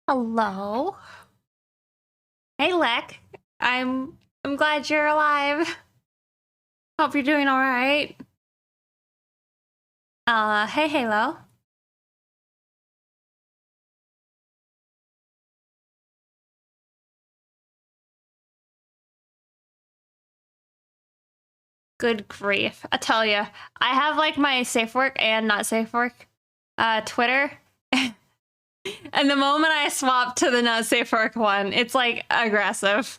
Hello. Hey, Lek. I'm glad you're alive. Hope you're doing all right. Hey, Halo. Good grief. I tell you, I have like my safe work and not safe work Twitter. And the moment I swap to the not safe work one, it's like aggressive.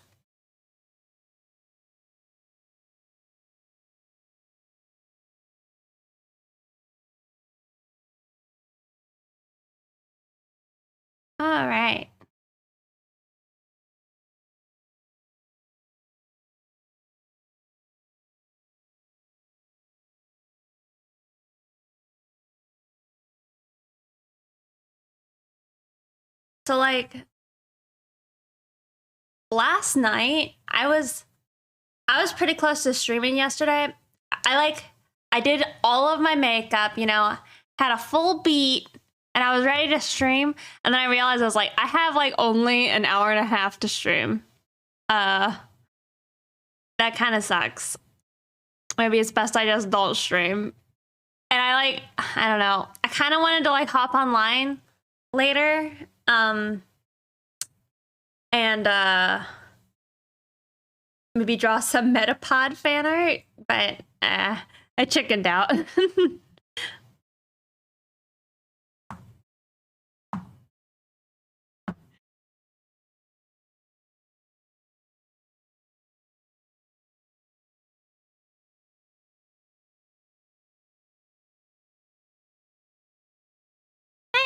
All right. So like last night, I was pretty close to streaming yesterday. I did all of my makeup, had a full beat, and I was ready to stream. And then I realized I was like, I have like only an hour and a half to stream. That kind of sucks. Maybe it's best I just don't stream. And I don't know. I kind of wanted to like hop online later. And maybe draw some Metapod fan art, but I chickened out.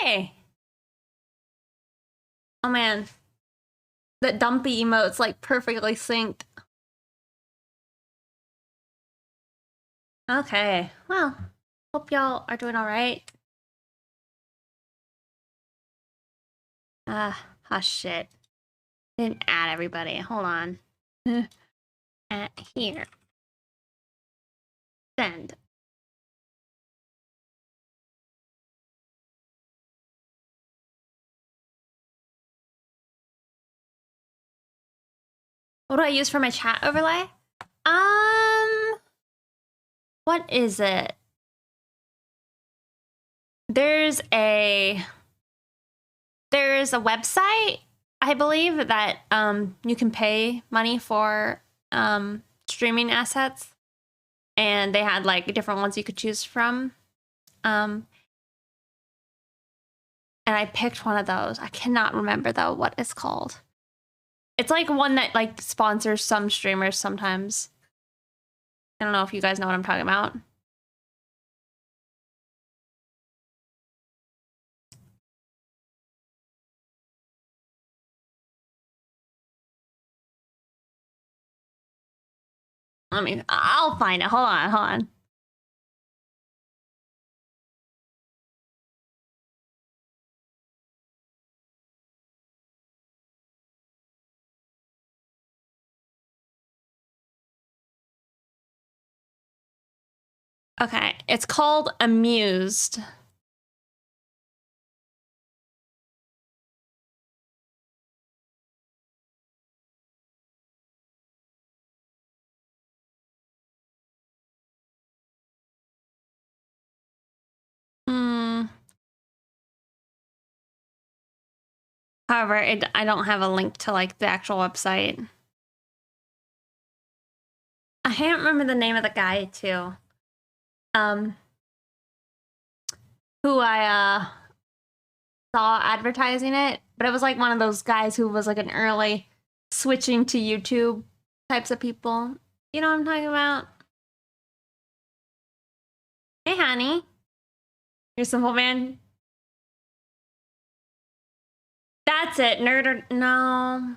Hey. Oh man. That dumpy emote's like perfectly synced. Okay. Well, hope y'all are doing all right. Shit. Didn't add everybody. Hold on. At here. Send. What do I use for my chat overlay? What is it? There's a website, I believe, that you can pay money for streaming assets, and they had like different ones you could choose from. And I picked one of those. I cannot remember though what it's called. It's like one that like sponsors some streamers sometimes. I don't know if you guys know what I'm talking about. I'll find it. Hold on. Okay, it's called Amused. However, I don't have a link to like the actual website. I can't remember the name of the guy too. Who I saw advertising it, but it was like one of those guys who was like an early switching to YouTube types of people. You know what I'm talking about? Hey, honey. You're Simple Man. That's it. Nerd or no.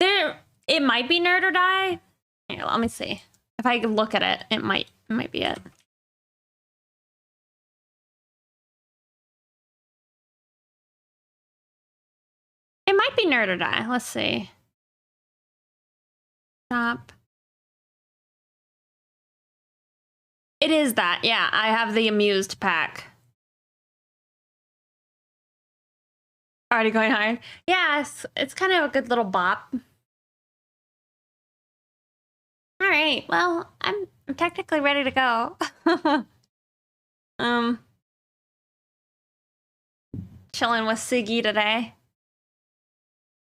It might be Nerd or Die. Here, let me see. If I can look at it, it might be it. It might be Nerd or Die. Let's see. Stop. It is that. Yeah, I have the Amused pack. Already going hard. Yeah, it's kind of a good little bop. All right. Well, I'm technically ready to go. um, chilling with Siggy today.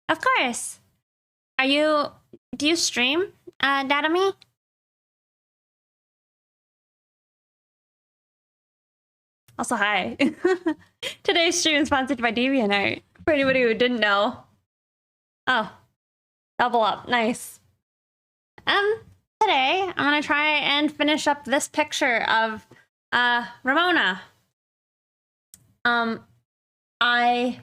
Of course. Do you stream, Datami? Also, hi. Today's stream is sponsored by DeviantArt. For anybody who didn't know. Oh, double up. Nice. Today I'm gonna try and finish up this picture of Ramona. I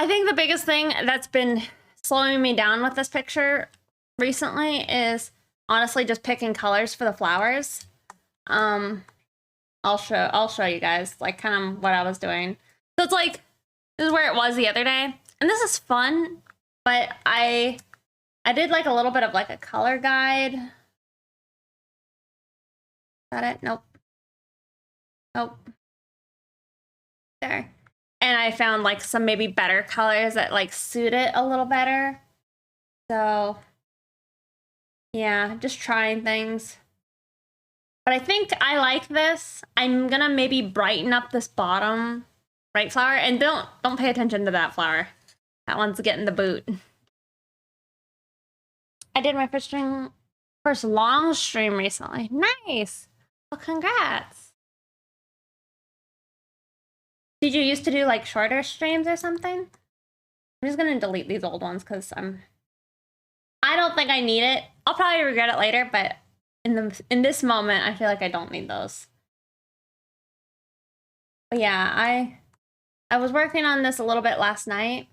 think the biggest thing that's been slowing me down with this picture recently is honestly just picking colors for the flowers. I'll show you guys like kind of what I was doing. So it's like this is where it was the other day, and this is fun, but I did like a little bit of like a color guide. Got it? Nope. Nope. There. And I found like some maybe better colors that like suit it a little better. So yeah, just trying things. But I think I like this. I'm gonna maybe brighten up this bottom right flower, and don't pay attention to that flower. That one's getting the boot. I did my first long stream recently. Nice. Well, congrats. Did you used to do like shorter streams or something? I'm just gonna delete these old ones because I don't think I need it. I'll probably regret it later, but in this moment, I feel like I don't need those. But yeah, I was working on this a little bit last night.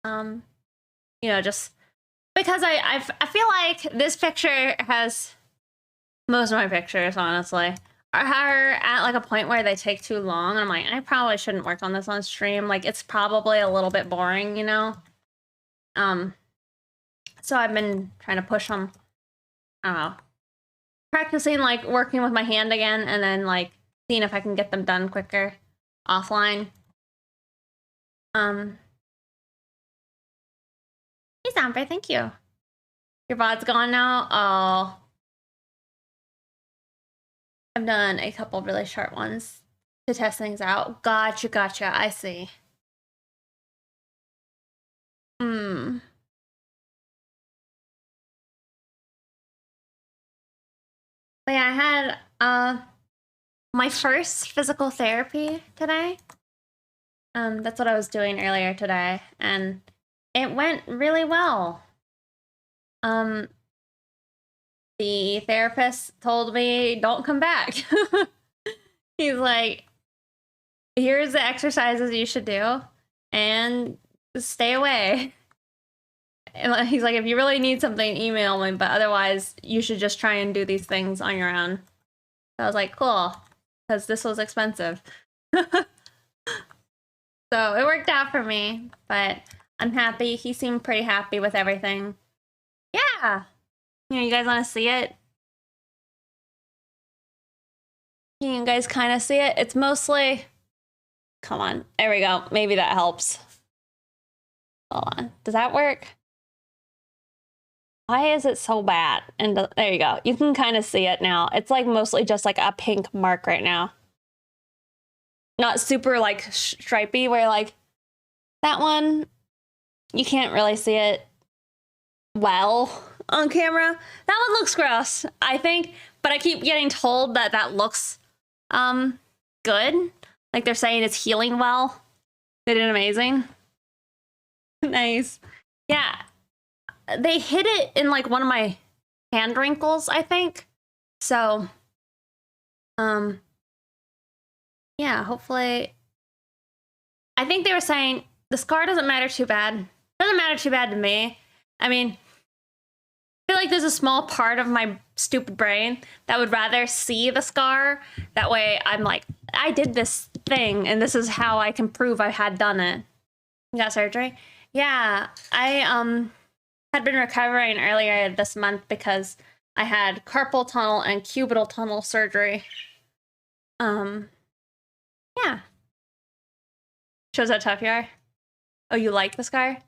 You know, just because I feel like this picture has most of my pictures, honestly, are at like a point where they take too long. And I'm like, I probably shouldn't work on this on stream. Like, it's probably a little bit boring, you know? So I've been trying to push them. I don't know. Practicing like working with my hand again, and then like seeing if I can get them done quicker offline. Hey Zamper, thank you. Your VOD's gone now? Oh. I've done a couple really short ones to test things out. Gotcha. I see. But yeah, I had my first physical therapy today. That's what I was doing earlier today, and it went really well. The therapist told me, don't come back. He's like, here's the exercises you should do, and stay away. And he's like, if you really need something, email me, but otherwise, you should just try and do these things on your own. So I was like, cool, because this was expensive. So it worked out for me, but I'm happy. He seemed pretty happy with everything. Yeah. You know, you guys want to see it? You guys kind of see it? It's mostly... Come on. There we go. Maybe that helps. Hold on. Does that work? Why is it so bad? And there you go. You can kind of see it now. It's like mostly just like a pink mark right now. Not super like stripy where like that one, you can't really see it well on camera. That one looks gross, I think, but I keep getting told that that looks good. Like they're saying it's healing well. They did amazing. Nice. Yeah. They hit it in like one of my hand wrinkles, I think. So, yeah, hopefully. I think they were saying the scar doesn't matter too bad. It doesn't matter too bad to me. I mean, I feel like there's a small part of my stupid brain that would rather see the scar. That way I'm like, I did this thing and this is how I can prove I had done it. You got surgery? Yeah, I had been recovering earlier this month because I had carpal tunnel and cubital tunnel surgery. Yeah. Shows how tough you are. Oh, you like the scar?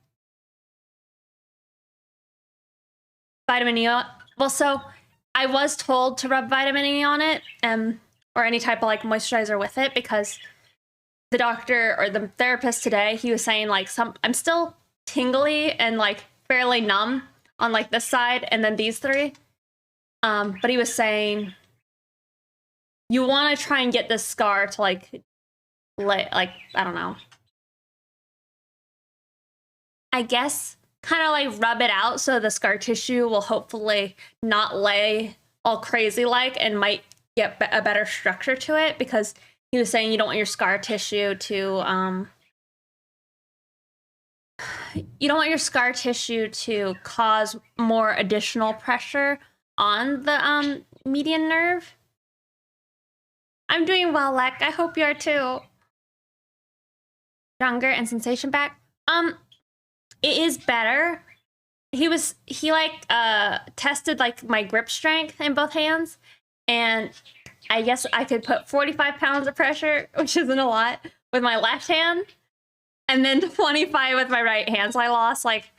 Vitamin E. Well, so I was told to rub vitamin E on it, or any type of like moisturizer with it, because the doctor or the therapist today, he was saying like I'm still tingly and like fairly numb on like this side and then these three. But he was saying you want to try and get this scar to like I don't know. I guess kind of like rub it out so the scar tissue will hopefully not lay all crazy like and might get a better structure to it, because he was saying you don't want your scar tissue to cause more additional pressure on the median nerve. I'm doing well, Lek. I hope you are too. Stronger and sensation back. It is better. He tested like my grip strength in both hands, and I guess I could put 45 pounds of pressure, which isn't a lot, with my left hand, and then 25 with my right hand. So I lost like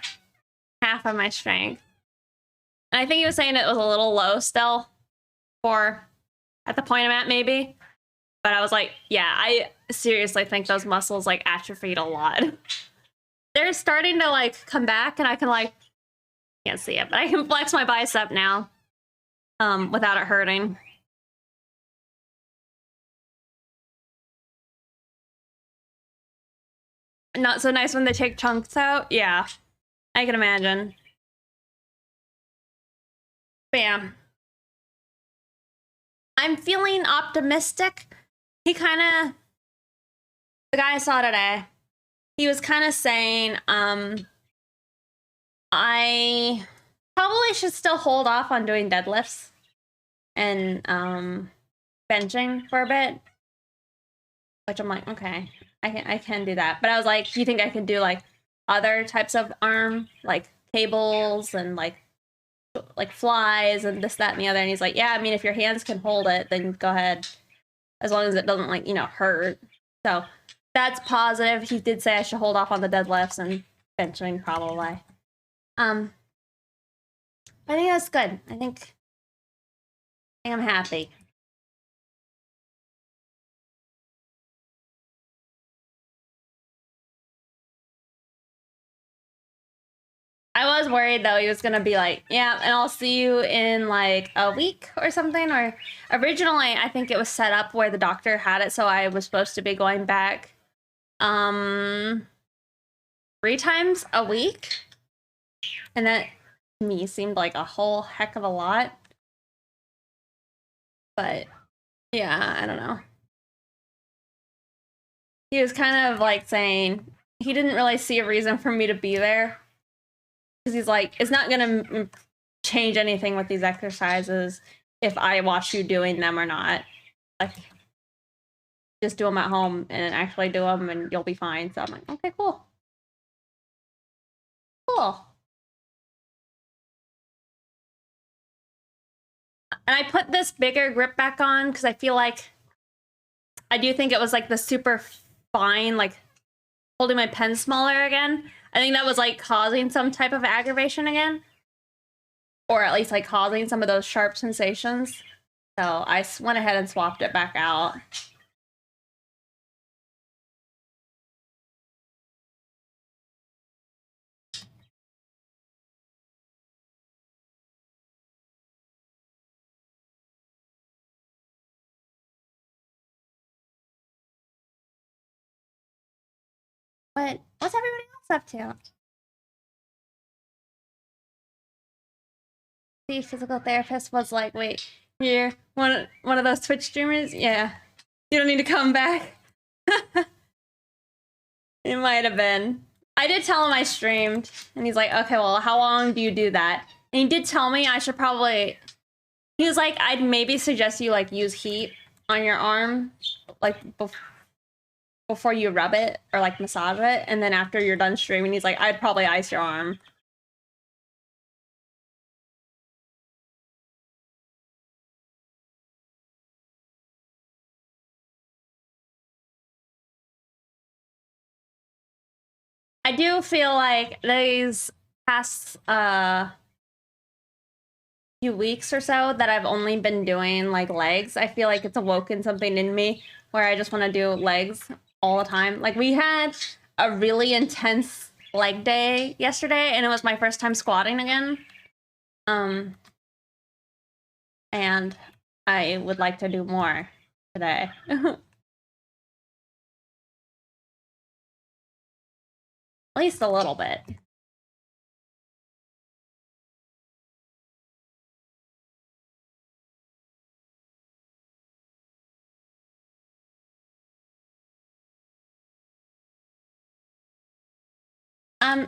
half of my strength. And I think he was saying it was a little low still for at the point I'm at, maybe. But I was like, yeah, I seriously think those muscles like atrophied a lot. They're starting to like come back, and I can like, can't see it, but I can flex my bicep now without it hurting. Not so nice when they take chunks out. Yeah, I can imagine. Bam. I'm feeling optimistic. The guy I saw today, he was kind of saying, I probably should still hold off on doing deadlifts and benching for a bit. Which I'm like, okay, I can do that. But I was like, do you think I can do like other types of arm, like cables and like flies and this, that, and the other? And he's like, yeah, I mean, if your hands can hold it, then go ahead, as long as it doesn't like, hurt. So that's positive. He did say I should hold off on the deadlifts and benching probably. I think that's good. I think I'm happy. I was worried though he was gonna be like, yeah, and I'll see you in like a week or something. Or originally I think it was set up where the doctor had it, so I was supposed to be going back 3 times a week. And that to me seemed like a whole heck of a lot. But yeah, I don't know. He was kind of like saying he didn't really see a reason for me to be there. Because he's like, it's not going to change anything with these exercises if I watch you doing them or not. Like, just do them at home and actually do them and you'll be fine. So I'm like, okay, cool. Cool. And I put this bigger grip back on because I feel like I do think it was like the super fine, like holding my pen smaller again. I think that was like causing some type of aggravation again. Or at least like causing some of those sharp sensations. So I went ahead and swapped it back out. But what's everybody else up to? The physical therapist was like, wait, you're one of those Twitch streamers? Yeah. You don't need to come back. It might have been. I did tell him I streamed, and he's like, okay, well, how long do you do that? And he did tell me I should probably... He was like, I'd maybe suggest you, like, use heat on your arm, like, before you rub it, or, like, massage it, and then after you're done streaming, he's like, I'd probably ice your arm. do feel like these past few weeks or so that I've only been doing like legs. I feel like it's awoken something in me where I just want to do legs all the time. Like we had a really intense leg day yesterday and it was my first time squatting again. And I would like to do more today. At least a little bit. I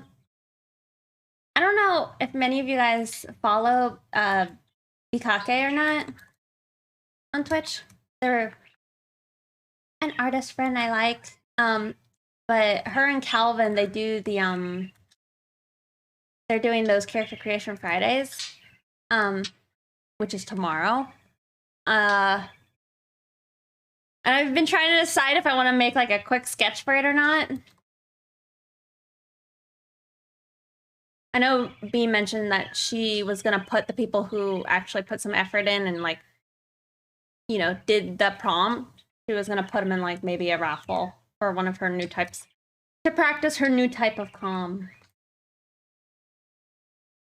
don't know if many of you guys follow Bikake or not on Twitch. They're an artist friend I like. But her and Calvin, they do the they're doing those character creation Fridays, which is tomorrow. And I've been trying to decide if I want to make like a quick sketch for it or not. I know B mentioned that she was gonna put the people who actually put some effort in and like, you know, did the prompt. She was gonna put them in like maybe a raffle for one of her new types to practice her new type of calm.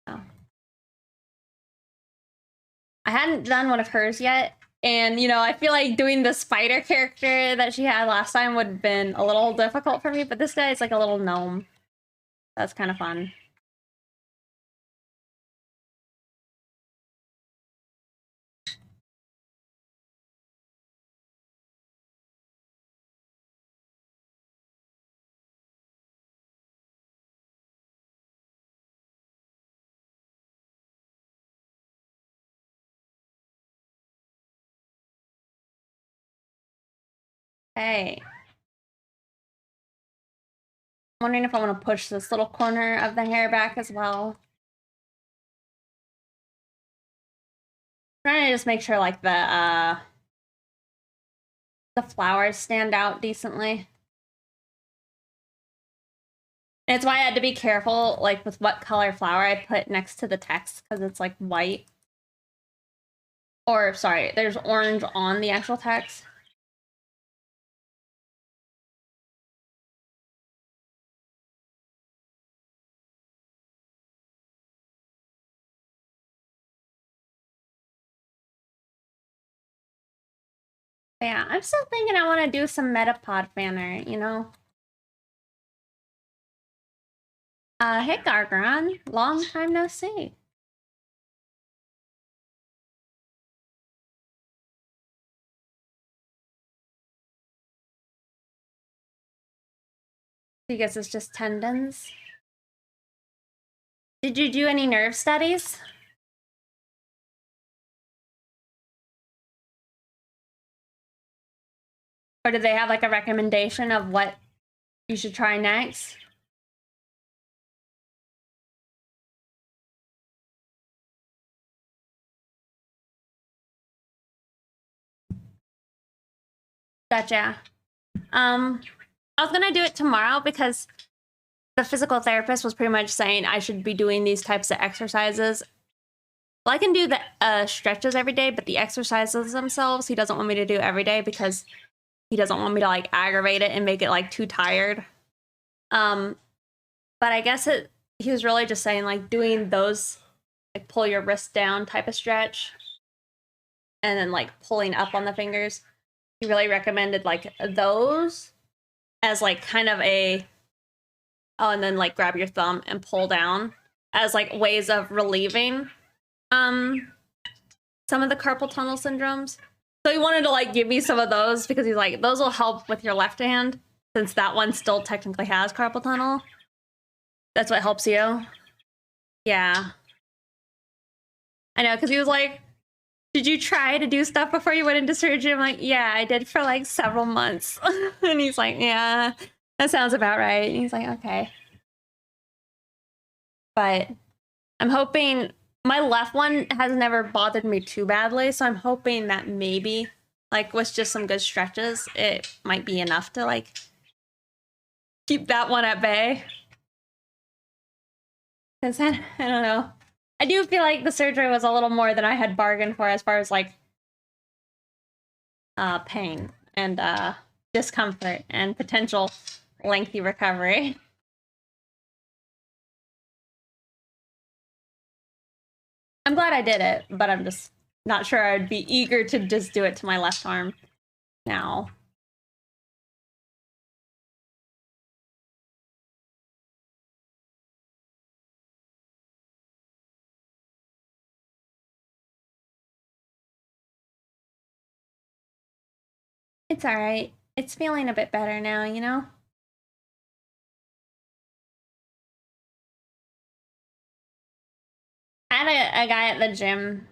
So. I hadn't done one of hers yet. And, you know, I feel like doing the spider character that she had last time would have been a little difficult for me, but this guy is like a little gnome. That's kind of fun. Hey. I'm wondering if I want to push this little corner of the hair back as well. Trying to just make sure like the flowers stand out decently. And it's why I had to be careful like with what color flower I put next to the text because it's like white. Or sorry, there's orange on the actual text. But yeah, I'm still thinking I want to do some Metapod fan art, you know? Hey Gargron, long time no see. I guess it's just tendons. Did you do any nerve studies? Or did they have like a recommendation of what you should try next? Gotcha. I was gonna do it tomorrow because the physical therapist was pretty much saying I should be doing these types of exercises. Well, I can do the stretches every day, but the exercises themselves, he doesn't want me to do every day because he doesn't want me to like aggravate it and make it like too tired. But I guess he was really just saying like doing those like pull your wrist down type of stretch and then like pulling up on the fingers. He really recommended like those as like kind of a and then like grab your thumb and pull down as like ways of relieving some of the carpal tunnel syndromes. So he wanted to like give me some of those because he's like, those will help with your left hand since that one still technically has carpal tunnel. That's what helps you. Yeah. I know, because he was like, did you try to do stuff before you went into surgery? I'm like, yeah, I did for like several months. And he's like, yeah, that sounds about right. And he's like, okay. But I'm hoping my left one has never bothered me too badly. So I'm hoping that maybe like with just some good stretches, it might be enough to like keep that one at bay. Because I don't know. I do feel like the surgery was a little more than I had bargained for as far as like pain and discomfort and potential lengthy recovery. I'm glad I did it, but I'm just not sure I'd be eager to just do it to my left arm now. It's alright. It's feeling a bit better now, you know? I had a guy at the gym.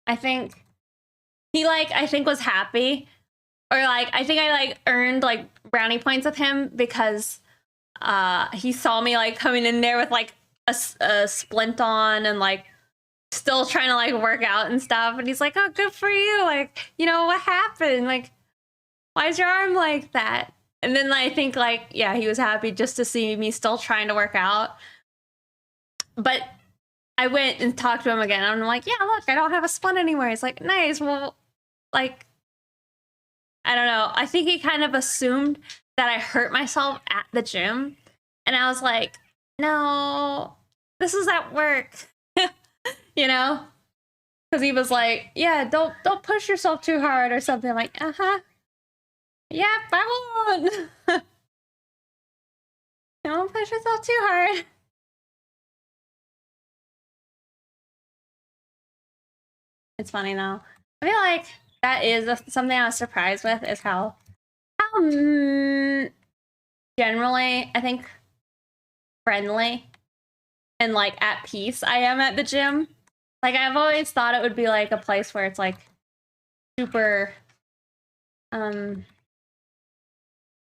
I think he I think was happy, or I think I earned brownie points with him because he saw me coming in there with a splint on and still trying to work out and stuff, and he's like, oh, good for you, you know what happened, why is your arm like that? And then I think yeah, he was happy just to see me still trying to work out. But I went and talked to him again. I'm like, yeah, look, I don't have a splint anymore. He's like, nice. Well, I don't know. I think he kind of assumed that I hurt myself at the gym. And I was like, no, this is at work. You know? Because he was like, yeah, don't push yourself too hard or something. I'm like, uh-huh. Yep, I won't. Don't push yourself too hard. It's funny though. I feel like that is something I was surprised with, is how generally, I think, friendly and at peace I am at the gym. I've always thought it would be a place where it's super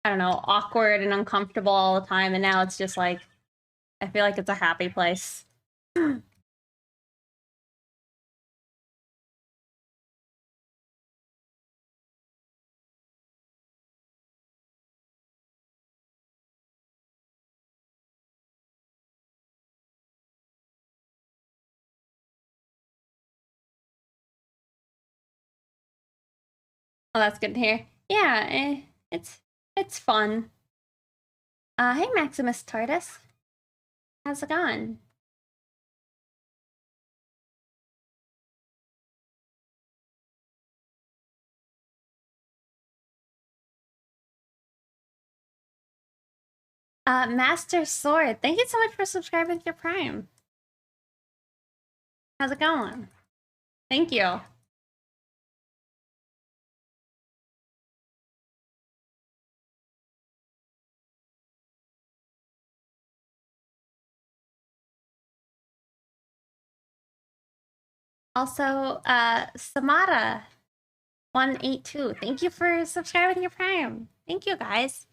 I don't know, awkward and uncomfortable all the time, and now it's just I feel like it's a happy place. Oh, that's good to hear. Yeah, it's fun. Hey Maximus Tortoise. How's it going? Master Sword, thank you so much for subscribing to your Prime. How's it going? Thank you. Also, Samara 182, thank you for subscribing to your Prime. Thank you, guys.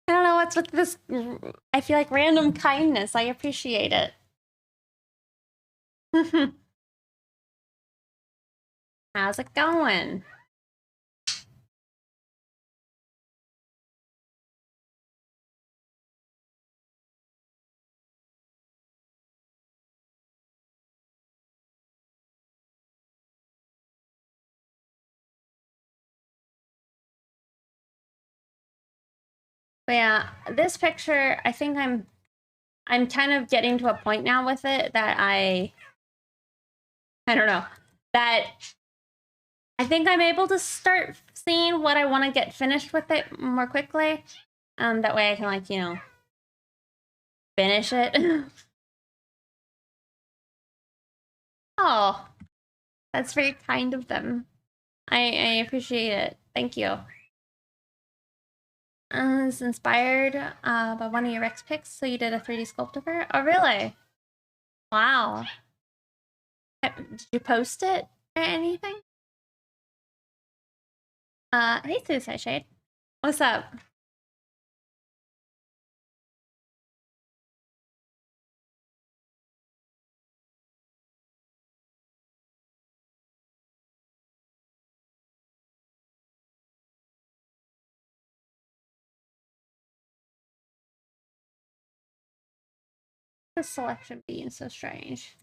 I don't know what's with this. I feel like random kindness. I appreciate it. How's it going? But yeah, this picture, I think I'm kind of getting to a point now with it that I don't know, that I think I'm able to start seeing what I want to get finished with it more quickly. That way I can you know, finish it. Oh, that's very kind of them. I appreciate it. Thank you. It's inspired by one of your Rex pics, so you did a 3D sculpt of her? Oh, really? Wow. Did you post it or anything? Hey, Suicide Shade. What's up? The selection being so strange.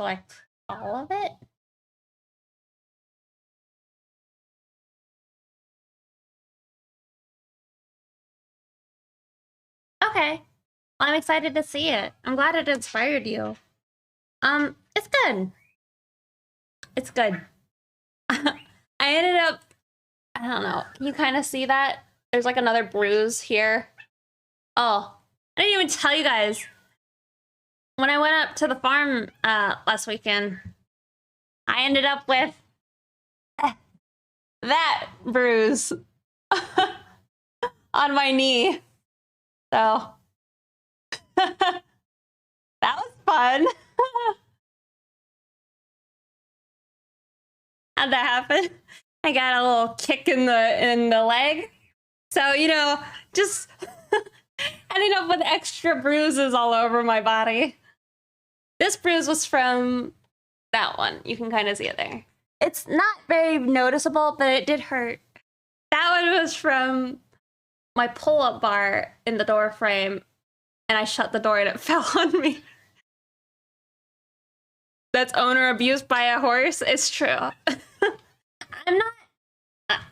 Select all of it. Okay. Well, I'm excited to see it. I'm glad it inspired you. It's good. It's good. I ended up, I don't know. Can you kind of see that? There's like another bruise here. Oh, I didn't even tell you guys. When I went up to the farm last weekend, I ended up with that bruise on my knee. So that was fun. How'd that happen? I got a little kick in the leg. So, you know, just ended up with extra bruises all over my body. This bruise was from that one. You can kind of see it there. It's not very noticeable, but it did hurt. That one was from my pull-up bar in the door frame, and I shut the door and it fell on me. That's owner abuse by a horse. It's true. I'm not...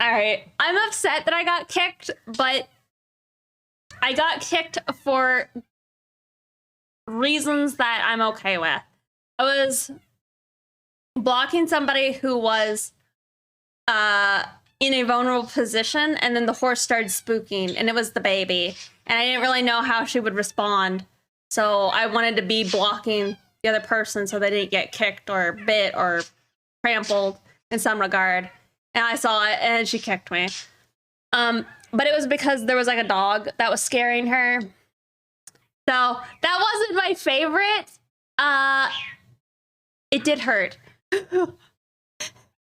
All right. I'm upset that I got kicked, but I got kicked for reasons that I'm okay with. I was blocking somebody who was in a vulnerable position, and then the horse started spooking, and it was the baby. And I didn't really know how she would respond. So I wanted to be blocking the other person so they didn't get kicked or bit or trampled in some regard. And I saw it, and she kicked me. But it was because there was like a dog that was scaring her. So that wasn't my favorite. It did hurt. And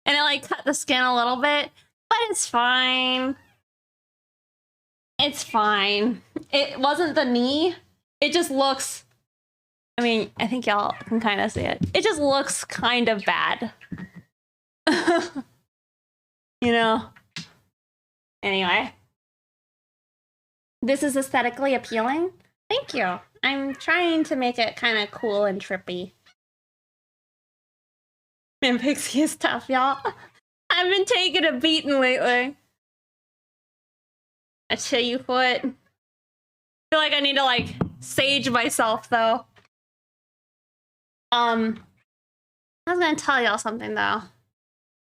it like cut the skin a little bit, but it's fine. It's fine. It wasn't the knee. It just looks, I mean, I think y'all can kind of see it. It just looks kind of bad. You know? Anyway. This is aesthetically appealing. Thank you. I'm trying to make it kind of cool and trippy. Man, Pixie is tough, y'all. I've been taking a beating lately. I tell you what. I feel like I need to, like, sage myself, though. I was gonna tell y'all something, though.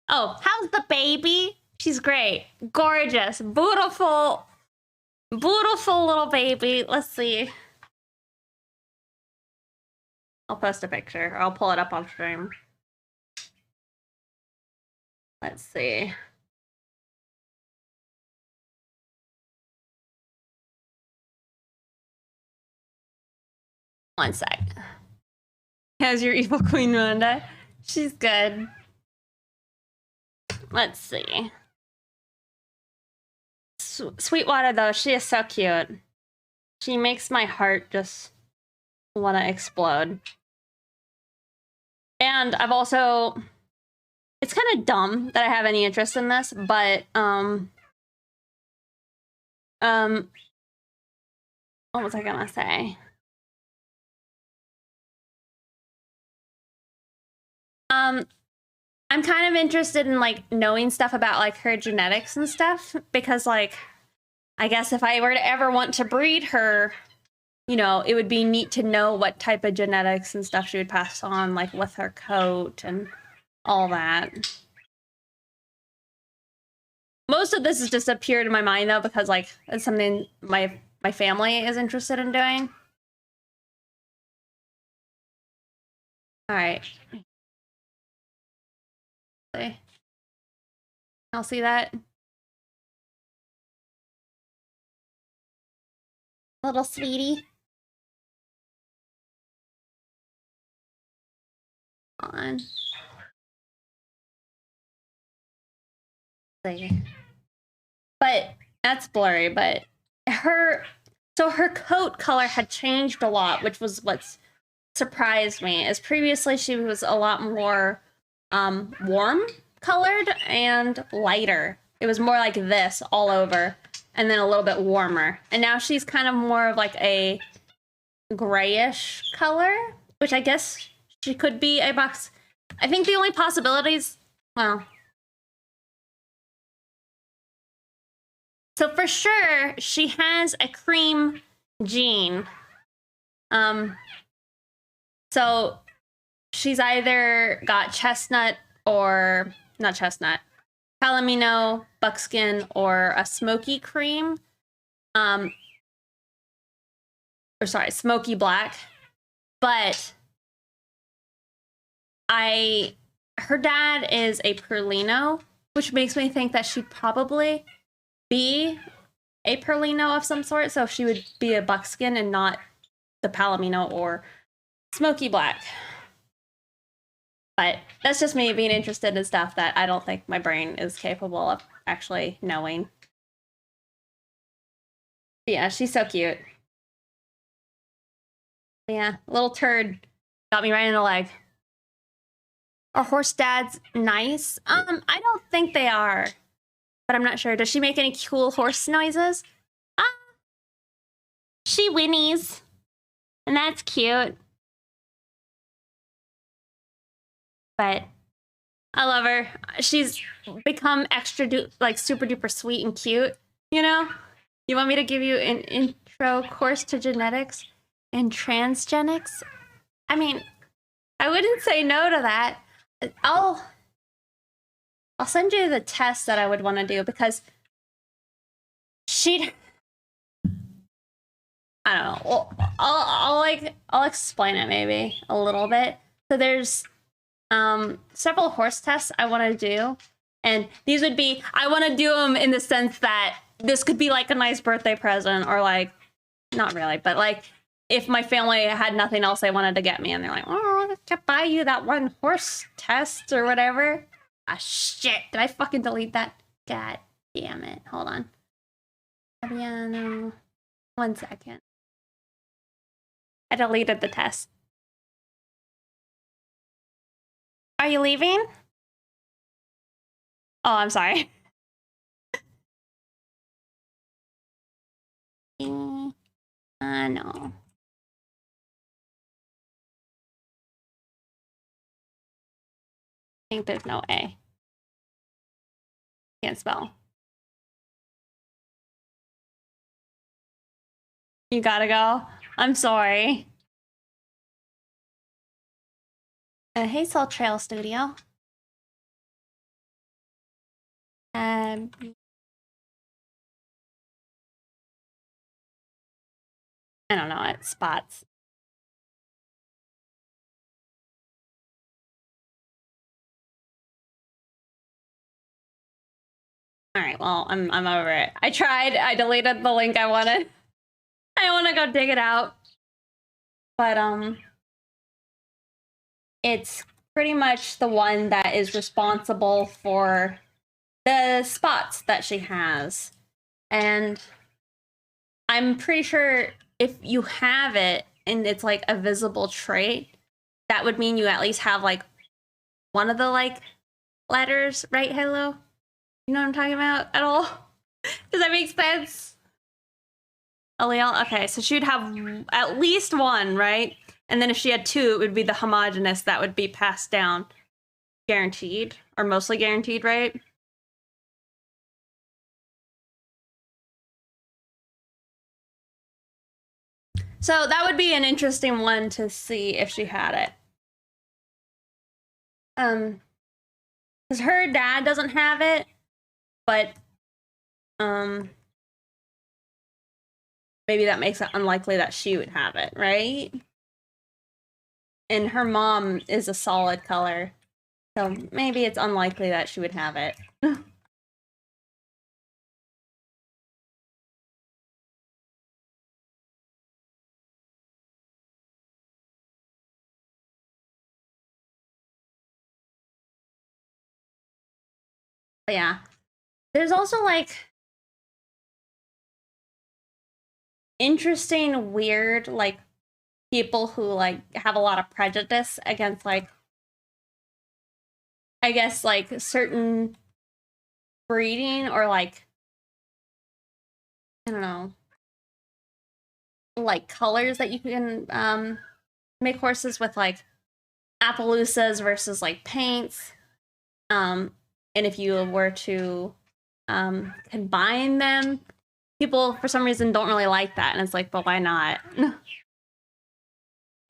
Oh, how's the baby? She's great. Gorgeous. Beautiful. Beautiful little baby. Let's see. I'll post a picture. Or I'll pull it up on stream. Let's see. One sec. How's your evil queen, Rhonda? She's good. Let's see. Sweetwater, though, she is so cute. She makes my heart just want to explode. And I've also... It's kind of dumb that I have any interest in this, but, what was I gonna say? I'm kind of interested in, like, knowing stuff about, like, her genetics and stuff, because, like, I guess if I were to ever want to breed her, you know, it would be neat to know what type of genetics and stuff she would pass on, like, with her coat and all that. Most of this has just appeared in my mind, though, because, like, it's something my family is interested in doing. All right. I'll see that. Little sweetie. On. But that's blurry, but her coat color had changed a lot, which was what's surprised me. As previously she was a lot more warm colored and lighter. It was more like this all over. and then a little bit warmer. And now she's kind of more of like a grayish color, which I guess she could be a box. I think the only possibilities, well, so for sure she has a cream gene. So she's either got chestnut or not chestnut, palomino, buckskin, or a smoky cream. Or sorry, smoky black. But her dad is a Perlino, which makes me think that she'd probably be a Perlino of some sort. So she would be a buckskin and not the palomino or smoky black. But that's just me being interested in stuff that I don't think my brain is capable of actually knowing. Yeah, she's so cute. Yeah, little turd got me right in the leg. Are horse dads nice? I don't think they are, but I'm not sure. Does she make any cool horse noises? She whinnies, and that's cute. But I love her. She's become like super duper sweet and cute, you know? You want me to give you an intro course to genetics and transgenics? I mean, I wouldn't say no to that. I'll send you the test that I would want to do because I don't know. I'll explain it maybe a little bit. So there's several horse tests I want to do, and these would be, I want to do them in the sense that this could be like a nice birthday present, or like, not really, but like if my family had nothing else they wanted to get me and they're like, oh, I can buy you that one horse test or whatever. Ah, shit, did I fucking delete that? God damn it. Hold on. Fabiano. 1 second. I deleted the test. Are you leaving? Oh, I'm sorry. No. I think there's no A. Can't spell. You gotta go. I'm sorry. Hey, Soul Trail Studio. I don't know, it spots. All right, well, I'm over it. I tried. I deleted the link I wanted. I want to go dig it out. But it's pretty much the one that is responsible for the spots that she has. And I'm pretty sure if you have it and it's like a visible trait, that would mean you at least have like one of the like letters, right, Hello? You know what I'm talking about at all? Does that make sense? Allele? Okay, so she'd have at least one, right? And then if she had two, it would be the homogenous that would be passed down. Guaranteed, or mostly guaranteed, right? So that would be an interesting one to see if she had it. Because her dad doesn't have it, but maybe that makes it unlikely that she would have it, right? And her mom is a solid color, so maybe it's unlikely that she would have it. But yeah. There's also like interesting, weird, like people who like have a lot of prejudice against like, I guess like certain breeding or like I don't know, like colors that you can make horses with, like Appaloosas versus like paints. And if you were to combine them, people for some reason don't really like that, and it's like, but why not?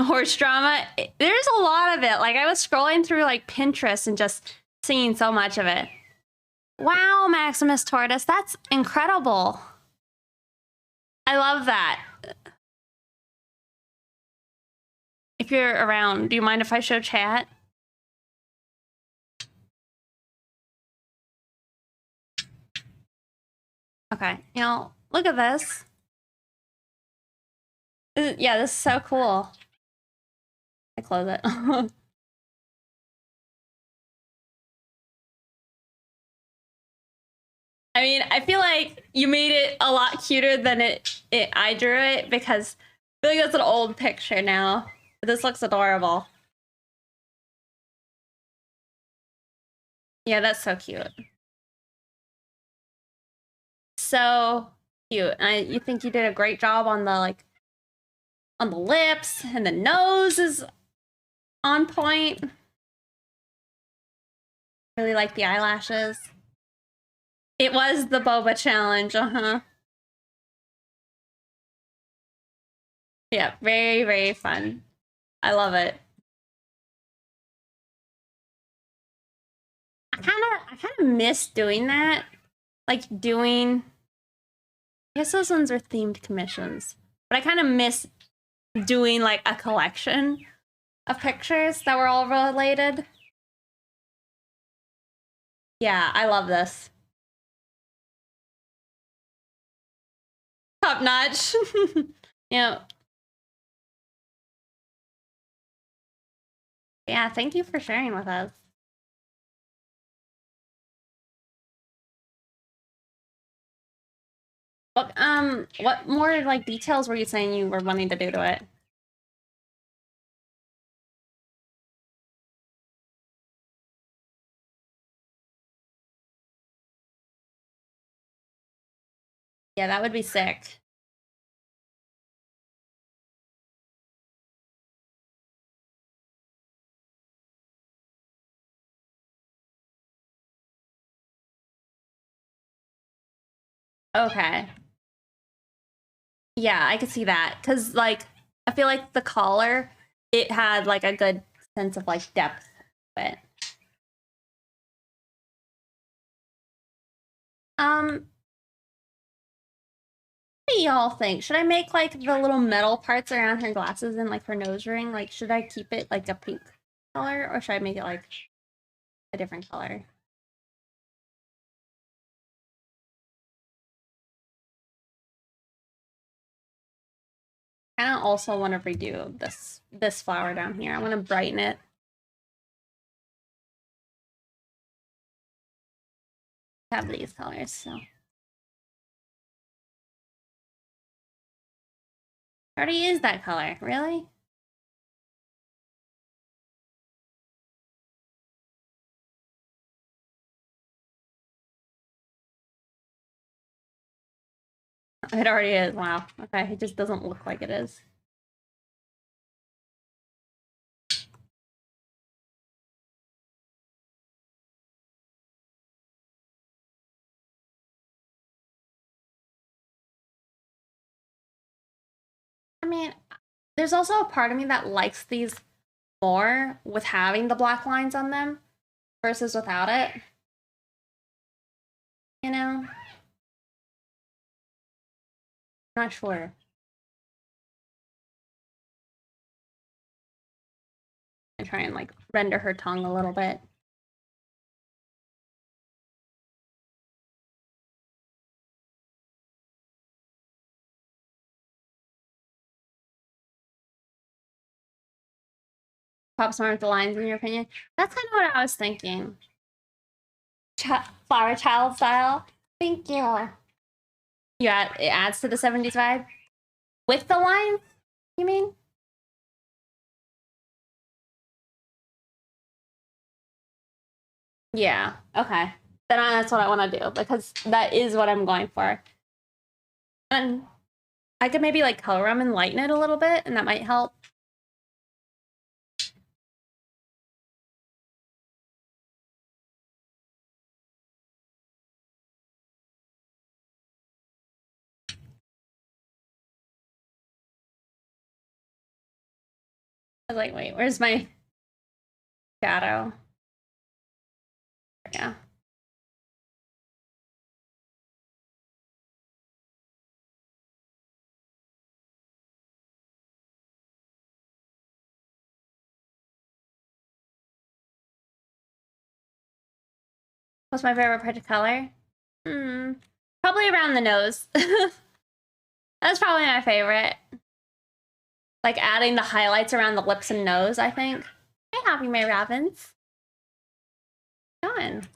Horse drama, there's a lot of it. Like, I was scrolling through like Pinterest and just seeing so much of it. Wow, Maximus Tortoise, that's incredible. I love that. If you're around, do you mind if I show chat? Okay, you know, look at this. Yeah, this is so cool. I close it. I mean, I feel like you made it a lot cuter than I drew it, because I feel like that's an old picture now. But this looks adorable. Yeah, that's so cute. So cute. And you think you did a great job on the on the lips, and the nose is on point. Really like the eyelashes. It was the boba challenge, Yeah, very, very fun. I love it. I kind of miss doing that. Like doing, I guess those ones are themed commissions, but I kind of miss doing like a collection of pictures that were all related. Yeah, I love this. Top notch. Yeah. Yeah, thank you for sharing with us. What more like details were you saying you were wanting to do to it? Yeah, that would be sick. Okay. Yeah, I could see that, because like I feel like the collar, it had like a good sense of like depth to it. What do y'all think? Should I make like the little metal parts around her glasses and like her nose ring? Like, should I keep it like a pink color, or should I make it like a different color? I kind of also want to redo this flower down here. I want to brighten it. Have these colors, so. Already is that color, really? It already is, wow. Okay, it just doesn't look like it is. I mean, there's also a part of me that likes these more with having the black lines on them versus without it. You know? Not sure. I try and like render her tongue a little bit. Pop smart with the lines, in your opinion? That's kind of what I was thinking. Flower child style. Thank you. Yeah, it adds to the 70s vibe. With the lines, you mean? Yeah, okay. Then that's what I want to do, because that is what I'm going for. And I could maybe like color them and lighten it a little bit, and that might help. I was like, wait, where's my shadow? Yeah. What's my favorite part of color? Probably around the nose. That's probably my favorite. Like adding the highlights around the lips and nose, I think. Hey, Happy May Robbins. Going.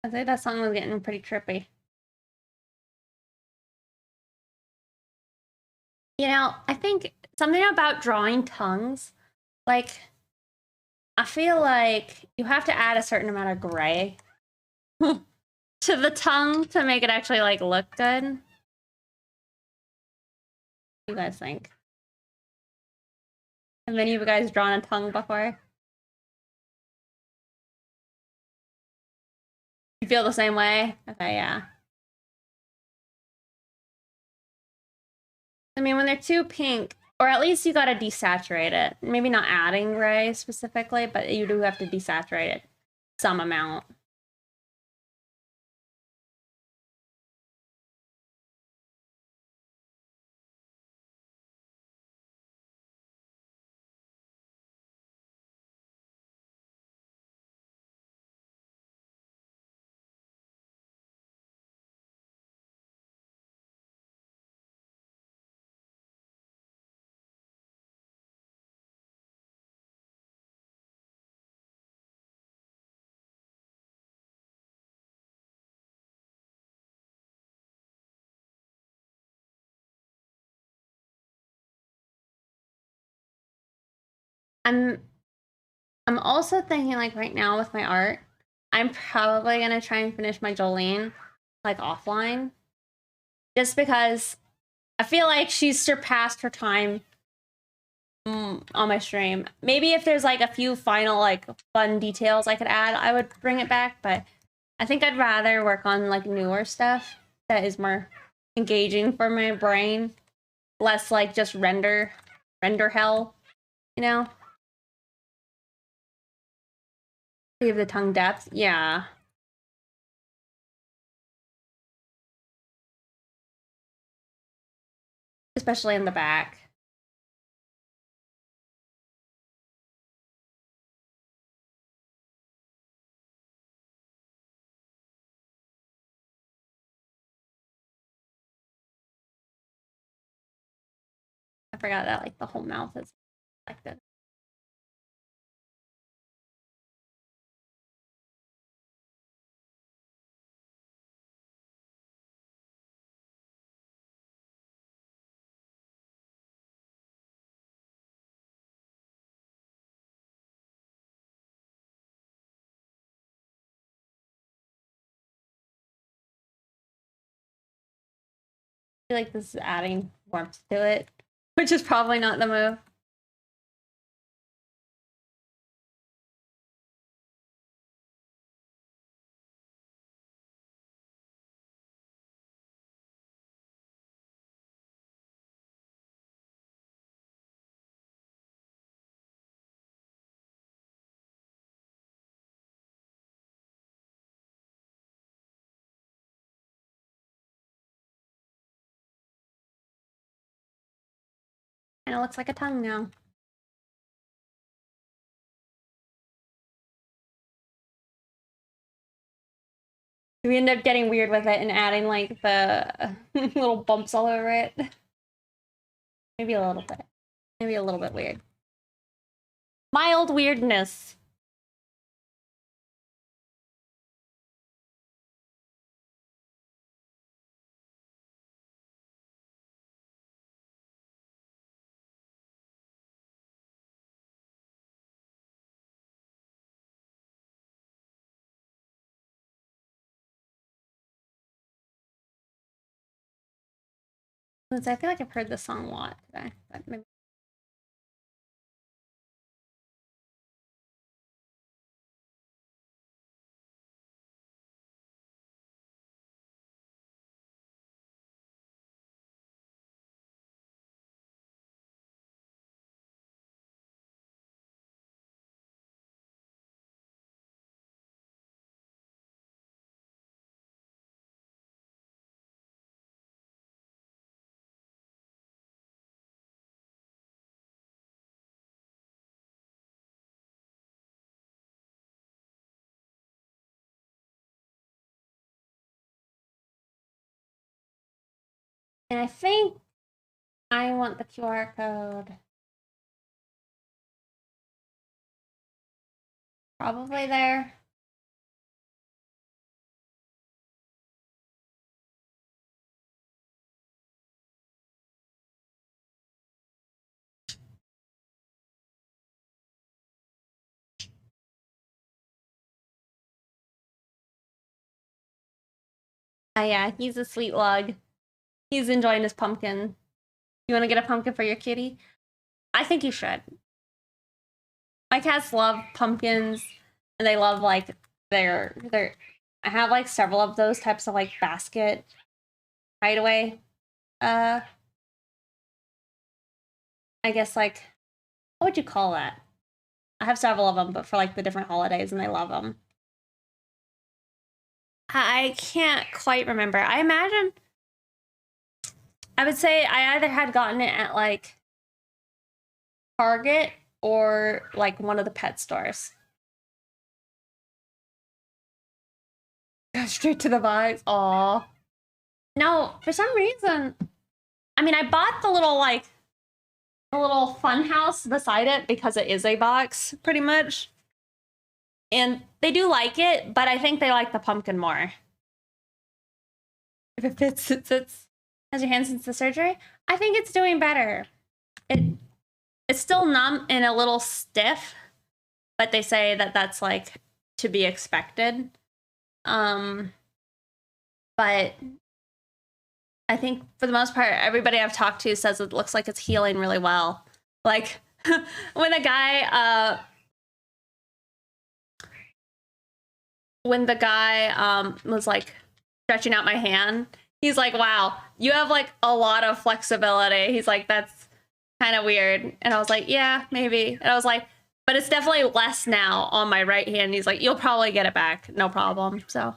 I think that song was getting pretty trippy. You know, I think something about drawing tongues, like, I feel like you have to add a certain amount of gray to the tongue to make it actually, like, look good. What do you guys think? Have any of you guys drawn a tongue before? You feel the same way? Okay, yeah. I mean, when they're too pink, or at least you gotta desaturate it. Maybe not adding gray specifically, but you do have to desaturate it some amount. I'm also thinking, like, right now with my art, I'm probably gonna try and finish my Jolene, like, offline. Just because I feel like she's surpassed her time on my stream. Maybe if there's, like, a few final, like, fun details I could add, I would bring it back, but I think I'd rather work on, like, newer stuff that is more engaging for my brain. Less, like, just render hell, you know? Give the tongue depth, yeah. Especially in the back. I forgot that, like, the whole mouth is like this. I feel like this is adding warmth to it, which is probably not the move. And it looks like a tongue now. We end up getting weird with it and adding, like, the little bumps all over it. Maybe a little bit. Maybe a little bit weird. Mild weirdness. I feel like I've heard this song a lot today, but maybe. And I think I want the QR code. Probably there. Yeah, he's a sweet lug. He's enjoying his pumpkin. You want to get a pumpkin for your kitty? I think you should. My cats love pumpkins, and they love like their. I have like several of those types of like basket hideaway. I guess like, what would you call that? I have several of them, but for like the different holidays, and they love them. I can't quite remember. I imagine. I would say I either had gotten it at like Target or like one of the pet stores. Go straight to the box. Aw. No, for some reason, I mean, I bought the little like a little fun house beside it because it is a box, pretty much. And they do like it, but I think they like the pumpkin more. If it fits, it sits. Has your hand since the surgery? I think it's doing better. It's still numb and a little stiff, but they say that that's like to be expected. But I think for the most part, everybody I've talked to says it looks like it's healing really well. Like when the guy was like stretching out my hand, he's like, wow, you have like a lot of flexibility. He's like, that's kind of weird. And I was like, yeah, maybe. And I was like, but it's definitely less now on my right hand. He's like, you'll probably get it back, no problem. So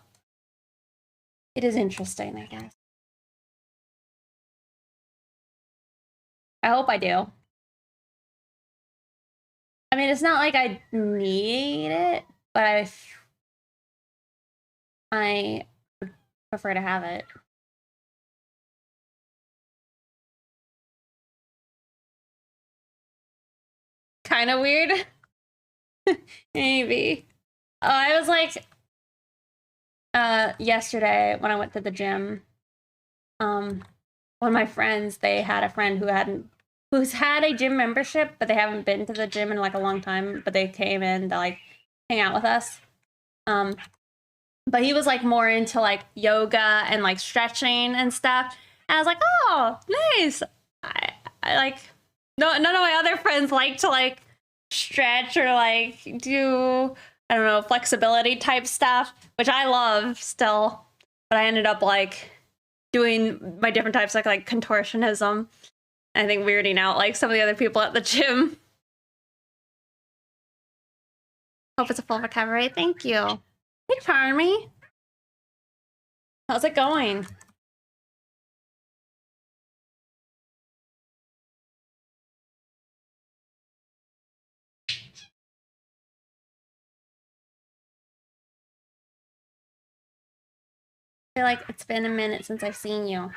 it is interesting, I guess. I hope I do. I mean, it's not like I need it, but I would prefer to have it. Kind of weird. Maybe. Oh, I was like, yesterday when I went to the gym, one of my friends, they had a friend who's had a gym membership, but they haven't been to the gym in like a long time, but they came in to like hang out with us. But he was like more into like yoga and like stretching and stuff. And I was like, oh, nice. I like, no, none of my other friends like to like stretch or like do, I don't know, flexibility type stuff, which I love still. But I ended up like doing my different types like contortionism. I think weirding out like some of the other people at the gym. Hope it's a full recovery. Thank you. Hey, Charmy. How's it going? I feel like it's been a minute since I've seen you.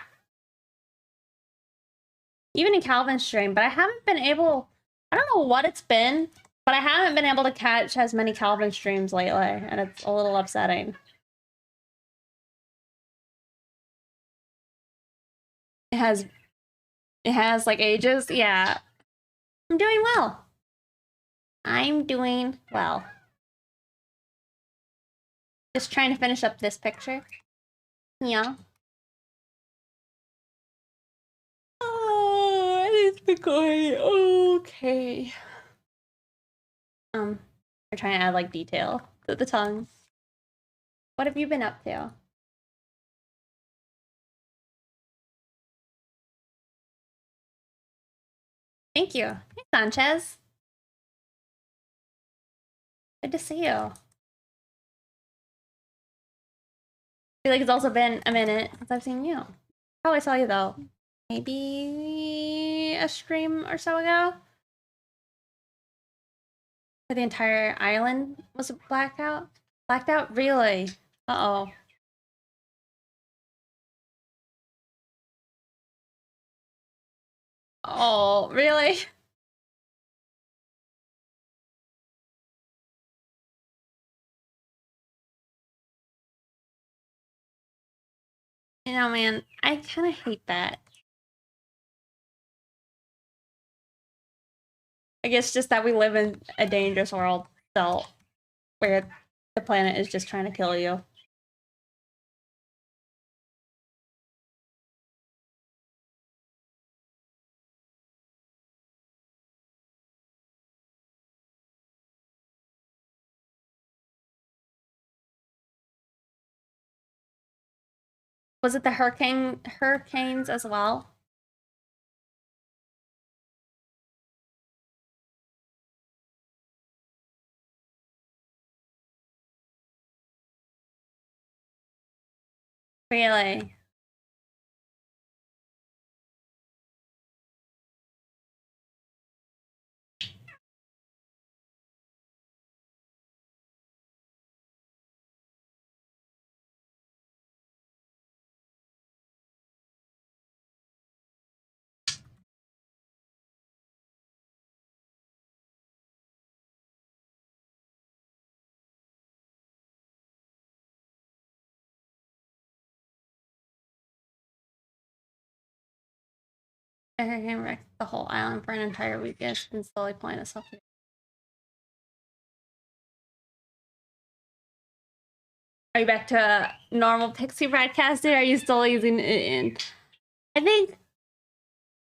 Even in Calvin's stream, but I haven't been able, I don't know what it's been, but I haven't been able to catch as many Calvin streams lately, and it's a little upsetting. It has like ages. Yeah. I'm doing well. I'm doing well. Just trying to finish up this picture. Yeah. Okay. We're trying to add like detail to the tongue. What have you been up to? Thank you. Hey, Sanchez. Good to see you. I feel like it's also been a minute since I've seen you. Probably saw you though. Maybe a stream or so ago. Where the entire island was blacked out? Blacked out? Really? Uh-oh. Oh, really? You know, man, I kind of hate that. I guess just that we live in a dangerous world still, where the planet is just trying to kill you. Was it the hurricanes as well? Really? A hurricane wrecked the whole island for an entire week. It's been slowly pulling itself together. Are you back to normal Pixie broadcasting? Or are you still using it in? I think.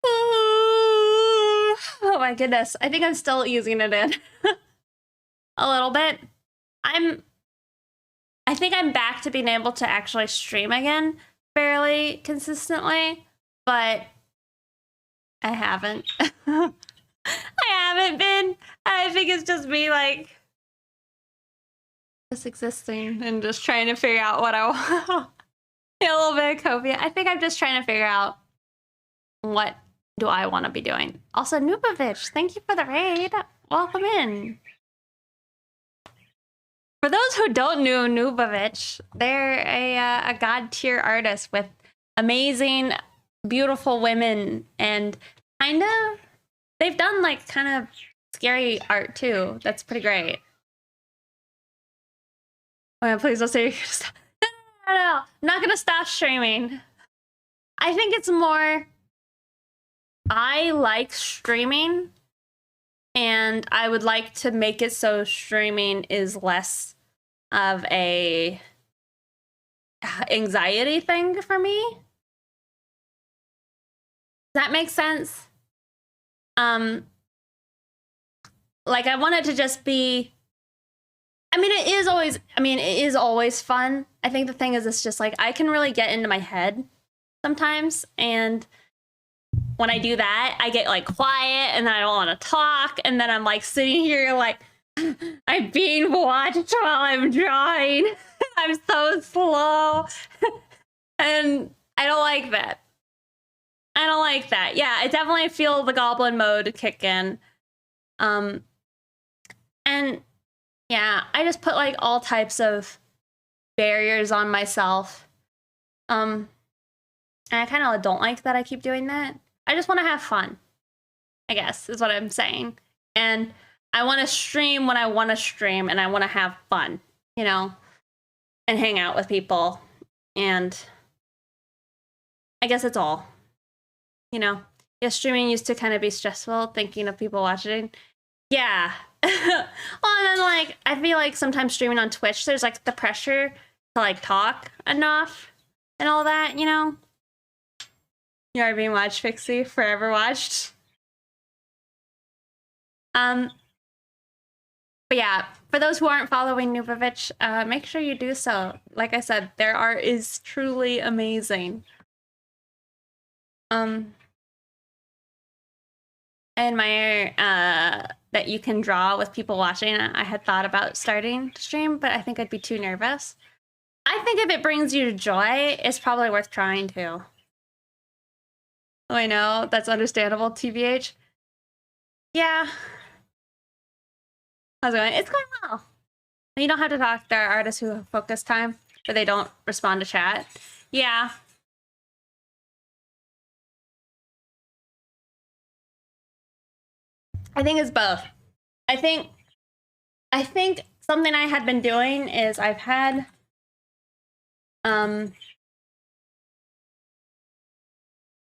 Oh my goodness. I think I'm still using it in a little bit. I think I'm back to being able to actually stream again fairly consistently, but I haven't. I haven't been. I think it's just me like just existing and just trying to figure out what I want. A little bit of copia. I think I'm just trying to figure out what do I want to be doing. Also, Nubovich, thank you for the raid. Welcome in. For those who don't know Nubovich, they're a god tier artist with amazing, beautiful women, and kind of they've done like kind of scary art too. That's pretty great. Oh yeah, please don't say you're gonna stop. No, I'm not gonna stop streaming. I think it's more I like streaming, and I would like to make it so streaming is less of a anxiety thing for me. Does that make sense? Like I want it to just be it is always fun. I think the thing is it's just like I can really get into my head sometimes, and when I do that, I get like quiet and then I don't want to talk, and then I'm like sitting here like I'm being watched while I'm drawing. I'm so slow. And I don't like that. I don't like that. Yeah, I definitely feel the goblin mode kick in. And yeah, I just put like all types of barriers on myself. And I kind of don't like that I keep doing that. I just want to have fun, I guess, is what I'm saying. And I want to stream when I want to stream, and I want to have fun, you know, and hang out with people. And I guess it's all, you know. Yeah, streaming used to kind of be stressful, thinking of people watching. Yeah. Well, and then, like, I feel like sometimes streaming on Twitch, there's, like, the pressure to, like, talk enough and all that, you know? You are being watched, Pixie. Forever watched. But yeah, for those who aren't following Nubovich, make sure you do so. Like I said, their art is truly amazing. And my that you can draw with people watching. I had thought about starting to stream, but I think I'd be too nervous. I think if it brings you joy, it's probably worth trying to. Oh, I know, that's understandable, TBH. Yeah. How's it going? It's going well. You don't have to talk. There are artists who have focus time, but they don't respond to chat. Yeah. I think it's both. I think something I had been doing is I've had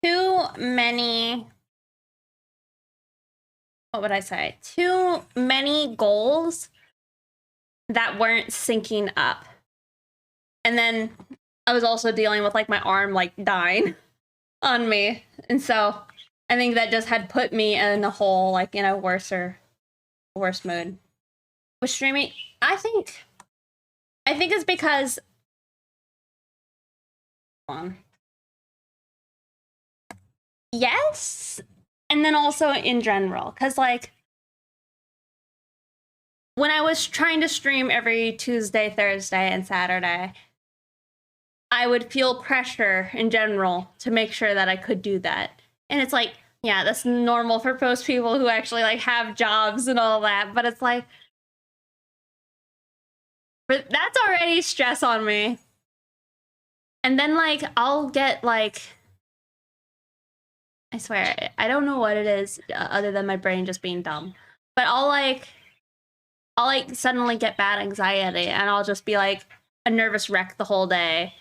too many, what would I say? Too many goals that weren't syncing up. And then I was also dealing with like my arm like dying on me. And so I think that just had put me in a whole like in a worse mood. With streaming, I think it's because yes, and then also in general, because like when I was trying to stream every Tuesday, Thursday, and Saturday, I would feel pressure in general to make sure that I could do that. And it's like, yeah, that's normal for most people who actually like have jobs and all that, but it's like, but that's already stress on me. And then like I'll get like, I swear, I don't know what it is other than my brain just being dumb. But I'll like suddenly get bad anxiety and I'll just be like a nervous wreck the whole day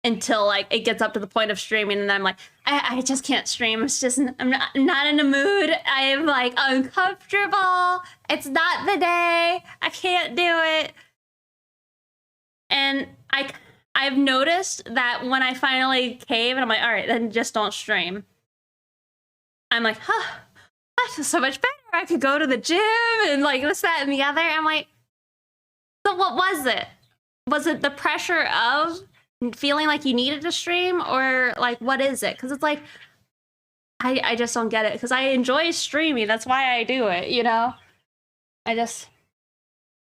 until like it gets up to the point of streaming and I'm like, I just can't stream. It's just, I'm not in the mood. I am like uncomfortable. It's not the day. I can't do it. And I've noticed that when I finally cave and I'm like, all right, then just don't stream. I'm like, huh, I feel so much better. I could go to the gym and like this, that, and the other. I'm like, so what was it? Was it the pressure of feeling like you needed to stream, or like what is it? Because it's like, I just don't get it. Because I enjoy streaming. That's why I do it, you know? I just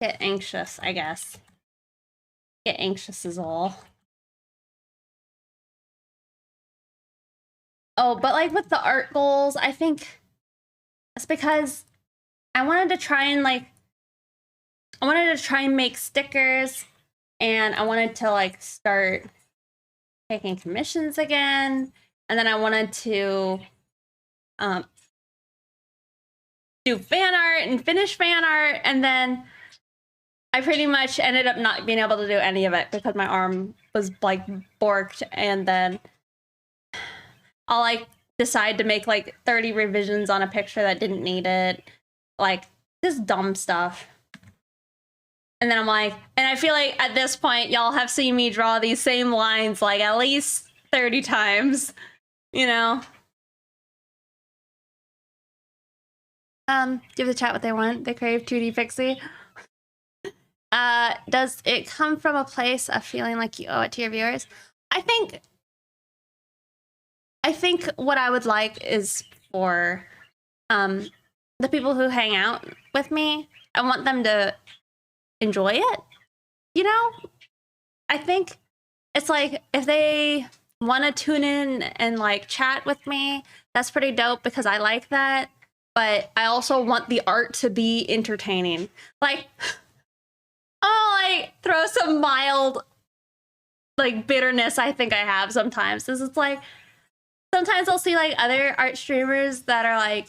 get anxious, I guess. Get anxious is all. Oh, but like with the art goals, I think it's because I wanted to try and make stickers, and I wanted to like start taking commissions again, and then I wanted to do fan art and finish fan art, and then I pretty much ended up not being able to do any of it because my arm was like borked, and then I'll like decide to make like 30 revisions on a picture that didn't need it. Like just dumb stuff. And then I'm like, and I feel like at this point, y'all have seen me draw these same lines like at least 30 times, you know? Give the chat what they want. They crave 2D Pixie. Does it come from a place of feeling like you owe it to your viewers? I think what I would like is for the people who hang out with me, I want them to enjoy it, you know? I think it's like if they want to tune in and like chat with me, that's pretty dope because I like that. But I also want the art to be entertaining. Like, I'll like throw some mild like bitterness I think I have sometimes. This is like, sometimes I'll see like other art streamers that are like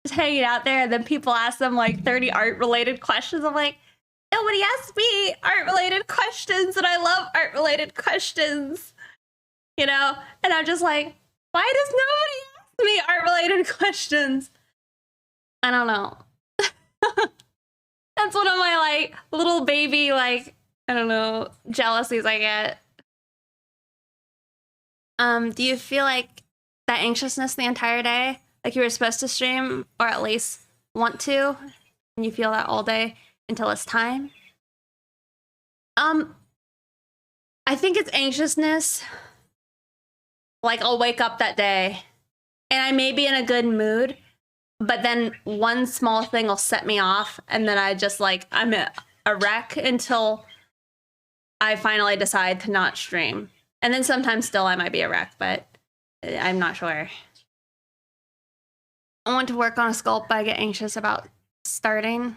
just hanging out there, and then people ask them like 30 art related questions. I'm like, nobody asks me art related questions, and I love art related questions, you know? And I'm just like, why does nobody ask me art related questions? I don't know. That's one of my like little baby, like, I don't know, jealousies I get. Do you feel like that anxiousness the entire day? Like you were supposed to stream, or at least want to, and you feel that all day until it's time. I think it's anxiousness. Like, I'll wake up that day and I may be in a good mood, but then one small thing will set me off, and then I just like, I'm a wreck until I finally decide to not stream. And then sometimes still I might be a wreck, but I'm not sure. I want to work on a sculpt, but I get anxious about starting.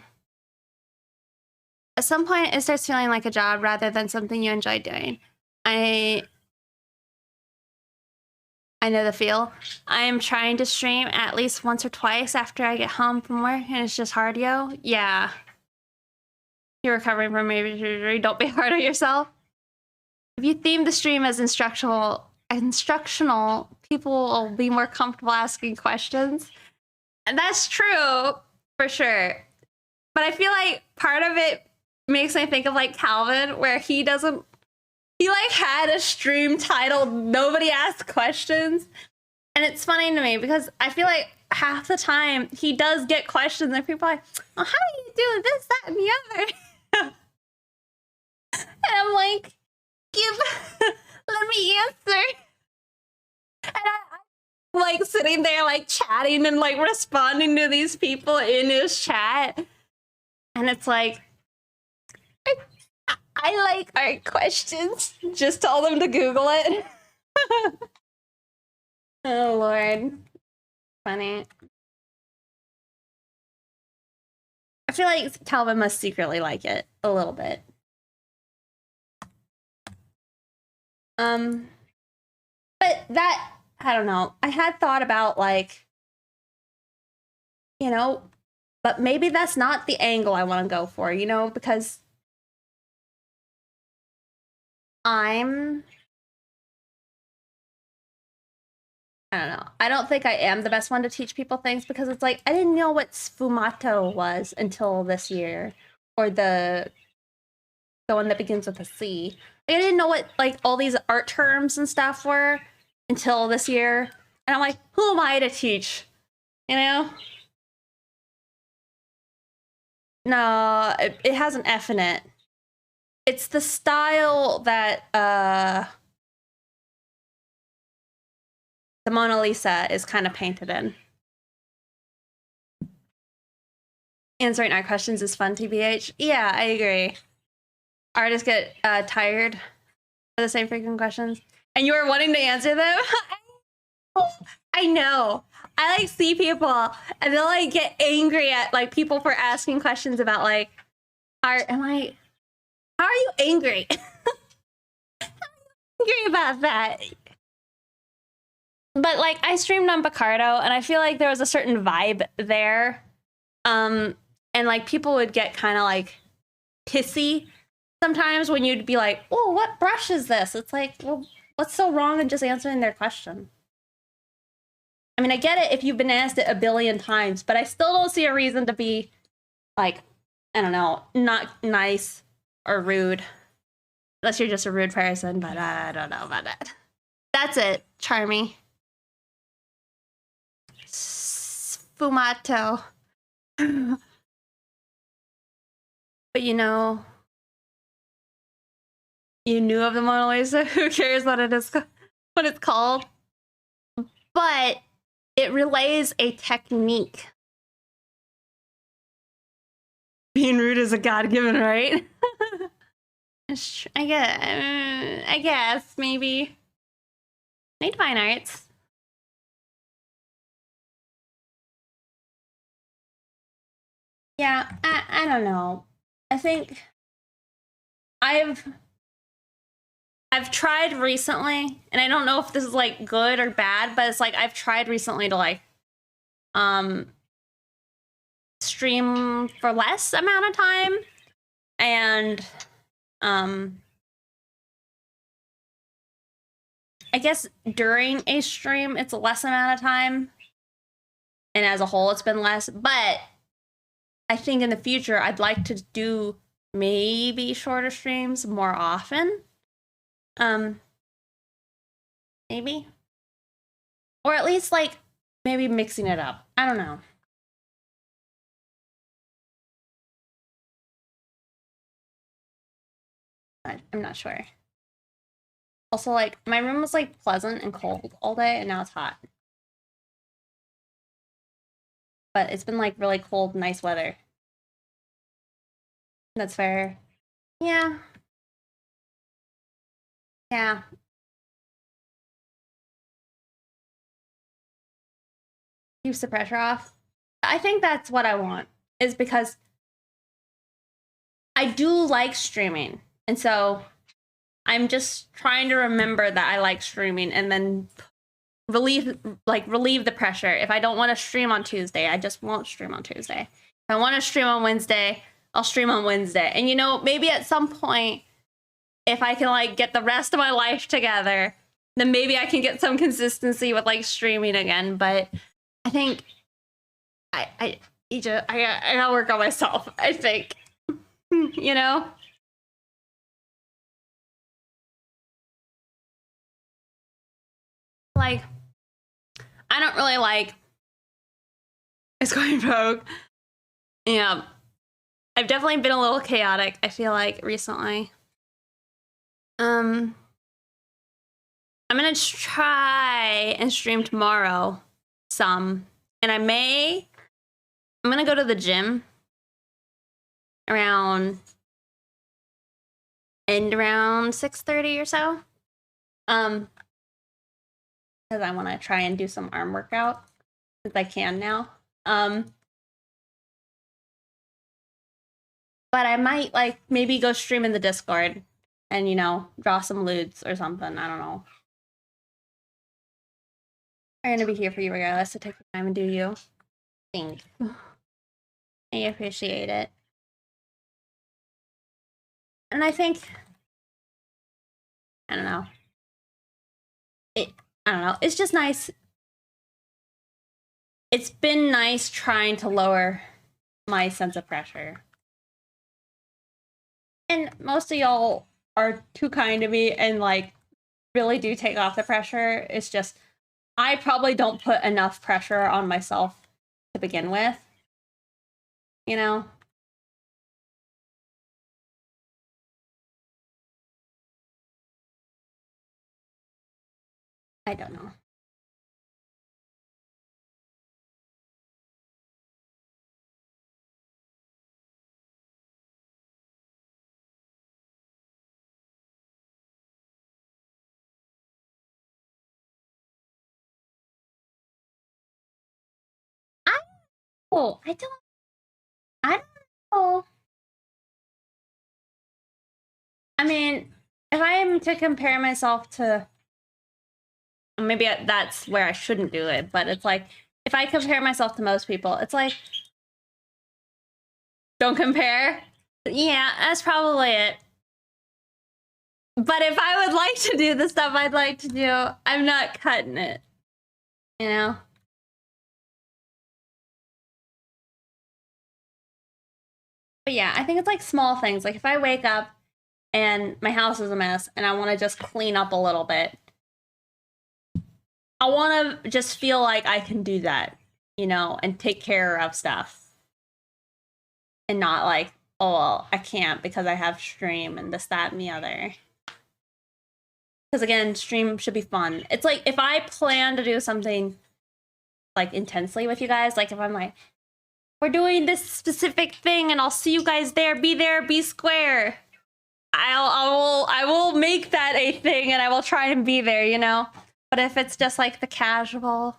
At some point, it starts feeling like a job rather than something you enjoy doing. I know the feel. I am trying to stream at least once or twice after I get home from work, and it's just hard, yo. Yeah. You're recovering from major surgery. Don't be hard on yourself. If you theme the stream as instructional, people will be more comfortable asking questions. And that's true, for sure. But I feel like part of it makes me think of like Calvin, where he like had a stream titled Nobody Asked Questions. And it's funny to me because I feel like half the time he does get questions and people are like, oh, how do you do this, that, and the other? And I'm like, let me answer. And I'm like sitting there like chatting and like responding to these people in his chat. And it's like, I like art questions. Just tell them to Google it. Oh, Lord. Funny. I feel like Calvin must secretly like it a little bit. But that, I don't know. I had thought about like, you know, but maybe that's not the angle I want to go for, you know, because I don't know. I don't think I am the best one to teach people things because it's like, I didn't know what sfumato was until this year, or the one that begins with a C. I didn't know what like all these art terms and stuff were until this year. And I'm like, who am I to teach? You know? No, it has an F in it. It's the style that the Mona Lisa is kind of painted in. Answering our questions is fun, TBH. Yeah, I agree. Artists get tired of the same freaking questions. And you are wanting to answer them? I know. I like see people and they'll like get angry at like people for asking questions about like art. I'm like, how are you angry? Angry about that? But like I streamed on Picardo and I feel like there was a certain vibe there. And like people would get kind of like pissy sometimes when you'd be like, oh, what brush is this? It's like, well, what's so wrong in just answering their question? I mean, I get it if you've been asked it a billion times, but I still don't see a reason to be like, I don't know, not nice or rude. Unless you're just a rude person, but I don't know about that. That's it, Charmy. Sfumato. But you know, you knew of the Mona Lisa. Who cares what it is, what it's called? But it relays a technique. Being rude is a God-given right. I guess maybe. Made fine arts. Yeah, I don't know. I think I've tried recently, and I don't know if this is like good or bad, but it's like I've tried recently to like stream for less amount of time, and I guess during a stream it's a less amount of time, and as a whole it's been less, but I think in the future I'd like to do maybe shorter streams more often. Maybe. Or at least like maybe mixing it up. I don't know. I'm not sure. Also, like, my room was like pleasant and cold all day, and now it's hot. But it's been like really cold, nice weather. That's fair. Yeah. Yeah. Keeps the pressure off. I think that's what I want, is because I do like streaming. And so I'm just trying to remember that I like streaming and then relieve the pressure. If I don't want to stream on Tuesday, I just won't stream on Tuesday. If I want to stream on Wednesday, I'll stream on Wednesday. And you know, maybe at some point, if I can like get the rest of my life together, then maybe I can get some consistency with like streaming again. But I think I gotta work on myself, I think. You know? Like, I don't really like it's going rogue. Yeah. I've definitely been a little chaotic, I feel like, recently. I'm gonna try and stream tomorrow some. And I'm gonna go to the gym around 6:30 or so. Because I want to try and do some arm workout since I can now. But I might like maybe go stream in the Discord and, you know, draw some lewds or something. I don't know. I'm gonna be here for you regardless, so take your time and do you. Thanks. I appreciate it. And I think, I don't know. I don't know. It's just nice. It's been nice trying to lower my sense of pressure. And most of y'all are too kind to me and like really do take off the pressure. It's just I probably don't put enough pressure on myself to begin with. You know? I don't know. I don't know. I mean, if I am to compare myself to, maybe that's where I shouldn't do it, but it's like, if I compare myself to most people, it's like, don't compare. Yeah, that's probably it. But if I would like to do the stuff I'd like to do, I'm not cutting it. You know? But yeah, I think it's like small things. Like if I wake up and my house is a mess and I want to just clean up a little bit, I want to just feel like I can do that, you know, and take care of stuff. And not like, oh, well, I can't because I have stream and this, that, and the other. Because again, stream should be fun. It's like if I plan to do something like intensely with you guys, like if I'm like, we're doing this specific thing and I'll see you guys there, be square. I will make that a thing and I will try and be there, you know? But if it's just like the casual,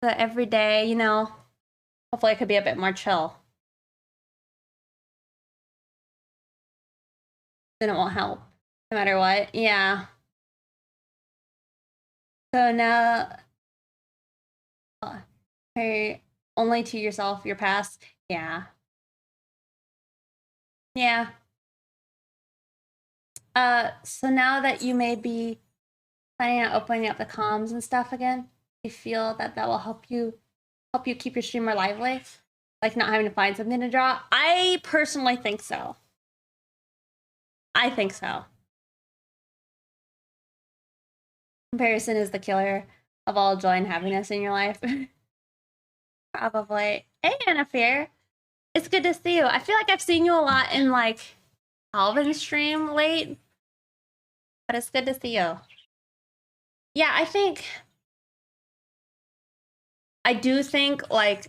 the everyday, you know, hopefully it could be a bit more chill. Then it won't help, no matter what. Yeah. So now, hey, only to yourself, your past. Yeah. Yeah. So now that you may be planning on opening up the comms and stuff again, you feel that that will help you keep your streamer lively, like not having to find something to draw? I personally think so. I think so. Comparison is the killer of all joy and happiness in your life. Probably. Hey, Anna Fair. It's good to see you. I feel like I've seen you a lot in like Alvin stream late, but it's good to see you. Yeah, I do think, like,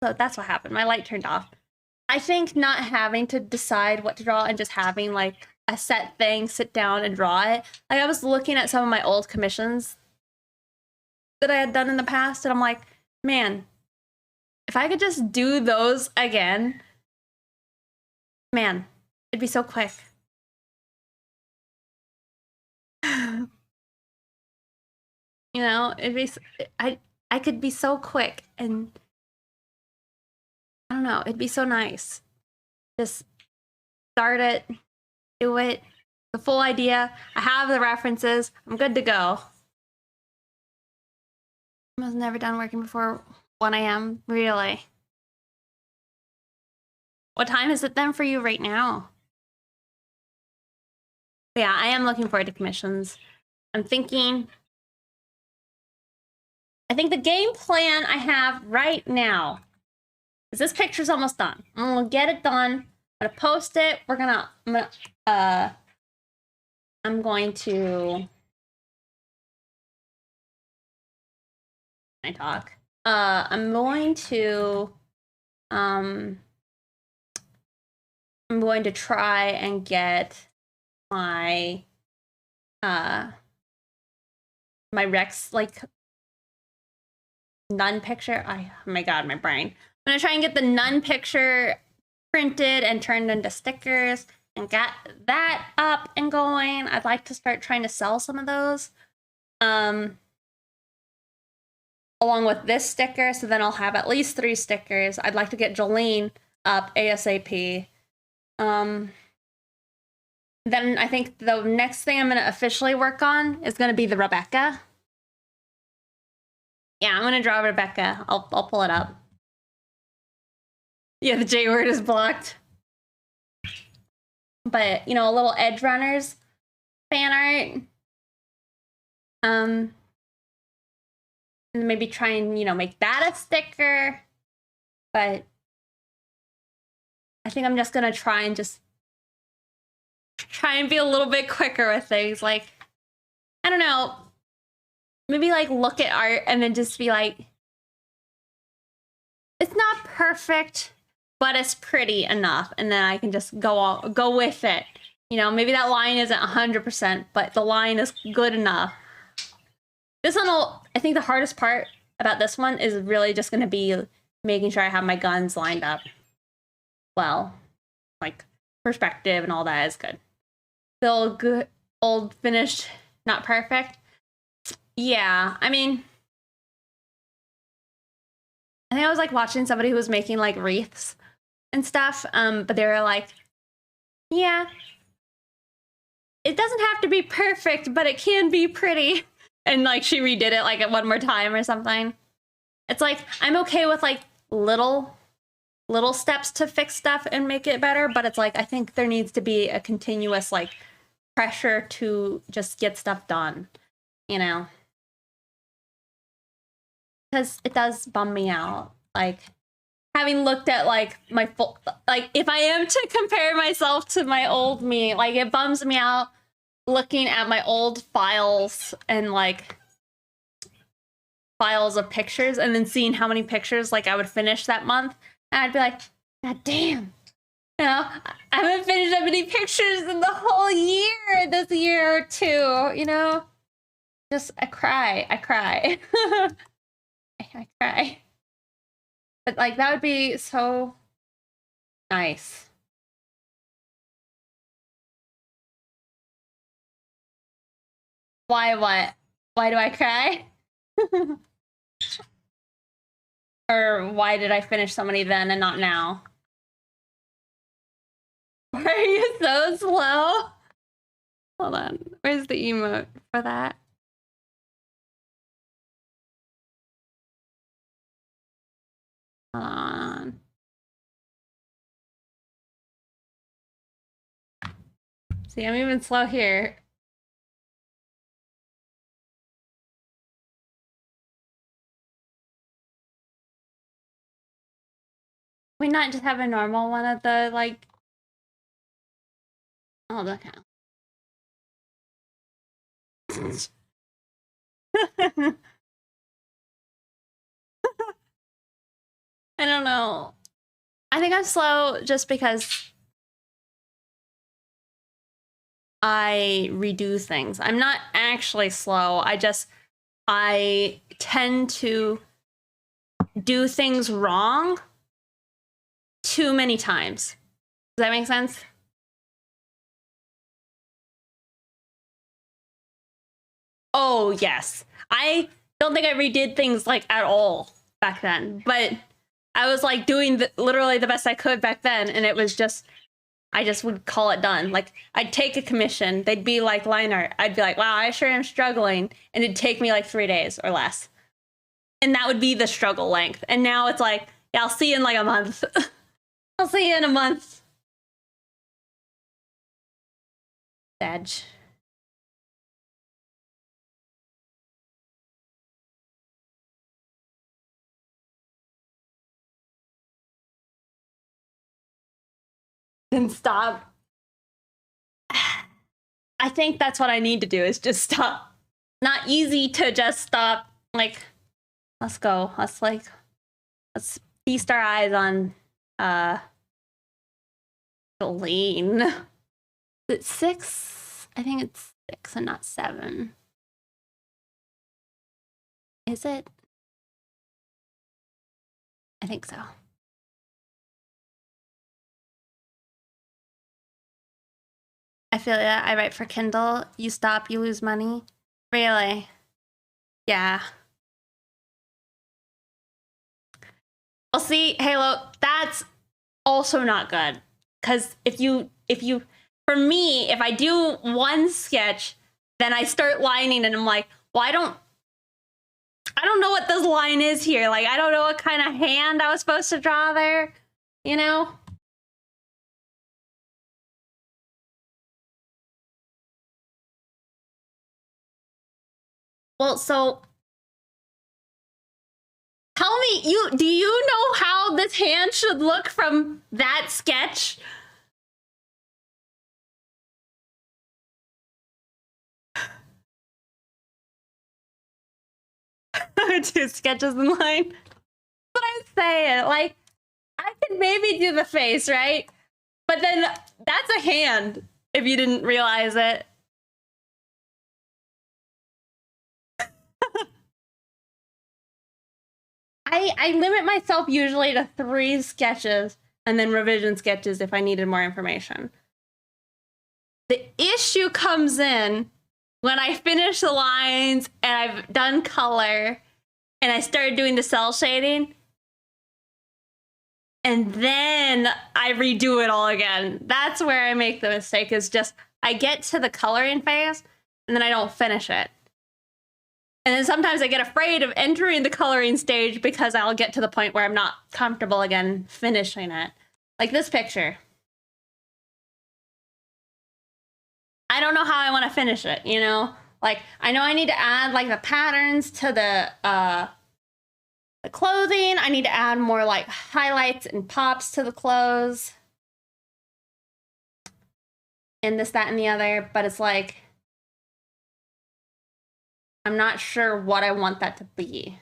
so that's what happened. My light turned off. I think not having to decide what to draw and just having, like, a set thing, sit down and draw it. Like, I was looking at some of my old commissions that I had done in the past, and I'm like, man, if I could just do those again, man, it'd be so quick. You know, I could be so quick, and I don't know, it'd be so nice. Just start it, do it, the full idea. I have the references. I'm good to go. I was never done working before 1 a.m. Really? What time is it then for you right now? But yeah, I am looking forward to commissions. I think the game plan I have right now is this picture's almost done. I'm gonna get it done. I'm gonna post it. I'm going to I talk. I'm going to try and get my my Rex, like, nun picture. Oh my god, my brain. I'm gonna try and get the nun picture printed and turned into stickers and get that up and going. I'd like to start trying to sell some of those. Along with this sticker, so then I'll have at least 3 stickers. I'd like to get Jolene up ASAP. Then I think the next thing I'm going to officially work on is going to be the Rebecca. Yeah, I'm going to draw Rebecca. I'll pull it up. Yeah, the J word is blocked. But, you know, a little Edge Runners fan art. And maybe try and, you know, make that a sticker. But I think I'm just going to try and be a little bit quicker with things. Like, I don't know, maybe like look at art and then just be like, it's not perfect, but it's pretty enough. And then I can just go with it. You know, maybe that line isn't 100%, but the line is good enough. This one, I think the hardest part about this one is really just going to be making sure I have my guns lined up well. Like, perspective and all that is good. Still good, old, finished, not perfect. Yeah, I mean, I think I was like watching somebody who was making like wreaths and stuff, but they were like, yeah, it doesn't have to be perfect, but it can be pretty. And like she redid it like one more time or something. It's like, I'm okay with like little steps to fix stuff and make it better, but it's like, I think there needs to be a continuous like pressure to just get stuff done, you know? Because it does bum me out. Like, having looked at like my full, like if I am to compare myself to my old me, like it bums me out looking at my old files and like files of pictures and then seeing how many pictures like I would finish that month. And I'd be like, God damn. You know, I haven't finished that many pictures in the whole year, this year or two, you know? Just, I cry. I cry. But like, that would be so nice. Why what? Why do I cry? Or why did I finish so many then and not now? Why are you so slow? Hold on. Where's the emote for that? Hold on. See, I'm even slow here. We not just have a normal one of the like Oh, okay. I don't know. I think I'm slow just because I redo things. I'm not actually slow. I tend to do things wrong too many times. Does that make sense? Oh, yes. I don't think I redid things like at all back then, but I was like doing literally the best I could back then, and it was just I just would call it done. Like I'd take a commission, they'd be like line art. I'd be like, wow, I sure am struggling, and it'd take me like 3 days or less, and that would be the struggle length. And now it's like, yeah, I'll see you in like a month. I'll see you in a month. Edge. Then stop. I think that's what I need to do is just stop. Not easy to just stop. Like, let's go. Let's feast our eyes on Jolene. Is it 6? I think it's 6 and not 7. Is it? I think so. I feel that. I write for Kindle. You stop, you lose money. Really? Yeah. Well, see, Halo, that's also not good. Because if you, for me, if I do one sketch, then I start lining and I'm like, well, I don't know what this line is here. Like, I don't know what kind of hand I was supposed to draw there, you know? Well, so tell me, do you know how this hand should look from that sketch? Two sketches in line. But I'm saying, like, I could maybe do the face, right? But then that's a hand if you didn't realize it. I limit myself usually to 3 sketches and then revision sketches if I needed more information. The issue comes in when I finish the lines and I've done color and I started doing the cell shading. And then I redo it all again. That's where I make the mistake, is just I get to the coloring phase and then I don't finish it. And then sometimes I get afraid of entering the coloring stage because I'll get to the point where I'm not comfortable again finishing it. Like this picture. I don't know how I want to finish it, you know? Like, I know I need to add like the patterns to the clothing. I need to add more like highlights and pops to the clothes. And this, that, and the other. But it's like, I'm not sure what I want that to be.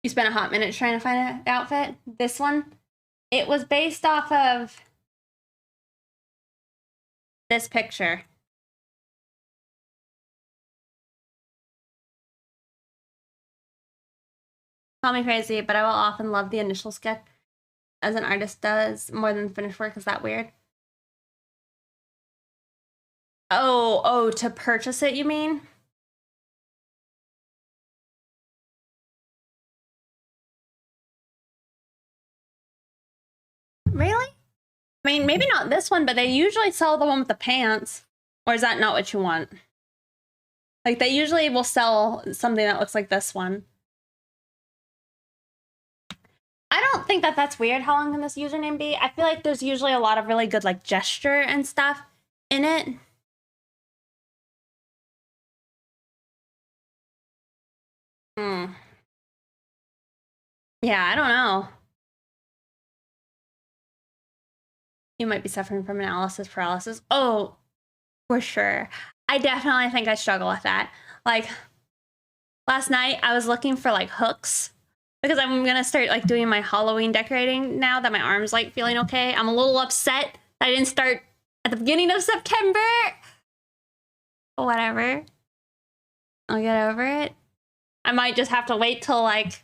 You spent a hot minute trying to find an outfit? This one? It was based off of this picture. Call me crazy, but I will often love the initial sketch as an artist does more than the finished work. Is that weird? Oh, to purchase it, you mean? Really? I mean, maybe not this one, but they usually sell the one with the pants. Or is that not what you want? Like, they usually will sell something that looks like this one. I don't think that that's weird. How long can this username be? I feel like there's usually a lot of really good, like, gesture and stuff in it. Yeah, I don't know. You might be suffering from analysis paralysis. Oh, for sure. I definitely think I struggle with that. Like last night I was looking for like hooks because I'm gonna start like doing my Halloween decorating now that my arm's like feeling okay. I'm a little upset that I didn't start at the beginning of September. Whatever. I'll get over it. I might just have to wait till like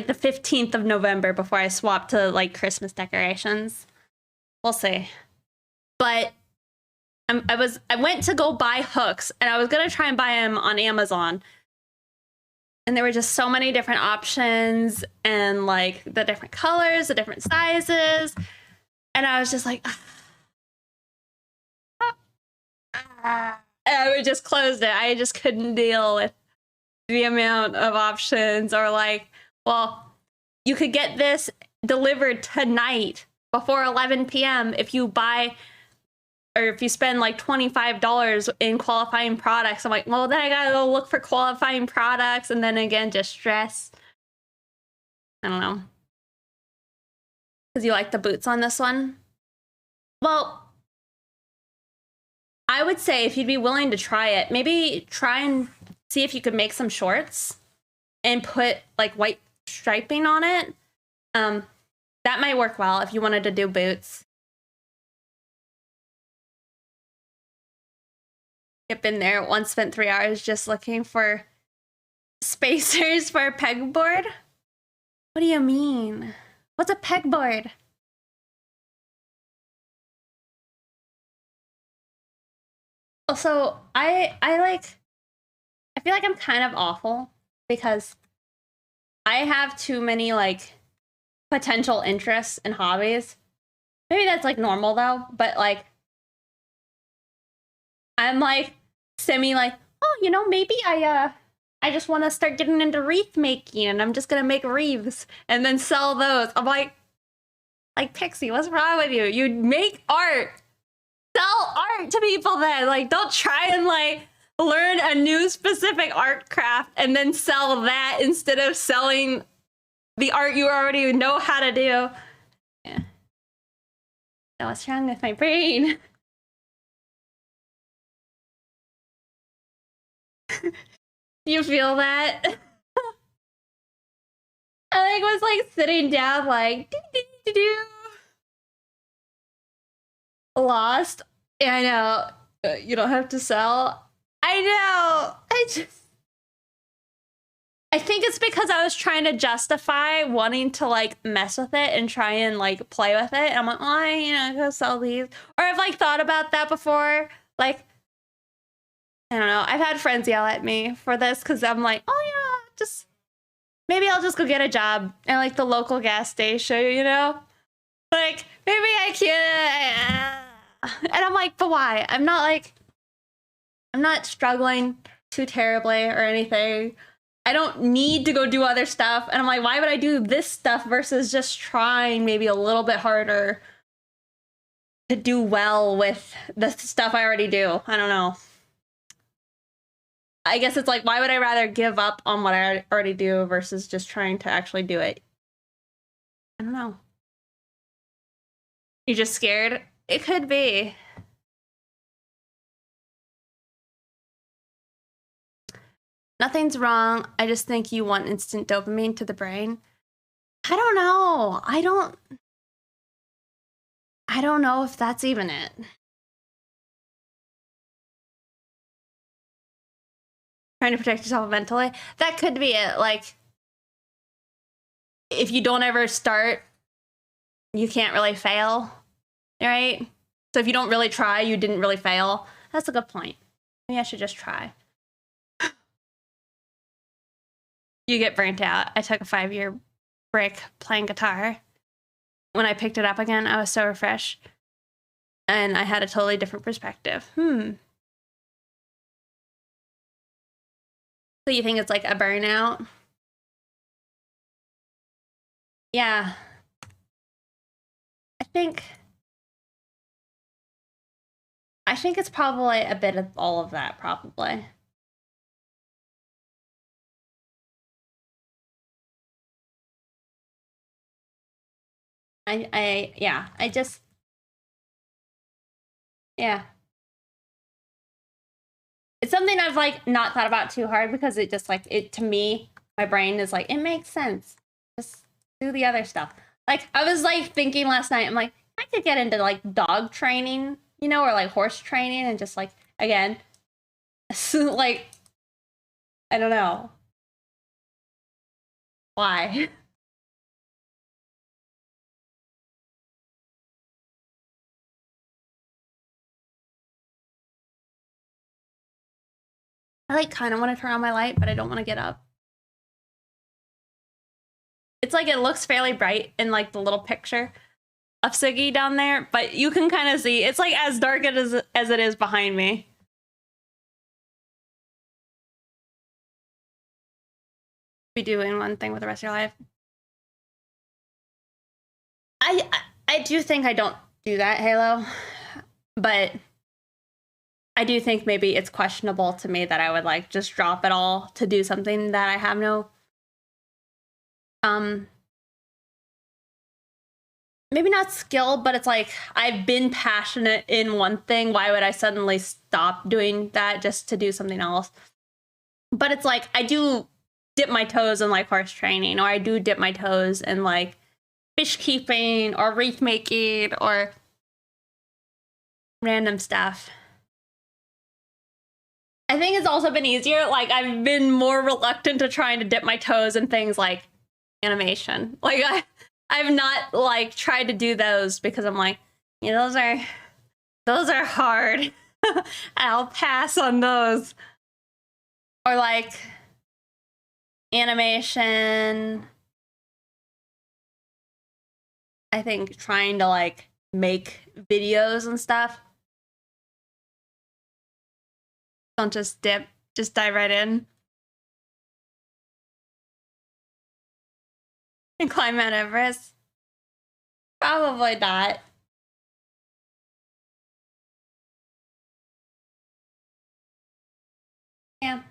the 15th of November before I swap to like Christmas decorations. We'll see. But I went to go buy hooks and I was gonna try and buy them on Amazon. And there were just so many different options and like the different colors, the different sizes. And I was just like, and I would just close it. I just couldn't deal with the amount of options, or like, well, you could get this delivered tonight before 11 p.m. if you buy, or if you spend like $25 in qualifying products. I'm like, well, then I gotta go look for qualifying products, and then again, just stress. I don't know. Because you like the boots on this one? Well, I would say if you'd be willing to try it, maybe try and see if you could make some shorts and put like white striping on it. That might work well if you wanted to do boots. I've been there once, spent 3 hours just looking for spacers for a pegboard. What do you mean? What's a pegboard? Also, I feel like I'm kind of awful because I have too many like potential interests and hobbies. Maybe that's like normal though, but like I'm like semi like, oh, you know, maybe I just want to start getting into wreath making and I'm just gonna make wreaths and then sell those. I'm like Pixie, what's wrong with you? You make art. Sell art to people then. Like, don't try and like learn a new specific art craft and then sell that instead of selling the art you already know how to do. Yeah. So what's wrong with my brain? You feel that? I like was like sitting down like lost. Yeah, I know. You don't have to sell. I know. I think it's because I was trying to justify wanting to like mess with it and try and like play with it. I'm like, oh, I go sell these. Or I've like thought about that before. Like, I don't know. I've had friends yell at me for this because I'm like, oh yeah, just maybe I'll just go get a job at like the local gas station, you know? Like, maybe I can't. And I'm like, but why? I'm not struggling too terribly or anything. I don't need to go do other stuff. And I'm like, why would I do this stuff versus just trying maybe a little bit harder to do well with the stuff I already do? I don't know. I guess it's like, why would I rather give up on what I already do versus just trying to actually do it? I don't know. You're just scared? It could be. Nothing's wrong. I just think you want instant dopamine to the brain. I don't know. I don't know if that's even it. Trying to protect yourself mentally. That could be it. Like, if you don't ever start, you can't really fail, right? So if you don't really try, you didn't really fail. That's a good point. Maybe I should just try. You get burnt out. I took a 5-year break playing guitar. When I picked it up again, I was so refreshed. And I had a totally different perspective. So you think it's like a burnout? Yeah. I think it's probably a bit of all of that, probably. Yeah, I just, yeah. It's something I've like not thought about too hard because it just like, it to me, my brain is like, it makes sense. Just do the other stuff. Like I was like thinking last night, I'm like, I could get into like dog training, you know, or like horse training and just like, again, like, I don't know. Why? I like kind of want to turn on my light, but I don't want to get up. It's like it looks fairly bright in like the little picture of Siggy down there, but you can kind of see it's like as dark as it is behind me. Be doing one thing with the rest of your life. I do think I don't do that, Halo, but I do think maybe it's questionable to me that I would like just drop it all to do something that I have no maybe not skill, but it's like I've been passionate in one thing. Why would I suddenly stop doing that just to do something else? But it's like I do dip my toes in like horse training, or I do dip my toes in like fish keeping or wreath making or random stuff. I think it's also been easier. Like I've been more reluctant to trying to dip my toes in things like animation. Like I've not like tried to do those because I'm like, you know, those are hard. I'll pass on those. Or like animation. I think trying to like make videos and stuff. Don't just dip, just dive right in. And climb Mount Everest. Probably not. Yeah.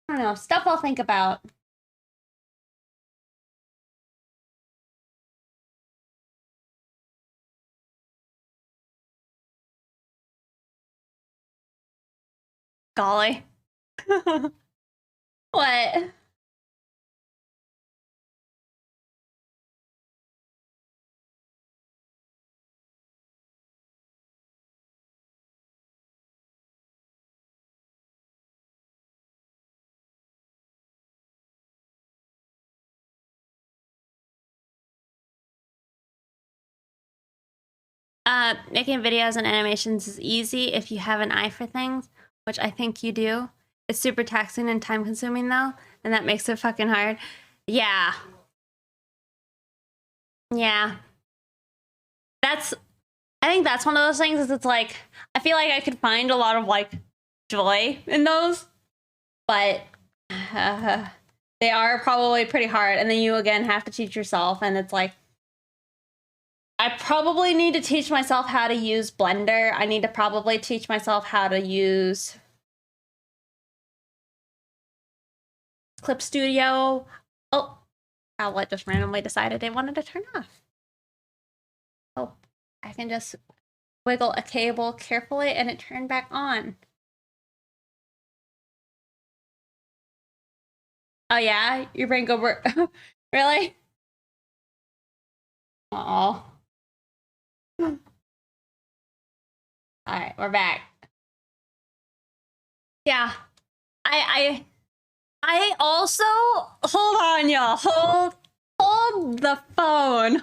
I don't know. Stuff I'll think about. Golly. What? Making videos and animations is easy if you have an eye for things, which I think you do. It's super taxing and time consuming though, and that makes it fucking hard. Yeah. Yeah. That's I think that's one of those things is it's like I feel like I could find a lot of like joy in those, but they are probably pretty hard and then you again have to teach yourself and it's like I probably need to teach myself how to use Blender. I need to probably teach myself how to use Clip Studio. Oh, Outlet just randomly decided they wanted to turn off. Oh, I can just wiggle a cable carefully and it turned back on. Oh yeah, your brain go work. Really? Oh. All right, we're back. Yeah, I also hold on, y'all. Hold the phone.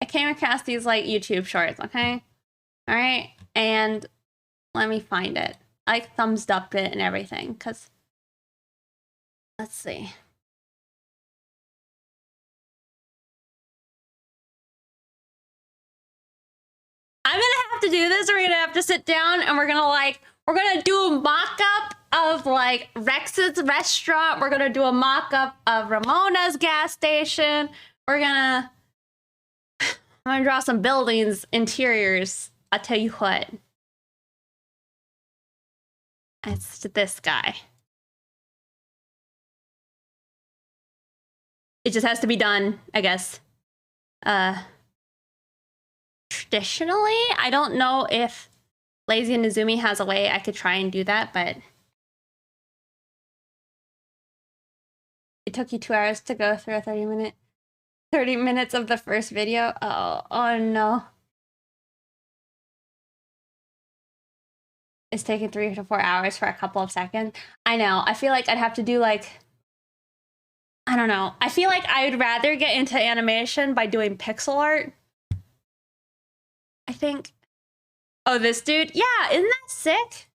I came across these like YouTube shorts, okay? All right, and let me find it. I like thumbs up it and everything, cause let's see. I'm gonna have to do this. We're gonna have to sit down and we're gonna do a mock-up of like Rex's restaurant. We're gonna do a mock-up of Ramona's gas station. I'm gonna draw some buildings, interiors. I'll tell you what. It's this guy. It just has to be done, I guess. Traditionally, I don't know if Lazy and Izumi has a way I could try and do that, but it took you 2 hours to go through a 30 minutes of the first video. Oh no. It's taking 3 to 4 hours for a couple of seconds. I know. I feel like I'd have to do like, I don't know. I feel like I would rather get into animation by doing pixel art. I think. Oh, this dude? Yeah, isn't that sick?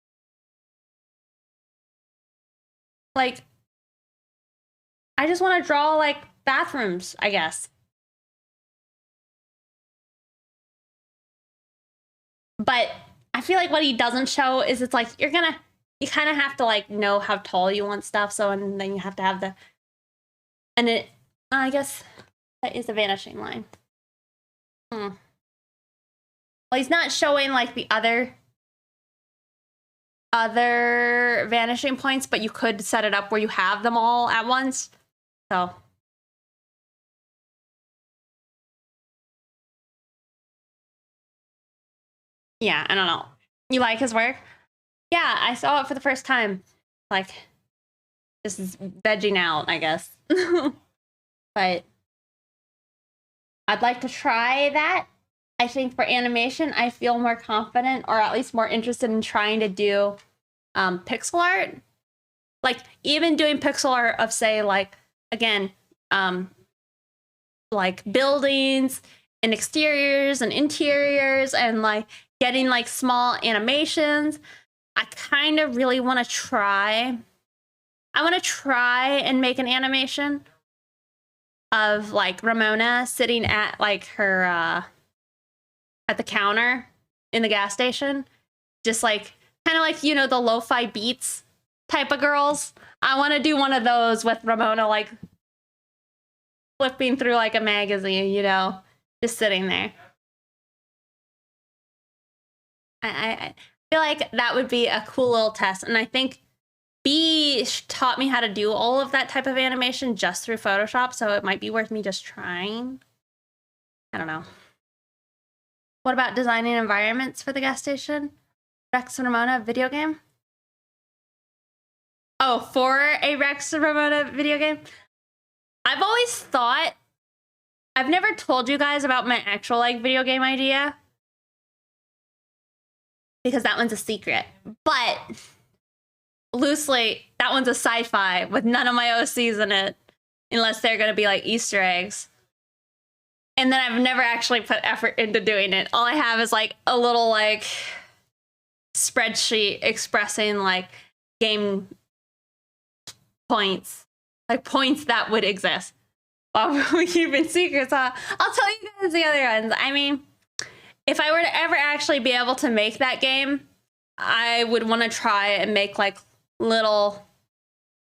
Like, I just want to draw like bathrooms, I guess. But I feel like what he doesn't show is it's like you kind of have to like know how tall you want stuff. So, and then you have to have the, and it, I guess that is the vanishing line. Well, he's not showing like the other vanishing points, but you could set it up where you have them all at once. So. Yeah, I don't know. You like his work? Yeah, I saw it for the first time. Like, just vegging out, I guess. But I'd like to try that. I think for animation, I feel more confident, or at least more interested in trying to do pixel art. Like, even doing pixel art of, say, like, again, like buildings and exteriors and interiors and like getting like small animations. I kind of really want to try. I want to try and make an animation of like Ramona sitting at like her at the counter in the gas station, just like kind of like, you know, the lo-fi beats type of girls. I want to do one of those with Ramona like flipping through like a magazine, you know, just sitting there. I feel like that would be a cool little test. And I think B taught me how to do all of that type of animation just through Photoshop, so it might be worth me just trying. I don't know. What about designing environments for the gas station? Rex and Ramona video game? Oh, for a Rex and Ramona video game? I've always thought, I've never told you guys about my actual like video game idea, because that one's a secret. But loosely, that one's a sci-fi with none of my OCs in it, unless they're gonna be like Easter eggs. And then I've never actually put effort into doing it. All I have is like a little like spreadsheet expressing like game points, like points that would exist. Well, we keep in secrets, huh? I'll tell you guys the other ones. I mean, if I were to ever actually be able to make that game, I would want to try and make like little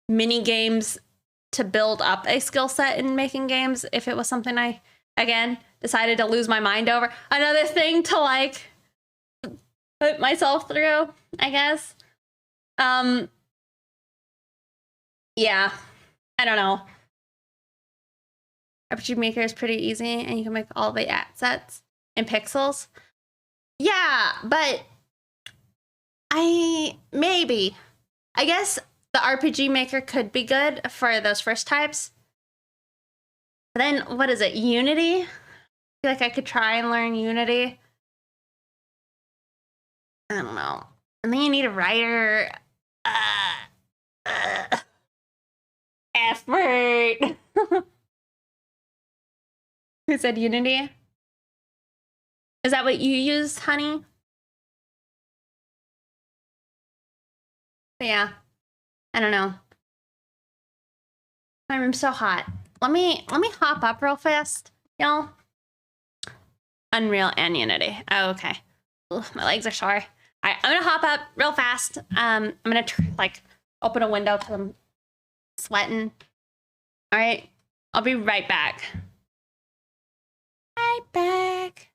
mini games to build up a skill set in making games if it was something I, again, decided to lose my mind over. Another thing to like put myself through, I guess. Yeah, I don't know. RPG Maker is pretty easy and you can make all the assets in pixels. Yeah, but maybe. I guess the RPG Maker could be good for those first types. But then, what is it, Unity? I feel like I could try and learn Unity. I don't know. And then you need a writer. Effort. Who said Unity? Is that what you use, honey? But yeah, I don't know. My room's so hot. Let me hop up real fast, y'all. Unreal and Unity. Oh, okay. Ooh, my legs are sore. All right, I'm gonna hop up real fast. I'm gonna like open a window because I'm sweating. All right, I'll be right back. Right back.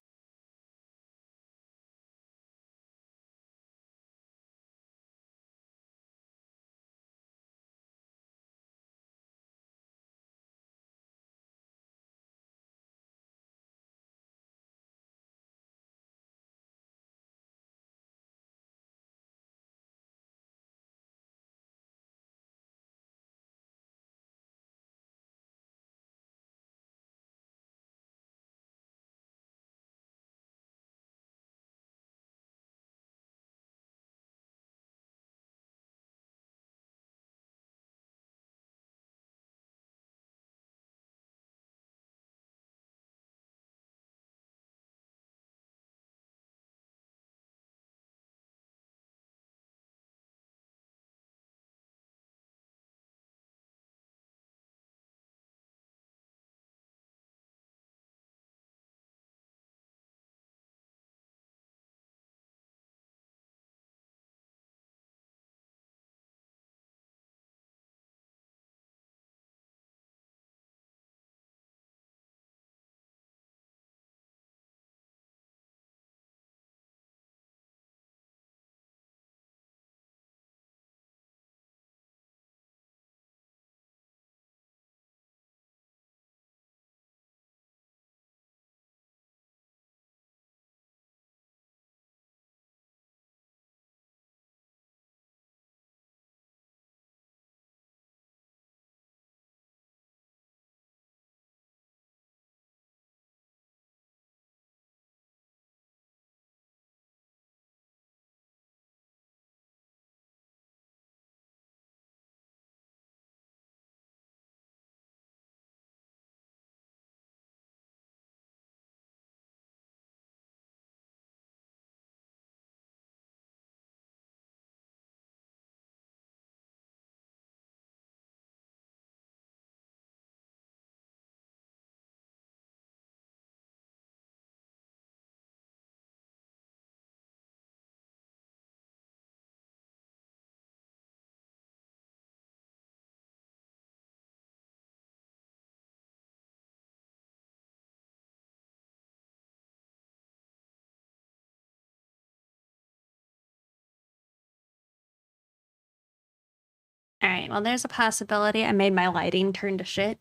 All right, well, there's a possibility. I made my lighting turn to shit.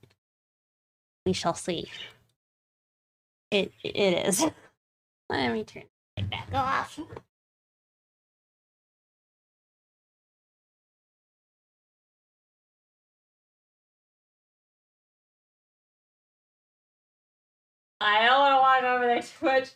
We shall see. It is. Let me turn it back off. I don't want to walk over there too much.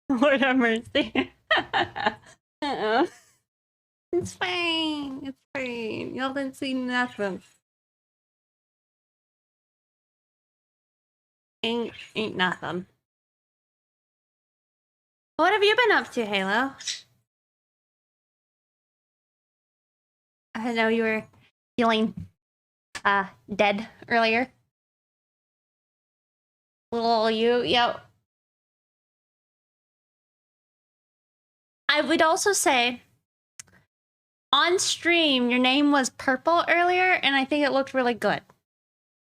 Lord have mercy. Uh-oh. It's fine. It's fine. Y'all didn't see nothing. Ain't nothing. What have you been up to, Halo? I know you were feeling dead earlier. Little you, yep. I would also say on stream your name was purple earlier, and I think it looked really good.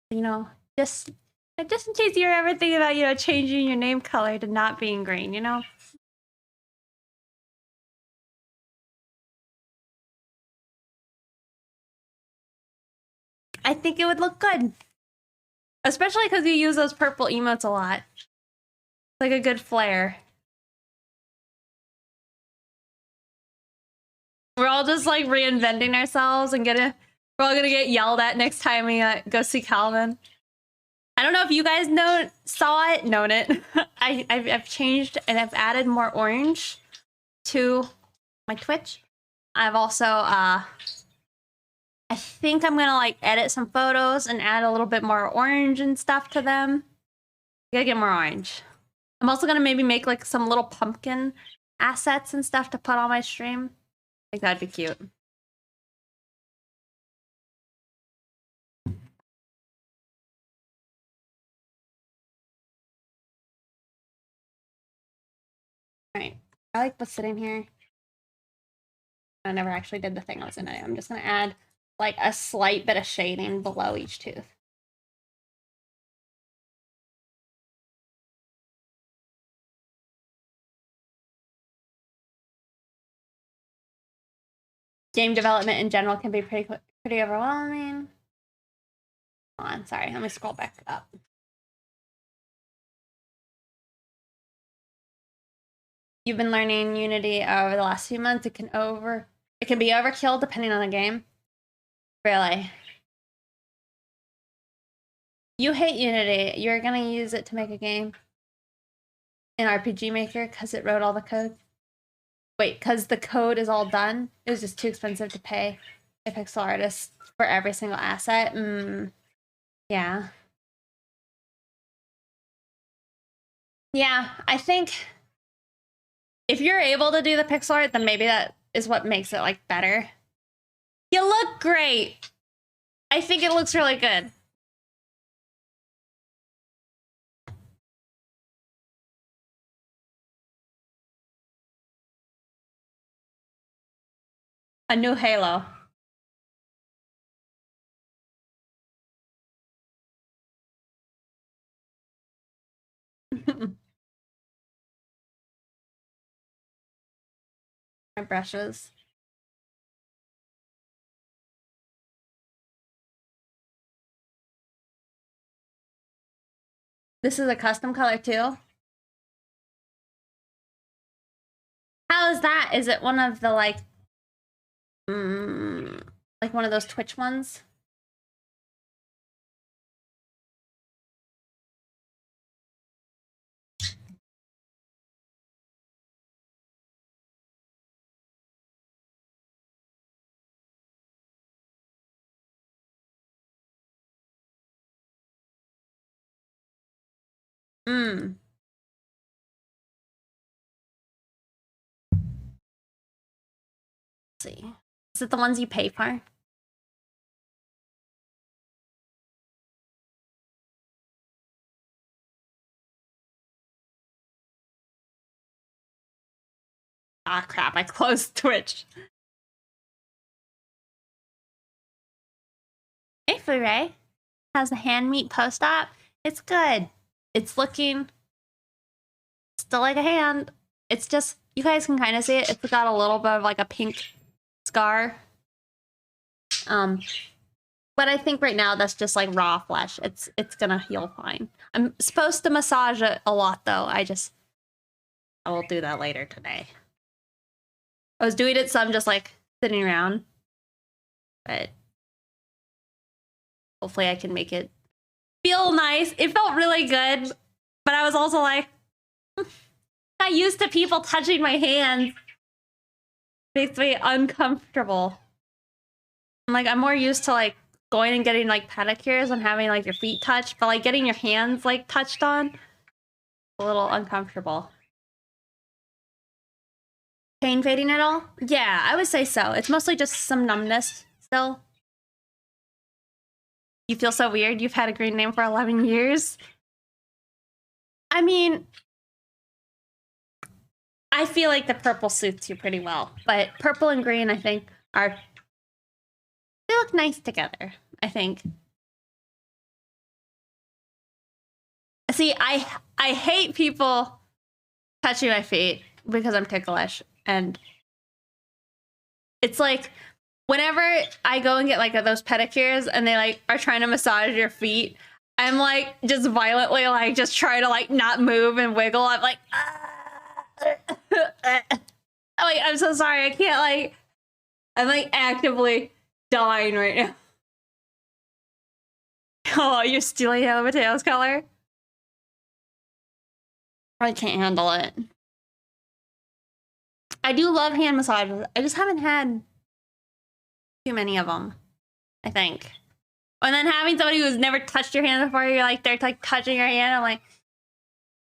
You know, just in case you're ever thinking about, you know, changing your name color to not being green, you know? I think it would look good. Especially because you use those purple emotes a lot. Like a good flare. We're all just like reinventing ourselves and we're all gonna get yelled at next time we go see Calvin. I don't know if you guys known it. I've changed and I've added more orange to my Twitch. I've also I think I'm gonna like edit some photos and add a little bit more orange and stuff to them. Gotta get more orange. I'm also gonna maybe make like some little pumpkin assets and stuff to put on my stream. I think that'd be cute. Alright, I like what's sitting here. I never actually did the thing I was gonna do. I'm just gonna add like a slight bit of shading below each tooth. Game development in general can be pretty overwhelming. Hold on, sorry, let me scroll back up. You've been learning Unity over the last few months. It can be overkill depending on the game. Really? You hate Unity. You're gonna use it to make a game in RPG Maker because it wrote all the code? Wait, because the code is all done? It was just too expensive to pay a pixel artist for every single asset? Yeah. Yeah, I think if you're able to do the pixel art, then maybe that is what makes it like better. You look great. I think it looks really good. A new Halo. My brushes. This is a custom color too? How is that? Is it one of the like one of those Twitch ones? Let's see. Is it the ones you pay for? Ah, crap, I closed Twitch. Hey, Furay. has the hand meat post-op. It's good. It's looking still like a hand. It's just, you guys can kind of see it. It's got a little bit of like a pink scar. But I think right now that's just like raw flesh. It's gonna heal fine. I'm supposed to massage it a lot though. I will do that later today. I was doing it, so I'm just like sitting around. But hopefully I can make it feel nice. It felt really good, but I was also like, not used to people touching my hands. Makes me uncomfortable. I'm more used to like going and getting like pedicures and having like your feet touched, but like getting your hands like touched on, a little uncomfortable. Pain fading at all? Yeah, I would say so. It's mostly just some numbness still. You feel so weird. You've had a green name for 11 years. I mean, I feel like the purple suits you pretty well, but purple and green, I think, they look nice together, I think. See, I hate people touching my feet because I'm ticklish, and it's like whenever I go and get like those pedicures and they like are trying to massage your feet, I'm like just violently like just trying to like not move and wiggle. I'm like, I'm so sorry. I can't like, I'm like actively dying right now. Oh, you're stealing Hannah Mateo's color? I can't handle it. I do love hand massages. I just haven't had too many of them, I think. And then having somebody who's never touched your hand before, you're like, they're like touching your hand. I'm like,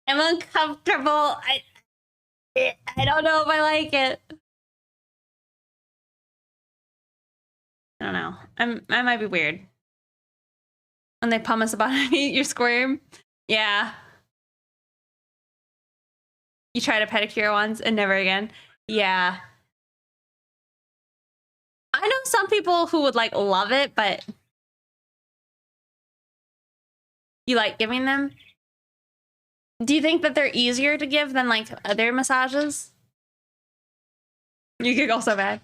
I'm uncomfortable. I don't know if I like it. I don't know. I might be weird. When they pumice about it, you squirm. Yeah. You tried a pedicure once and never again. Yeah. I know some people who would like love it, but you like giving them? Do you think that they're easier to give than like other massages? You could go so bad.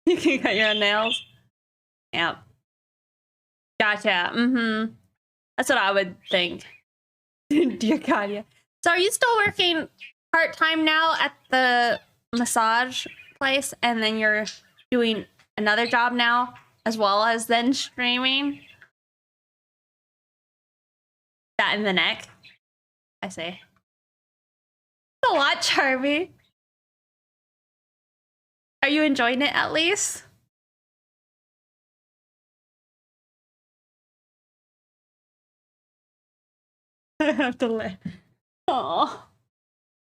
You can cut your own nails. Yep. Gotcha. Mm-hmm. That's what I would think. Dear God, yeah. So are you still working part-time now at the massage place, and then you're doing another job now as well as then streaming? That in the neck? I see. It's a lot, Charmy. Are you enjoying it at least? I have to let. Oh.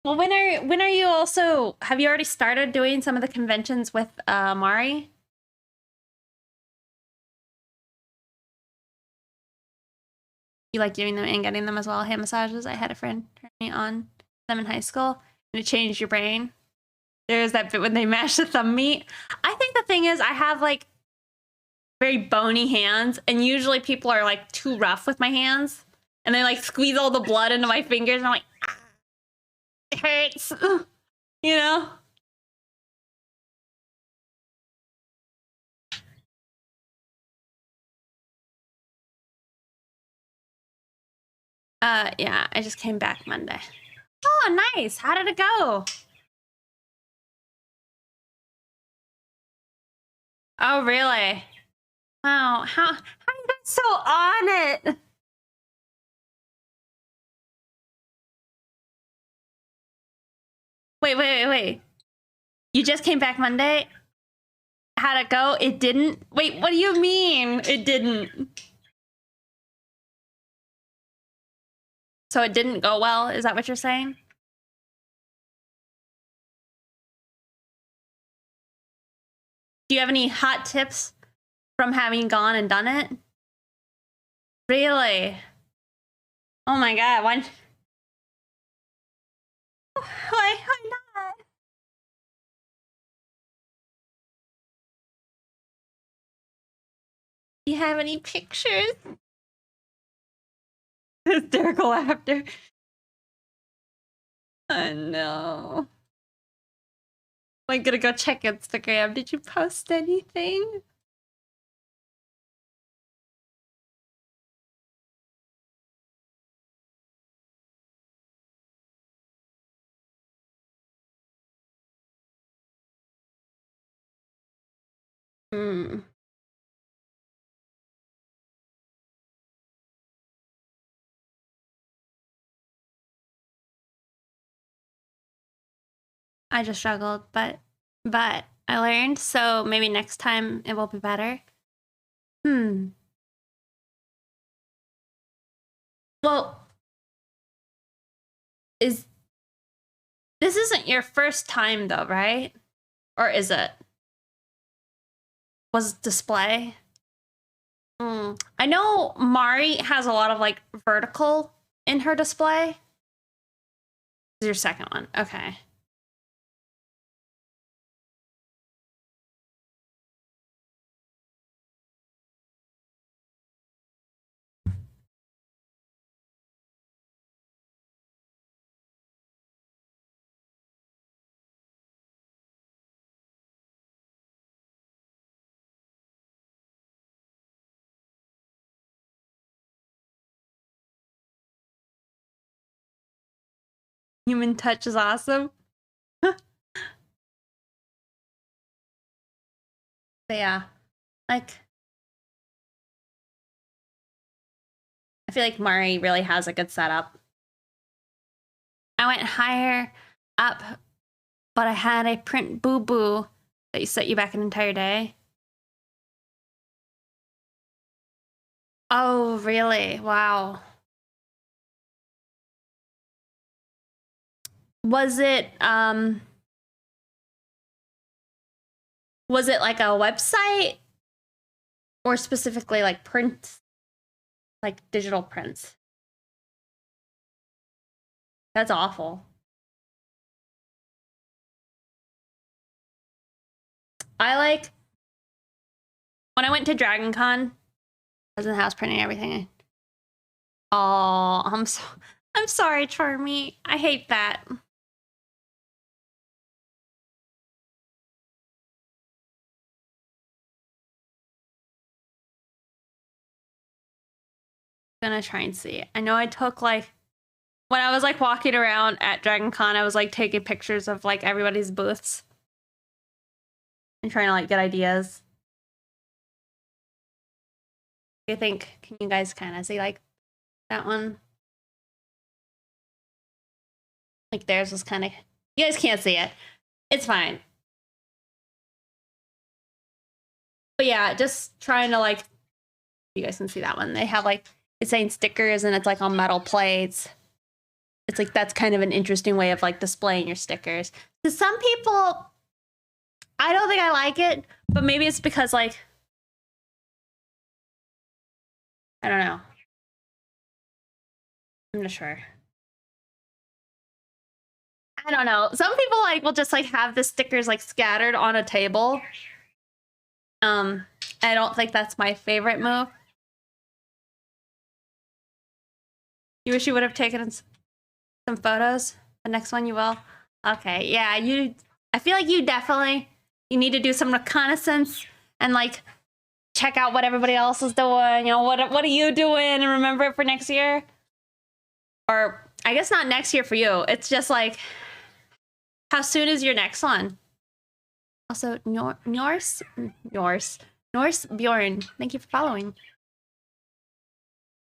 Well, when are you also? Have you already started doing some of the conventions with Mari? You like doing them and getting them as well? Hand massages. I had a friend turn me on them in high school, and it changed your brain. There's that bit when they mash the thumb meat. I think the thing is, I have like very bony hands, and usually people are like too rough with my hands, and they like squeeze all the blood into my fingers, and I'm like, ah, it hurts, you know? Yeah, I just came back Monday. Oh, nice. How did it go? Oh, really? Wow. How you guys so on it? Wait. You just came back Monday? How'd it go? It didn't? Wait, what do you mean? It didn't? So it didn't go well? Is that what you're saying? Do you have any hot tips from having gone and done it? Really? Oh my God, why not? You have any pictures? Hysterical laughter. Oh no. I'm gonna go check Instagram. Did you post anything? Hmm. I just struggled, but I learned, so maybe next time it will be better. Well, this isn't your first time though, right? Or is it? Was it display? I know Mari has a lot of like vertical in her display. This is your second one. Okay. Human touch is awesome. But yeah, like I feel like Mari really has a good setup. I went higher up, but I had a print boo-boo that set you back an entire day. Oh, really? Wow. Was it like a website or specifically like prints, like digital prints? That's awful. I like when I went to Dragon Con, I was in the house printing everything. Oh, I'm sorry, Charmy. I hate that. Gonna try and see. I know I took like when I was like walking around at Dragon Con, I was like taking pictures of like everybody's booths and trying to like get ideas. I think, can you guys kind of see like that one? Like theirs was kind of, you guys can't see it. It's fine. But yeah, just trying to like, you guys can see that one. They have like, it's saying stickers and it's like on metal plates. It's like, that's kind of an interesting way of like displaying your stickers. To some people, I don't think I like it, but maybe it's because like, I don't know. I'm not sure. I don't know. Some people like will just like have the stickers like scattered on a table. I don't think that's my favorite move. You wish you would have taken some photos. The next one you will. Okay, yeah, I feel like you need to do some reconnaissance and like check out what everybody else is doing. You know, what are you doing, and remember it for next year. Or I guess not next year for you. It's just like, how soon is your next one? Also, Norse Bjorn, thank you for following.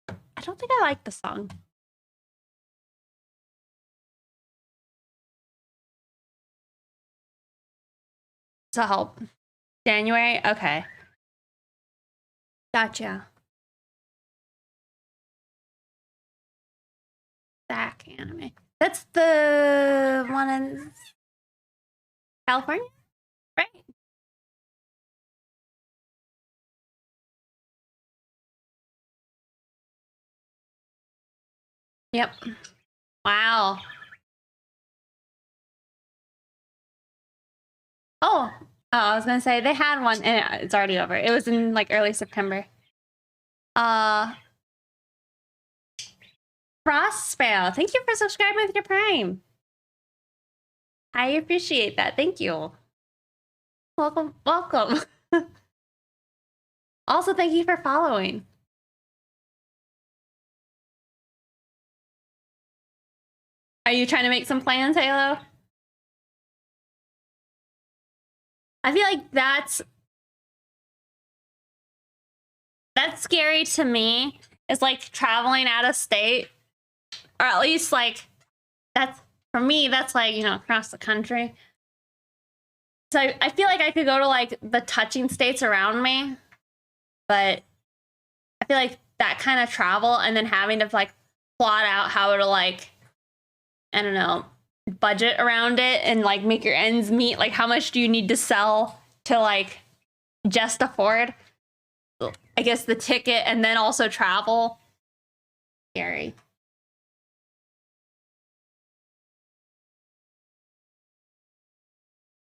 I don't think I like the song. To help. January? Okay. Gotcha. Back anime. That's the one in California, right? Yep. Wow. Oh, I was gonna say they had one and it's already over. It was in like early September. Crossspell, thank you for subscribing with your Prime. I appreciate that. Thank you. Welcome, welcome. Also, thank you for following. Are you trying to make some plans, Halo? I feel like that's scary to me. It's like traveling out of state, or at least like that's for me. That's like, you know, across the country. So I feel like I could go to like the touching states around me, but I feel like that kind of travel and then having to like plot out how to like, I don't know, budget around it and like make your ends meet. Like how much do you need to sell to like just afford, I guess, the ticket and then also travel? Scary.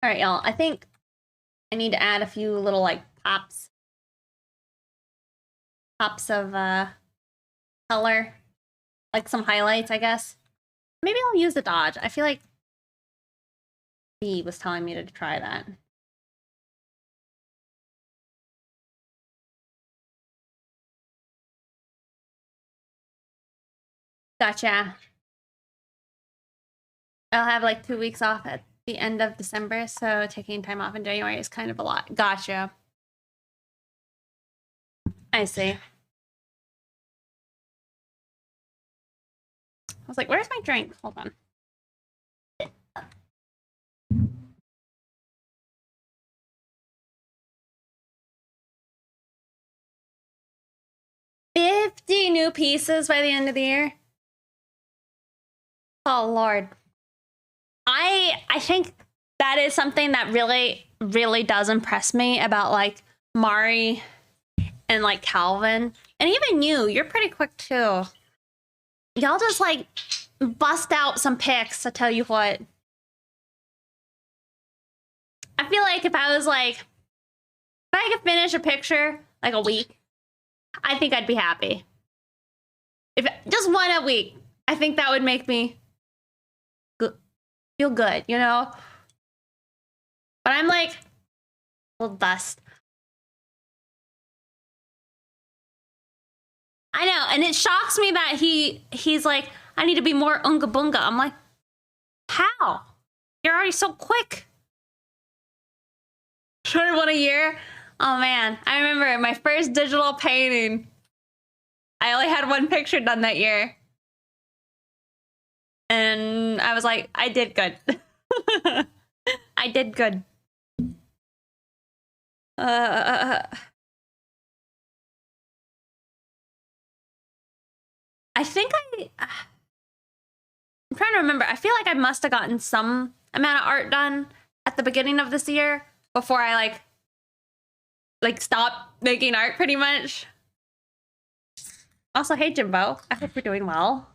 All right, y'all. I think I need to add a few little like pops of color, like some highlights, I guess. Maybe I'll use the dodge. I feel like B was telling me to try that. Gotcha. I'll have like 2 weeks off at the end of December, so taking time off in January is kind of a lot. Gotcha. I see. I was like, where's my drink? Hold on. $50 new pieces by the end of the year. Oh Lord. I think that is something that really does impress me about like Mari and like Calvin. And even you're pretty quick too. Y'all just like bust out some pics, to tell you what. I feel like if I could finish a picture like a week, I think I'd be happy. If just one a week, I think that would make me feel good, you know? But I'm like a little dust. I know, and it shocks me that he's like, I need to be more unga bunga. I'm like, how? You're already so quick. 21 a year? Oh man, I remember my first digital painting. I only had one picture done that year. And I was like, I did good. I did good. I think I'm trying to remember. I feel like I must have gotten some amount of art done at the beginning of this year before I like stopped making art pretty much. Also, hey Jimbo, I hope you're doing well.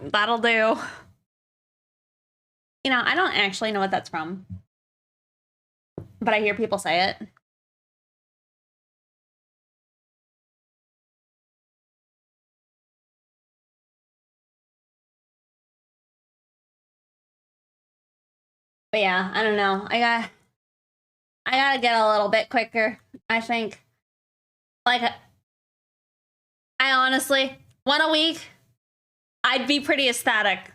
That'll do. You know, I don't actually know what that's from, but I hear people say it. But yeah, I don't know. I gotta get a little bit quicker, I think. Like, I honestly, one a week, I'd be pretty ecstatic.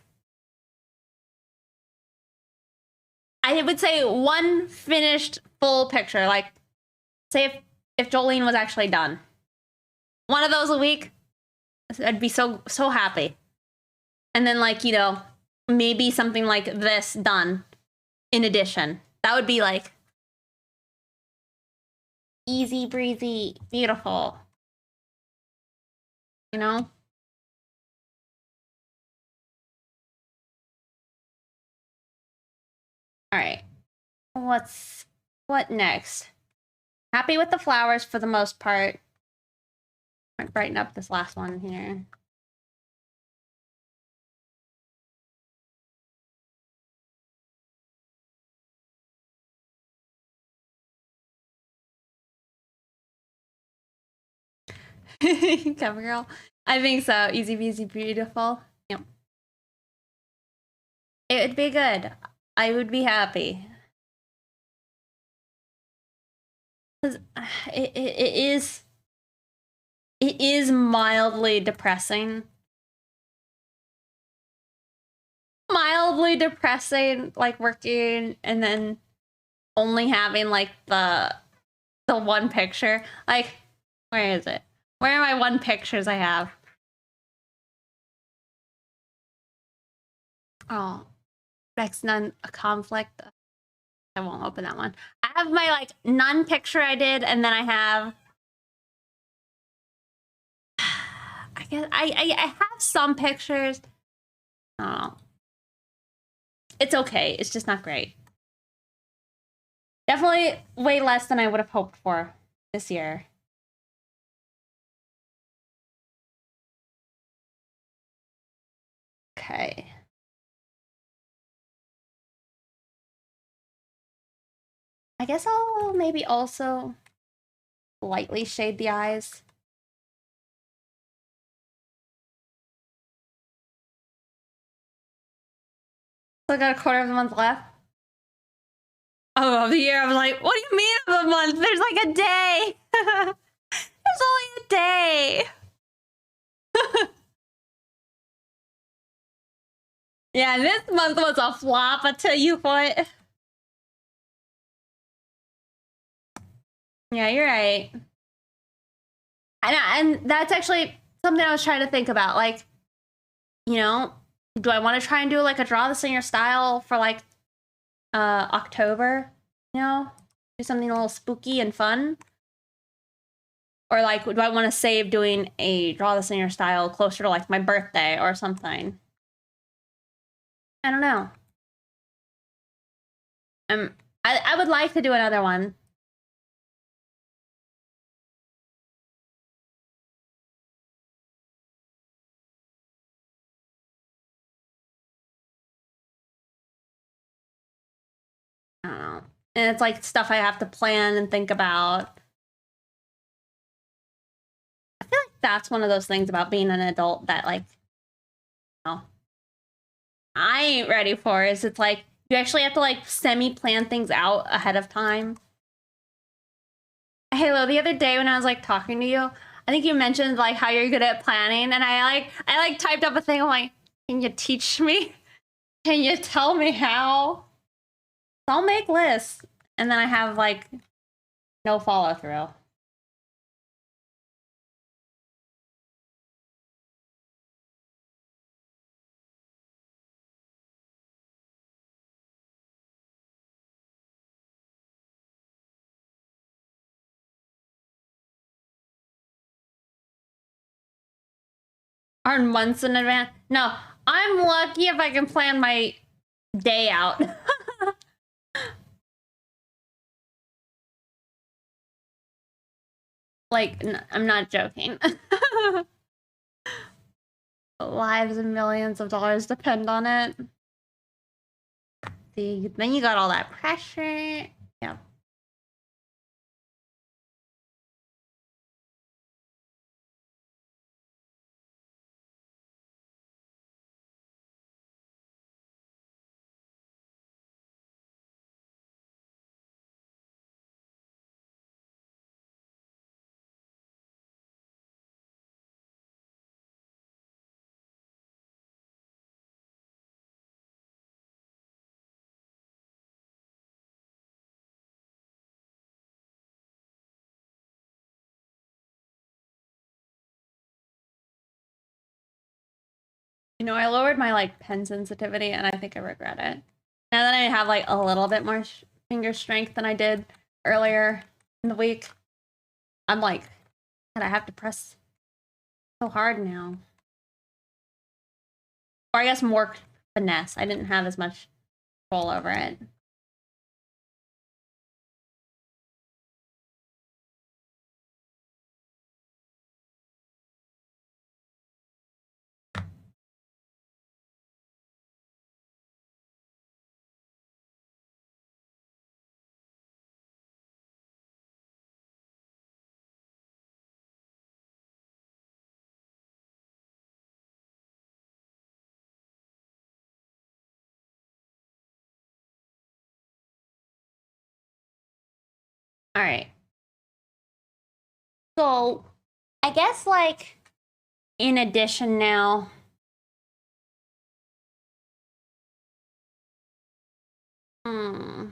I would say one finished full picture. Like, say if Jolene was actually done. One of those a week, I'd be so happy. And then like, you know, maybe something like this done in addition. That would be like easy breezy, beautiful. You know? All right. What next? Happy with the flowers for the most part. Might brighten up this last one here. Cover girl. I think so. Easy peasy beautiful. Yep. It would be good. I would be happy. 'Cause it is mildly depressing. Mildly depressing, like working and then only having like the one picture. Like, where is it? Where are my one pictures I have? Oh, Rex none a conflict. I won't open that one. I have my like none picture I did, and then I have. I guess I have some pictures. Oh, it's okay. It's just not great. Definitely way less than I would have hoped for this year. Okay. I guess I'll maybe also lightly shade the eyes. So I got a quarter of the month left. Oh, of the year. I was like, what do you mean of the month? There's like a day. There's only a day. Yeah, this month was a flop, I tell you what. Yeah, you're right. And that's actually something I was trying to think about. Like, you know, do I want to try and do like a draw this in your style for like October? You know, do something a little spooky and fun? Or like, do I want to save doing a draw this in your style closer to like my birthday or something? I don't know. I would like to do another one. I don't know. And it's like stuff I have to plan and think about. I feel like that's one of those things about being an adult that like, you know, I ain't ready for. Is it's like you actually have to like semi-plan things out ahead of time. Halo, the other day when I was like talking to you, I think you mentioned like how you're good at planning, and I typed up a thing. I'm like, can you teach me? Can you tell me how? I'll make lists, and then I have like no follow through. Are months in advance? No, I'm lucky if I can plan my day out. Like, I'm not joking. Lives and millions of dollars depend on it. See, then you got all that pressure. Yeah. You know, I lowered my like pen sensitivity, and I think I regret it. Now that I have like a little bit more finger strength than I did earlier in the week, I'm like, God, I have to press so hard now. Or I guess more finesse. I didn't have as much control over it. All right. So, I guess like in addition now, hmm,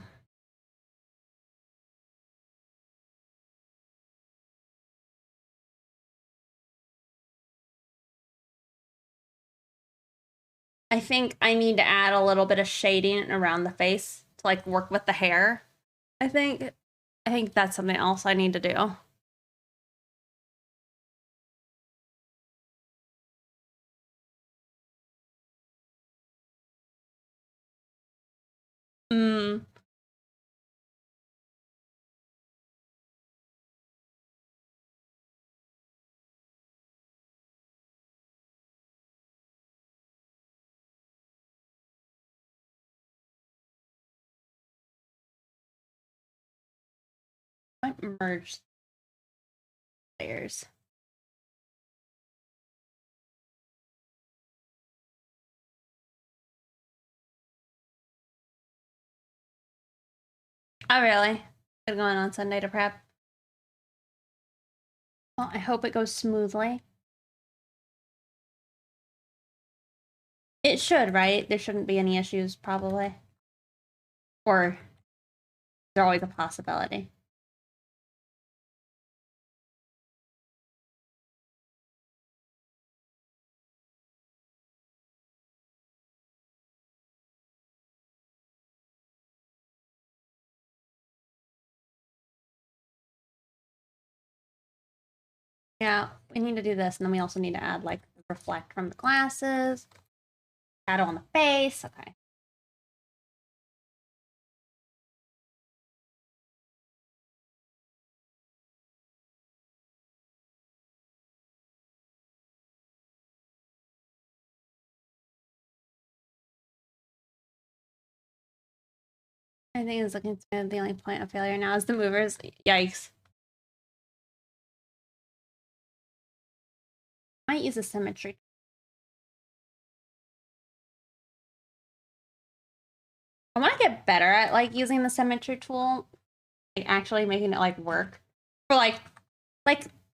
I think I need to add a little bit of shading around the face to like work with the hair. I think that's something else I need to do. Mm. I might merge layers. Oh, really? Good going on Sunday to prep. Well, I hope it goes smoothly. It should, right? There shouldn't be any issues, probably. Or there's always a possibility. Yeah, we need to do this, and then we also need to add like reflect from the glasses, shadow on the face. Okay. I think it's looking smooth. The only point of failure now is the movers. Yikes. Might use a symmetry. I want to get better at like using the symmetry tool, like actually making it like work for like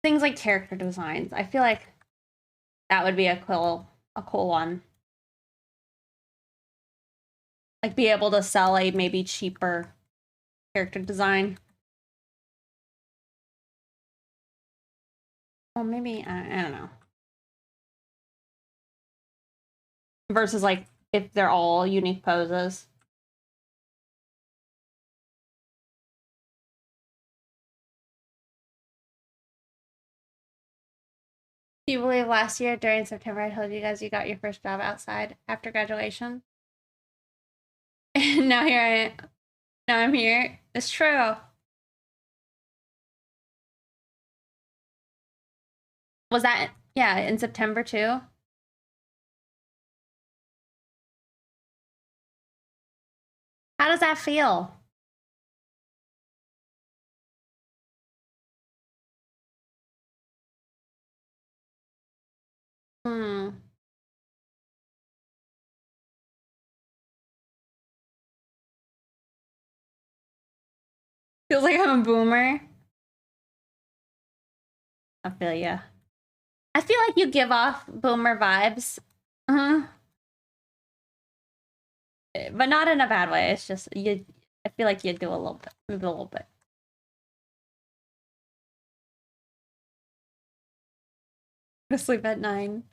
things like character designs. I feel like that would be a cool one. Like be able to sell a maybe cheaper character design. Well, maybe I don't know. Versus like if they're all unique poses. Do you believe last year during September I told you guys you got your first job outside after graduation? Now here I am. Now I'm here. It's true. Was that yeah, in September too? How does that feel? Hmm. Feels like I'm a boomer. I feel ya. I feel like you give off boomer vibes. Uh-huh. But not in a bad way. It's just you I feel like you do a little bit. Move a little bit. Go to sleep at 9.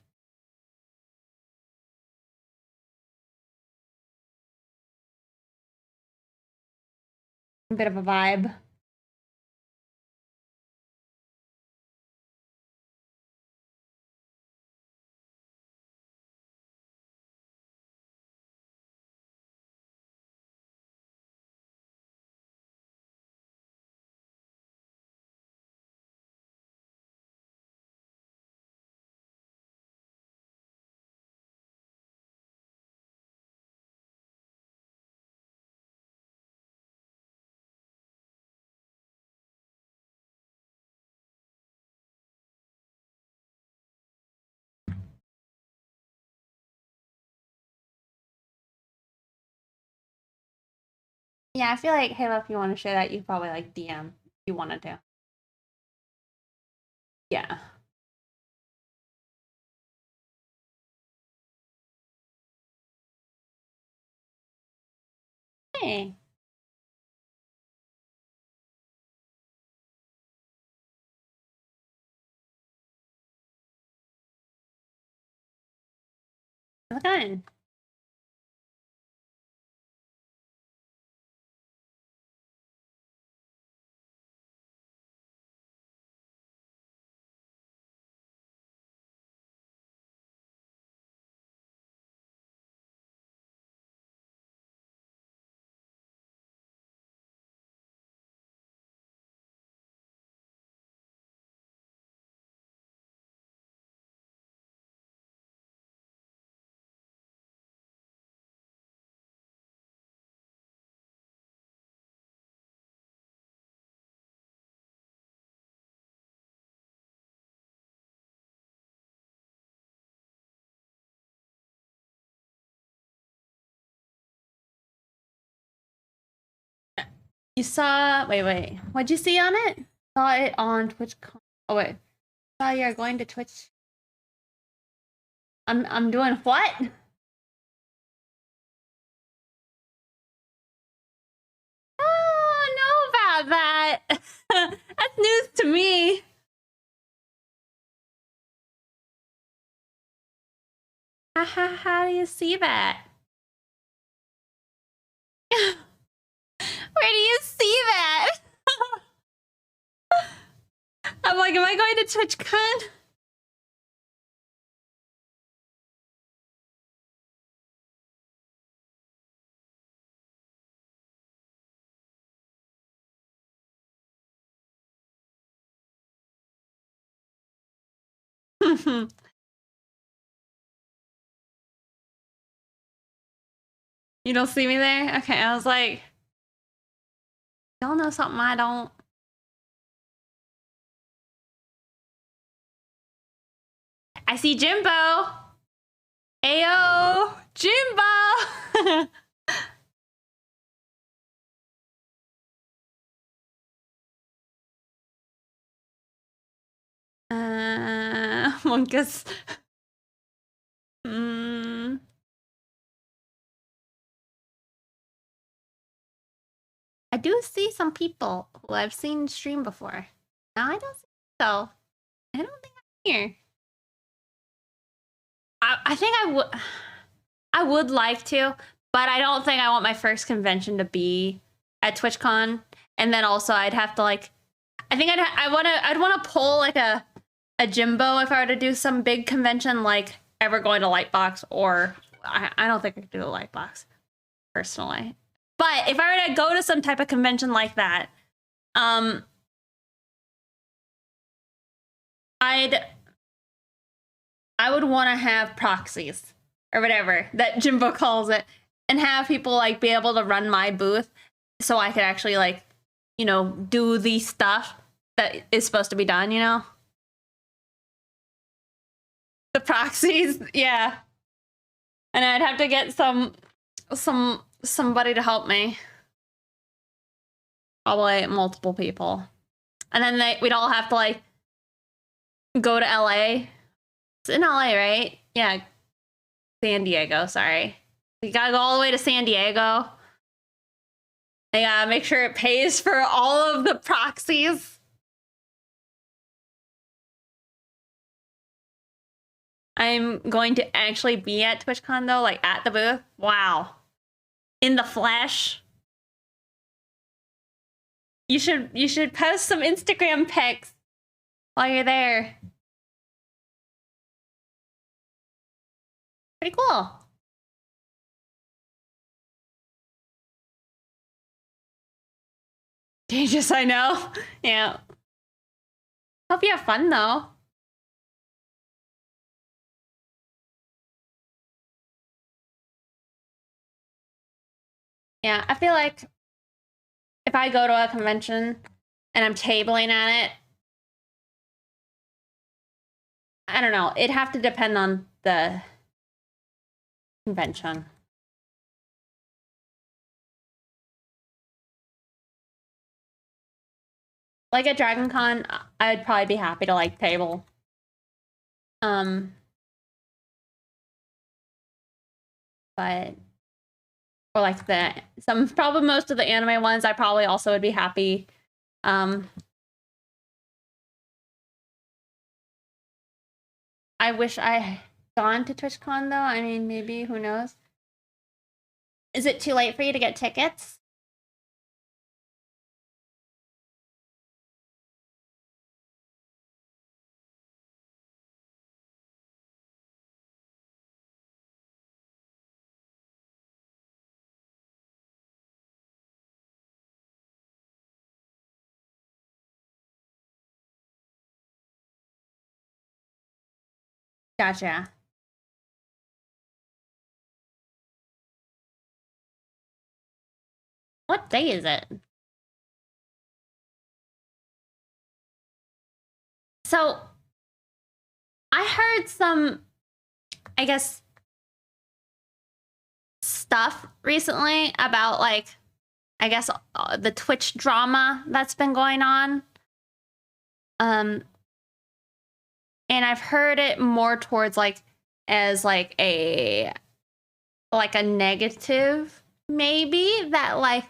A bit of a vibe. Yeah, I feel like Halo, if you want to share that, you probably like DM. You wanted to. Yeah. Hey. How's it going? You saw, wait. What'd you see on it? Saw it on Twitch. Oh, wait. Saw you're going to Twitch. I'm doing what? Oh, know about that. That's news to me. How do you see that? Where do you see that? I'm like, am I going to TwitchCon? You don't see me there? Okay, I was like, y'all know something I don't. I see Jimbo. Ayo, Jimbo. Monkus. I do see some people who I've seen stream before. Now I don't see so. I don't think I'm here. I think I would like to, but I don't think I want my first convention to be at TwitchCon. And then also I'd have to like, I think I'd want to pull like a Jimbo if I were to do some big convention, like ever going to Lightbox, or I don't think I could do a Lightbox personally. But if I were to go to some type of convention like that, I would want to have proxies or whatever that Jimbo calls it, and have people like be able to run my booth so I could actually like, you know, do the stuff that is supposed to be done, you know? The proxies, yeah. And I'd have to get somebody to help me. Probably multiple people. And then we'd all have to like go to LA. It's in LA, right? Yeah. San Diego, sorry. You gotta go all the way to San Diego. I gotta make sure it pays for all of the proxies. I'm going to actually be at TwitchCon though, like at the booth. Wow. In the flesh. You should post some Instagram pics while you're there. Pretty cool. Dangerous, I know. Yeah. Hope you have fun though. Yeah, I feel like if I go to a convention and I'm tabling at it, I don't know, it'd have to depend on the convention. like at Dragon Con, I'd probably be happy to like table. But or like probably most of the anime ones, I probably also would be happy. I wish I had gone to TwitchCon though. I mean, maybe, who knows? Is it too late for you to get tickets? Gotcha. What day is it? So, I heard some, I guess, stuff recently about like, I guess the Twitch drama that's been going on. And I've heard it more towards like as like a negative, maybe, that like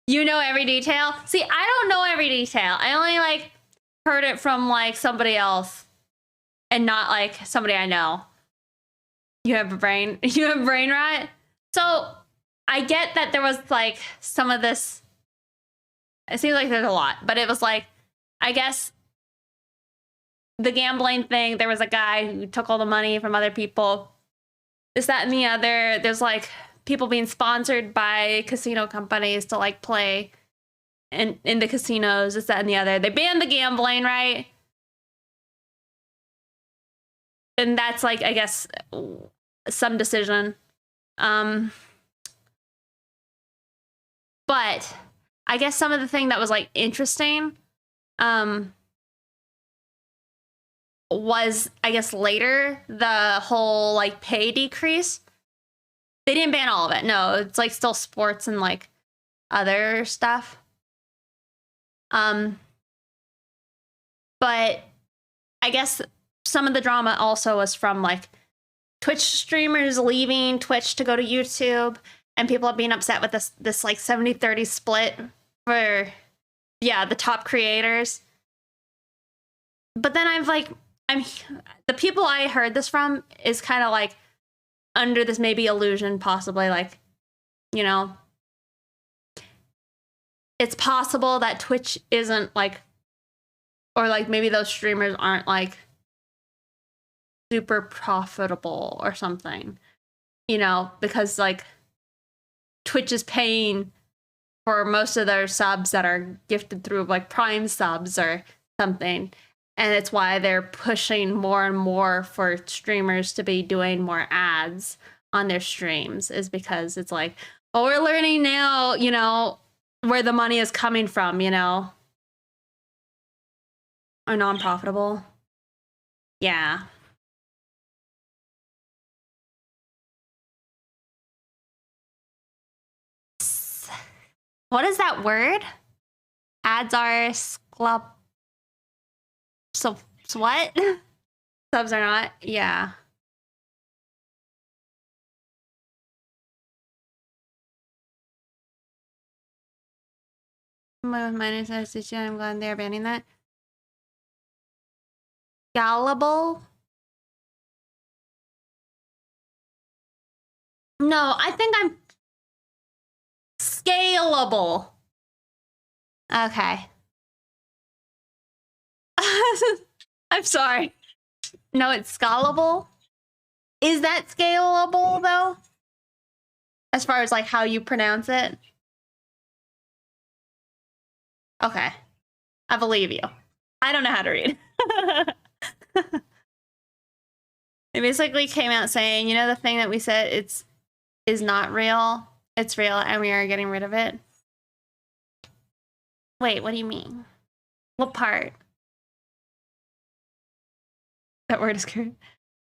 you know every detail. See, I don't know every detail. I only like heard it from like somebody else and not like somebody I know. You have a brain. You have brain rot. So I get that there was like some of this. It seems like there's a lot, but it was like, I guess the gambling thing, there was a guy who took all the money from other people. This, that, and the other. There's like people being sponsored by casino companies to like play in the casinos, this, that, and the other. They banned the gambling, right? And that's like, I guess, some decision. But I guess some of the thing that was like interesting was, I guess, later, the whole like pay decrease. They didn't ban all of it. No, it's like still sports and like other stuff. But I guess some of the drama also was from like Twitch streamers leaving Twitch to go to YouTube, and people are being upset with this like 70-30 split for, yeah, the top creators. But then the people I heard this from is kind of like under this maybe illusion, possibly like, you know, it's possible that Twitch isn't like, or like maybe those streamers aren't like super profitable or something, you know, because like Twitch is paying for most of their subs that are gifted through like Prime subs or something. And it's why they're pushing more and more for streamers to be doing more ads on their streams, is because it's like, well, we're learning now, you know, where the money is coming from, you know, are non-profitable. Yeah. What is that word? Ads are sclub. So what? Subs are not? Yeah. Minus SDG, I'm glad they're banning that. Gullible? No, I think I'm scalable. Okay. I'm sorry. No, it's scalable. Is that scalable though? As far as like how you pronounce it? Okay. I believe you. I don't know how to read. They basically came out saying, you know, the thing that we said is not real. It's real and we are getting rid of it. Wait, what do you mean? What part? That word is correct.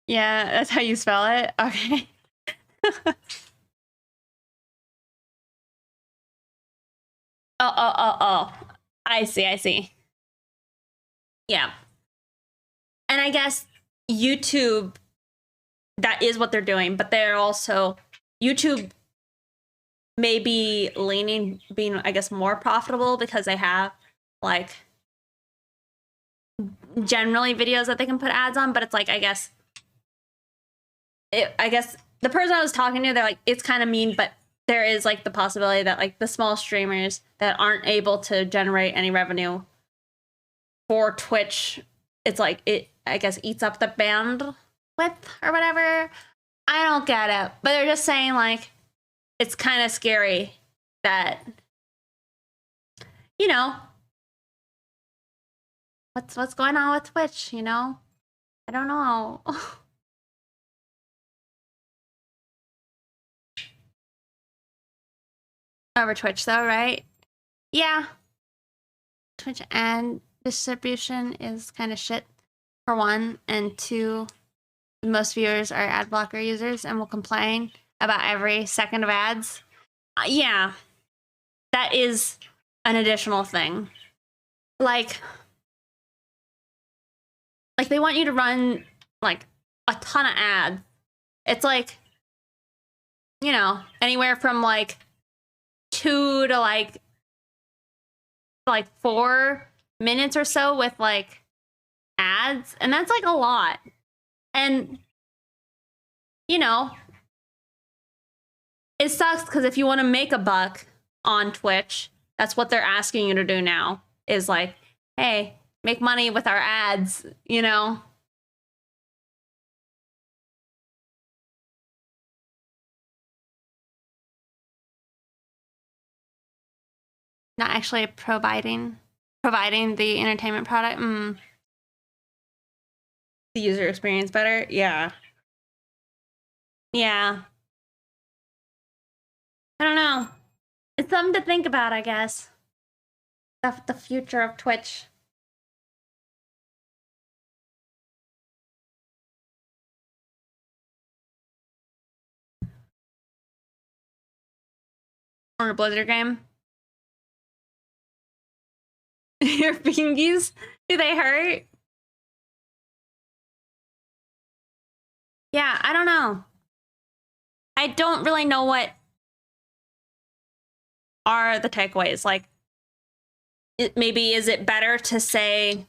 Yeah, that's how you spell it? Okay. Oh. I see. Yeah. And I guess YouTube, that is what they're doing, but they're also, YouTube may be leaning, being, I guess, more profitable because they have like generally videos that they can put ads on, but it's like, I guess the person I was talking to, they're like, it's kind of mean, but there is like the possibility that like the small streamers that aren't able to generate any revenue for Twitch, it's like it, I guess, eats up the bandwidth or whatever. I don't get it, but they're just saying like it's kind of scary that, you know, what's going on with Twitch, you know? I don't know. Over Twitch though, right? Yeah. Twitch ad distribution is kind of shit for one, and two, most viewers are ad blocker users and will complain about every second of ads. Yeah, that is an additional thing. Like they want you to run like a ton of ads. It's like, you know, anywhere from like 2 to like 4 minutes or so with like ads, and that's like a lot. And you know, it sucks because if you want to make a buck on Twitch, that's what they're asking you to do now, is like, hey, make money with our ads, you know? Not actually providing the entertainment product. The user experience better. Yeah. Yeah. I don't know. It's something to think about, I guess. The future of Twitch. Or a Blizzard game. Your fingies, do they hurt? Yeah, I don't know. I don't really know what are the takeaways. Like, maybe is it better to say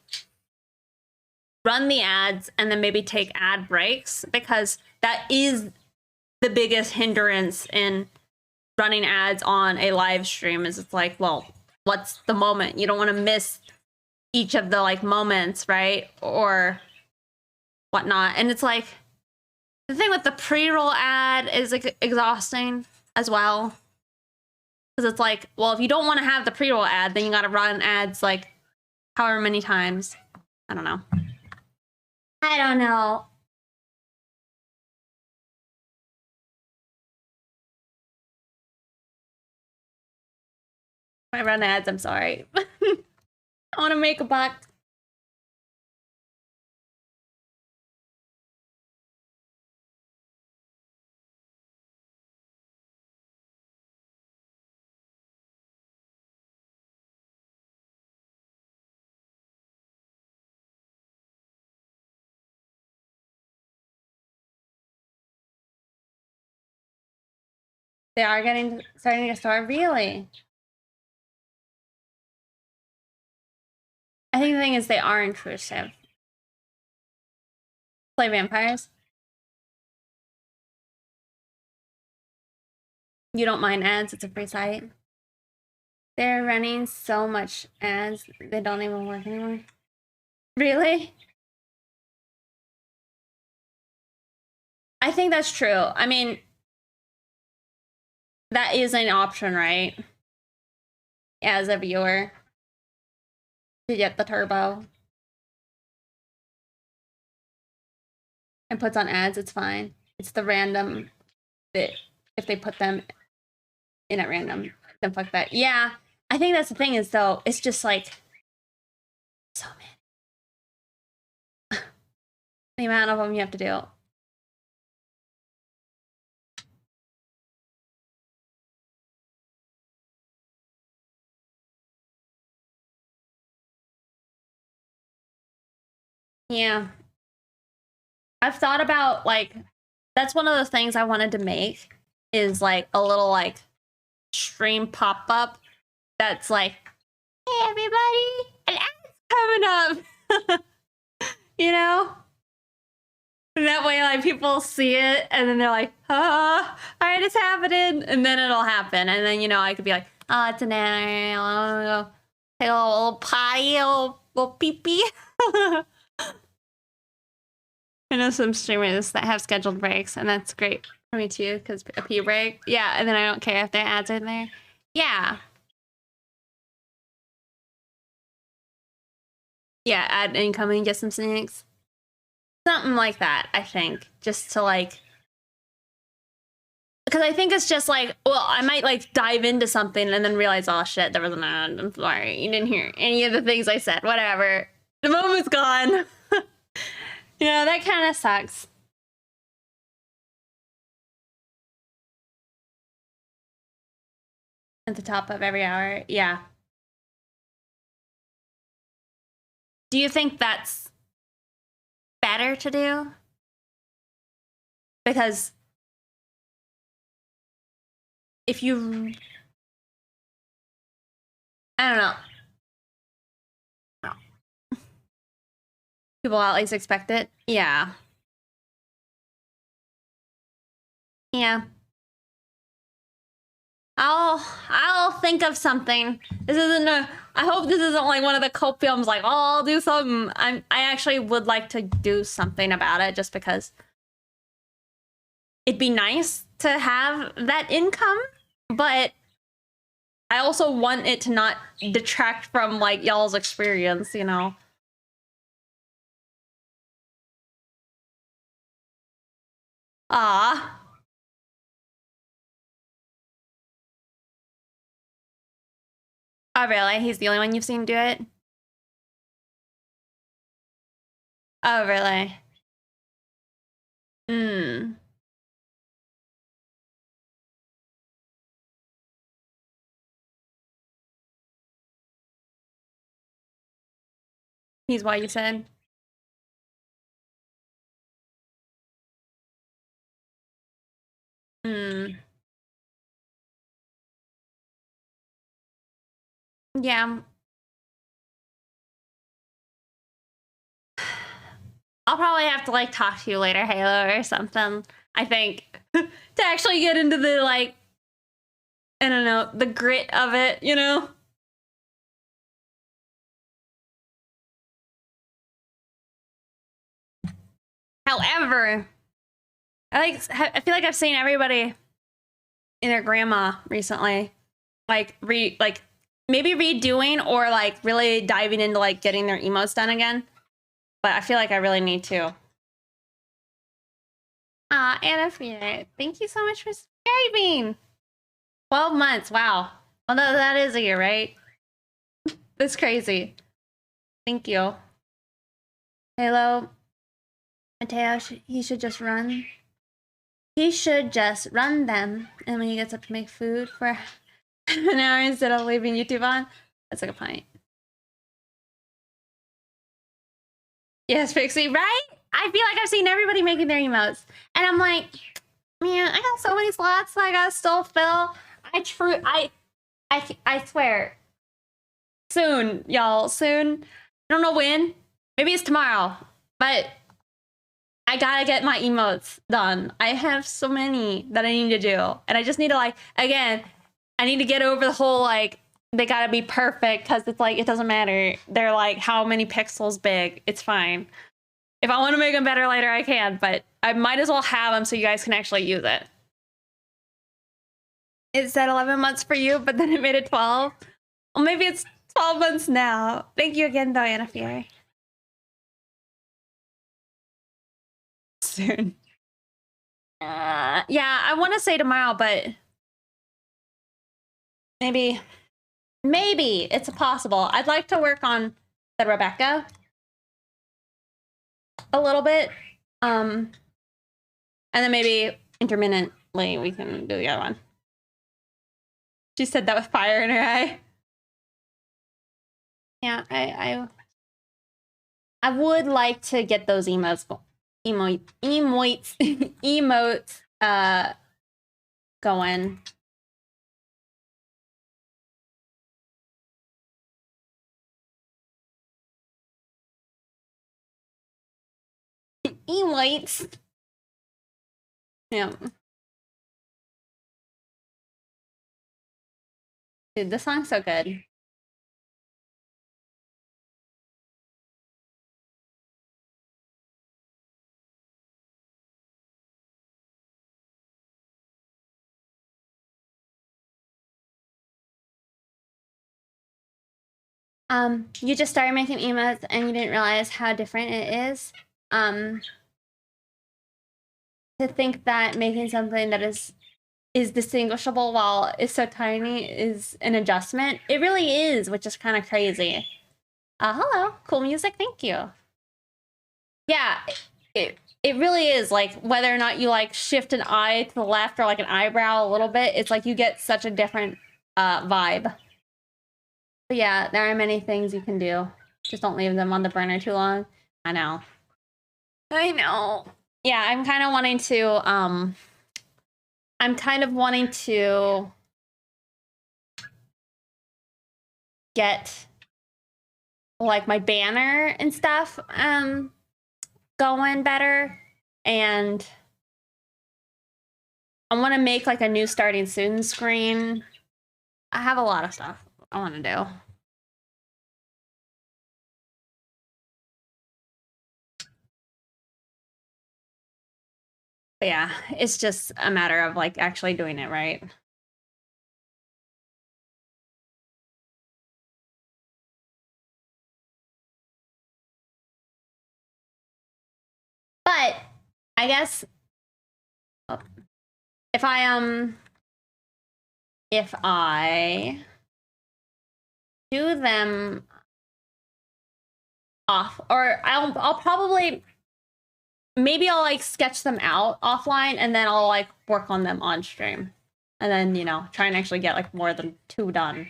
run the ads and then maybe take ad breaks? Because that is the biggest hindrance in running ads on a live stream, is it's like, well, what's the moment? You don't want to miss each of the like moments, right? Or whatnot. And it's like, the thing with the pre-roll ad is like exhausting as well. Because it's like, well, if you don't want to have the pre-roll ad, then you got to run ads like however many times. I don't know. I don't know. I run ads, I'm sorry. I want to make a buck. They are starting to start, really. I think the thing is they are intrusive. Play vampires. You don't mind ads, it's a free site. They're running so much ads, they don't even work anymore. Really? I think that's true. I mean, that is an option, right? As a viewer, to get the turbo. And puts on ads, it's fine. It's the random that if they put them in at random, then fuck that. Yeah, I think that's the thing is though, it's just like so many. The amount of them you have to do. Yeah. I've thought about like that's one of the things I wanted to make is like a little like stream pop up that's like, hey everybody, an ad's coming up. You know? And that way like people see it and then they're like, all right, it's happening, and then it'll happen. And then, you know, I could be like, oh, it's an ad. I'll take a little potty, a little pee-pee. I know some streamers that have scheduled breaks, and that's great for me too, because a pee break. Yeah, and then I don't care if their ads are in there. Yeah. Yeah, add incoming, get some snacks. Something like that, I think. Just to like... Because I think it's just like, well, I might like dive into something and then realize, oh shit, there was an ad. I'm sorry, you didn't hear any of the things I said. Whatever. The moment's gone. Yeah, that kind of sucks. At the top of every hour, yeah. Do you think that's better to do? Because if you... I don't know. People at least expect it. Yeah. Yeah. I'll think of something. This isn't a... I hope this isn't like one of the cult films like, oh, I'll do something. I actually would like to do something about it just because it'd be nice to have that income, but I also want it to not detract from like y'all's experience, you know? Ah. Oh, really? He's the only one you've seen do it? Oh, really? Hmm. He's why you said? Hmm. Yeah. I'll probably have to like talk to you later, Halo, or something. I think to actually get into the like, I don't know, the grit of it, you know? However, I feel like I've seen everybody and their grandma recently, like maybe redoing or like really diving into like getting their emotes done again. But I feel like I really need to. Anna Fear, thank you so much for subscribing. 12 months, wow. Well, no, that is a year, right? That's crazy. Thank you. Halo, Mateo, he should just run. He should just run them. And when he gets up to make food for an hour instead of leaving YouTube on, that's like a point. Yes, Pixie, right? I feel like I've seen everybody making their emotes. And I'm like, man, I got so many slots that I gotta still fill. I swear. Soon, y'all, soon. I don't know when. Maybe it's tomorrow. But I gotta get my emotes done. I have so many that I need to do. And I just need to like, again, I need to get over the whole like, they gotta be perfect because it's like, it doesn't matter. They're like, how many pixels big? It's fine. If I want to make them better later, I can, but I might as well have them so you guys can actually use it. It said 11 months for you, but then it made it 12. Well, maybe it's 12 months now. Thank you again, Diana Fury. Soon. Yeah, I want to say tomorrow, but maybe it's possible. I'd like to work on the Rebecca a little bit. And then maybe intermittently we can do the other one. She said that with fire in her eye. Yeah, I would like to get those emotes going. Emotes. Yeah. Dude, this song's so good. You just started making emotes and you didn't realize how different it is. To think that making something that is distinguishable while it's so tiny is an adjustment. It really is, which is kind of crazy. Hello, cool music, thank you. Yeah, it really is, like, whether or not you like shift an eye to the left or like an eyebrow a little bit, it's like you get such a different vibe. But yeah, there are many things you can do. Just don't leave them on the burner too long. I know. Yeah, I'm kind of wanting to get like my banner and stuff going better, and I want to make like a new starting soon screen. I have a lot of stuff I want to do. But yeah, it's just a matter of like actually doing it right. But I guess if I do them off, or I'll probably, maybe I'll like sketch them out offline and then I'll like work on them on stream, and then, you know, try and actually get like more than 2 done.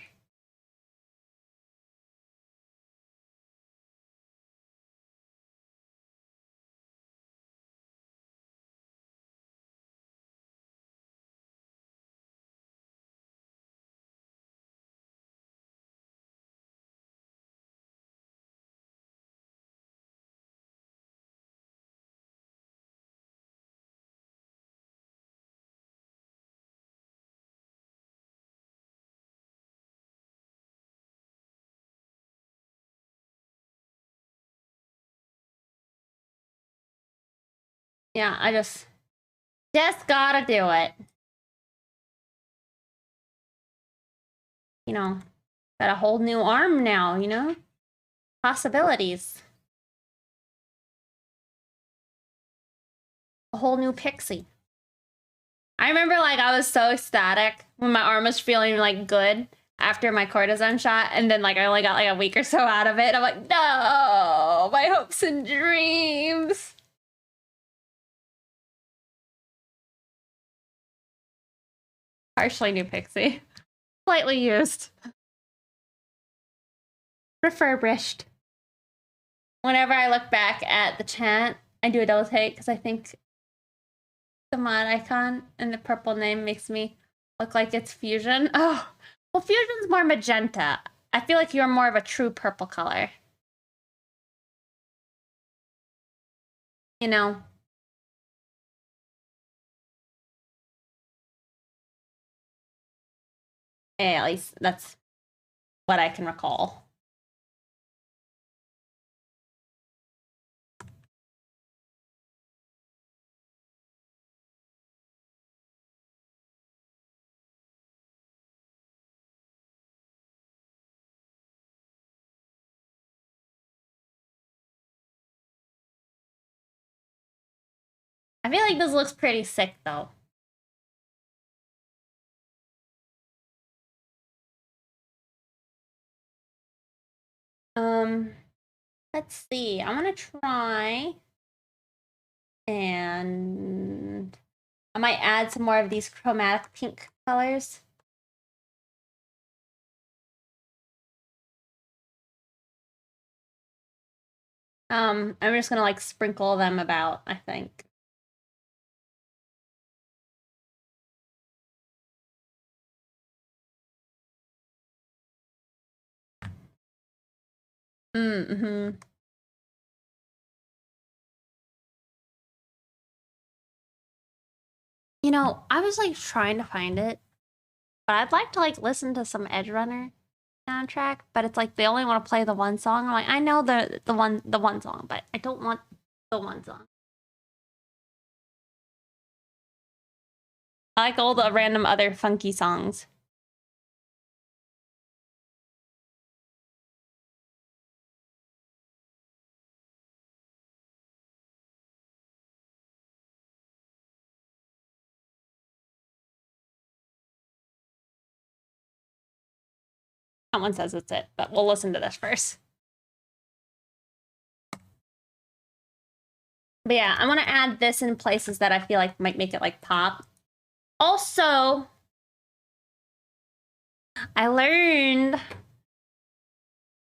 Yeah, I just gotta do it. You know, got a whole new arm now, you know? Possibilities. A whole new Pixie. I remember like I was so ecstatic when my arm was feeling like good after my cortisone shot, and then like I only got like a week or so out of it. I'm like, no, my hopes and dreams. Partially new Pixie. Slightly used. Refurbished. Whenever I look back at the chat, I do a double take because I think the mod icon and the purple name makes me look like it's Fusion. Oh, well, Fusion's more magenta. I feel like you're more of a true purple color. You know? Yeah, at least that's what I can recall. I feel like this looks pretty sick, though. Let's see. I'm gonna try, and I might add some more of these chromatic pink colors. I'm just gonna like sprinkle them about, I think. Mm-hmm. You know, I was like trying to find it, but I'd like to like listen to some Edge Runner soundtrack, but it's like they only want to play the one song. I'm like, I know the one song, but I don't want the one song. I like all the random other funky songs. Someone says it's it, but we'll listen to this first. But yeah, I want to add this in places that I feel like might make it like pop. Also, I learned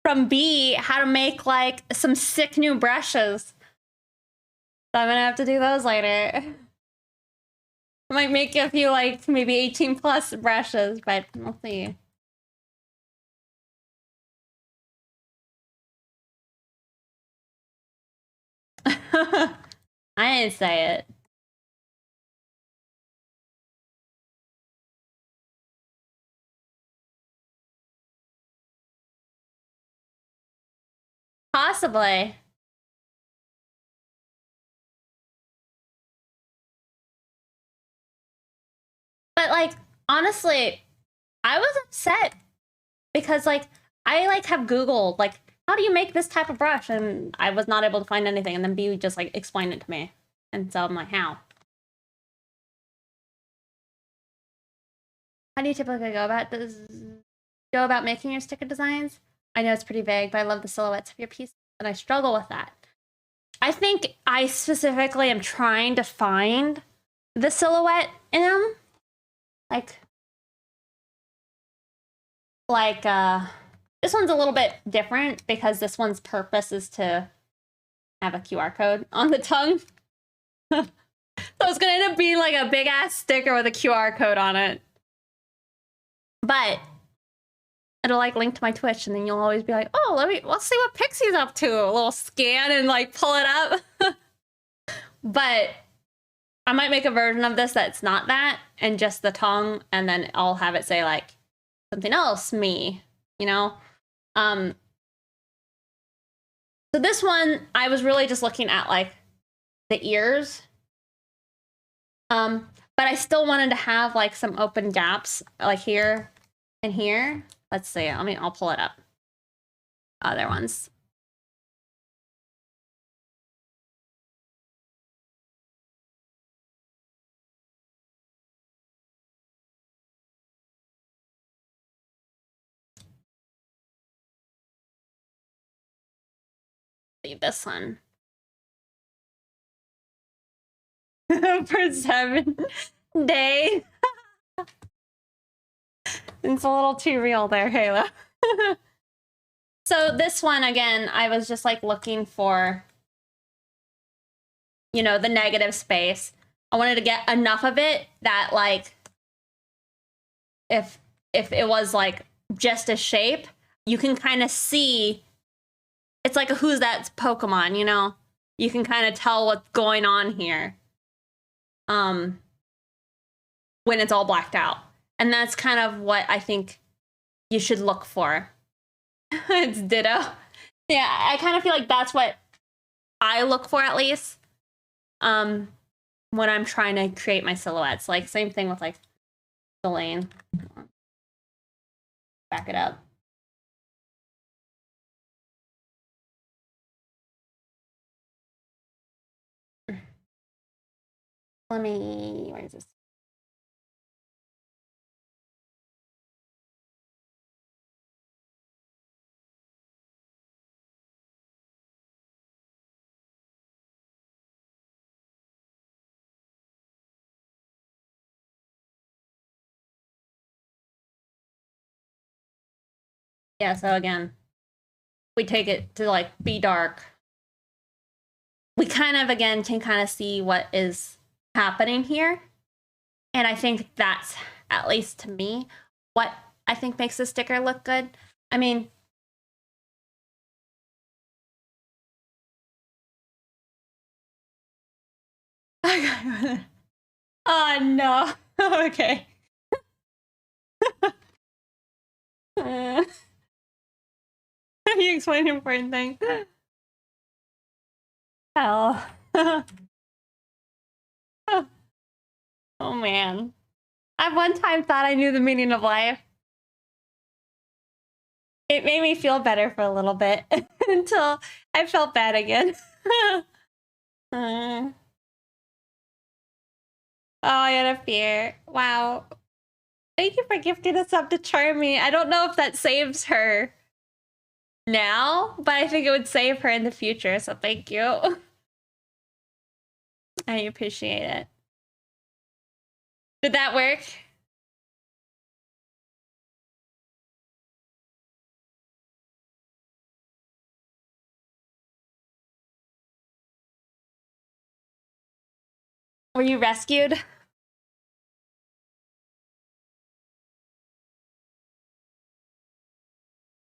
from B how to make like some sick new brushes. So I'm gonna have to do those later. I might make a few like maybe 18 plus brushes, but we'll see. I didn't say it. Possibly. But like honestly, I was upset because like I like have Googled like how do you make this type of brush, and I was not able to find anything, and then B just like explained it to me, and so I'm like, how do you typically go about making your sticker designs? I know it's pretty vague, but I love the silhouettes of your pieces, and I struggle with that. I think I specifically am trying to find the silhouette in them, like like this one's a little bit different because this one's purpose is to have a QR code on the tongue. So it's gonna end up being like a big ass sticker with a QR code on it. But it'll like link to my Twitch, and then you'll always be like, oh, let's see what Pixie's up to. A little scan and like pull it up. But I might make a version of this that's not that and just the tongue, and then I'll have it say like something else, me, you know? So this one, I was really just looking at like the ears. But I still wanted to have like some open gaps like here and here. Let's see. I mean, I'll pull it up. Other ones. Leave this one. For 7 days. It's a little too real there, Halo. So this one, again, I was just like looking for, you know, the negative space. I wanted to get enough of it that like if it was like just a shape, you can kind of see it's like a Who's That Pokemon, you know? You can kind of tell what's going on here. When it's all blacked out. And that's kind of what I think you should look for. It's ditto. Yeah, I kind of feel like that's what I look for at least. When I'm trying to create my silhouettes. Like same thing with like the lane. Back it up. Let me, where is this? Yeah, so again, we take it to like be dark. we kind of, again, can kind of see what is happening here. And I think that's, at least to me, what I think makes the sticker look good. I mean, oh no. Okay. You explain important things. Hell. Oh man. I one time thought I knew the meaning of life. It made me feel better for a little bit until I felt bad again. Oh, I had a fear. Wow. Thank you for gifting us up to Charmy. I don't know if that saves her now, but I think it would save her in the future, so thank you. I appreciate it. Did that work? Were you rescued?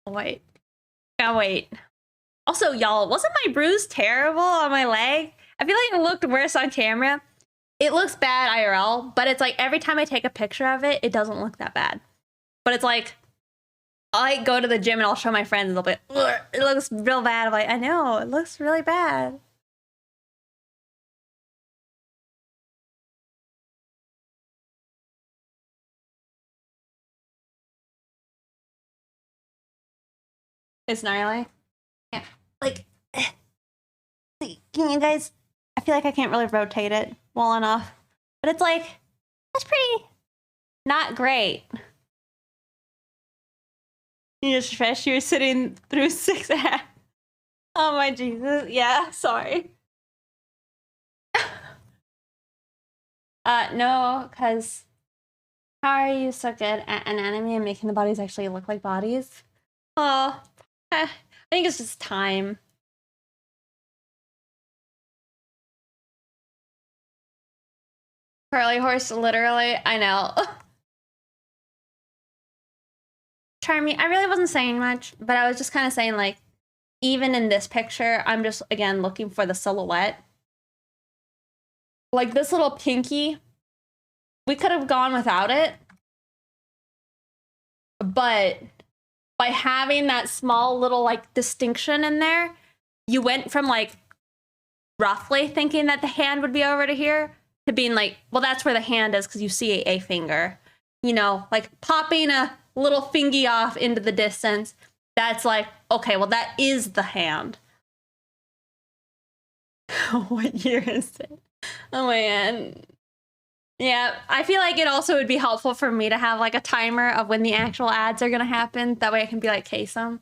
Wait. Oh, wait. Also, y'all, wasn't my bruise terrible on my leg? I feel like it looked worse on camera. It looks bad IRL, but it's like every time I take a picture of it, it doesn't look that bad. But it's like, I go to the gym and I'll show my friends and they'll be like, it looks real bad. I'm like, I know, it looks really bad. It's gnarly. Yeah. Like, can you guys, I feel like I can't really rotate it well enough. But it's like, that's pretty not great. You just stressed you were sitting through 6 acts. Oh my Jesus. Yeah, sorry. No, because how are you so good at anatomy and making the bodies actually look like bodies? Oh, I think it's just time. Curly horse, literally, I know. Charmy, I really wasn't saying much, but I was just kind of saying, like, even in this picture, I'm just, again, looking for the silhouette. Like, this little pinky, we could have gone without it, but by having that small little, like, distinction in there, you went from, like, roughly thinking that the hand would be over to here to being like, well, that's where the hand is because you see a finger. You know, like popping a little fingy off into the distance. That's like, okay, well, that is the hand. What year is it? Oh, man. Yeah, I feel like it also would be helpful for me to have like a timer of when the actual ads are going to happen. That way I can be like, case them.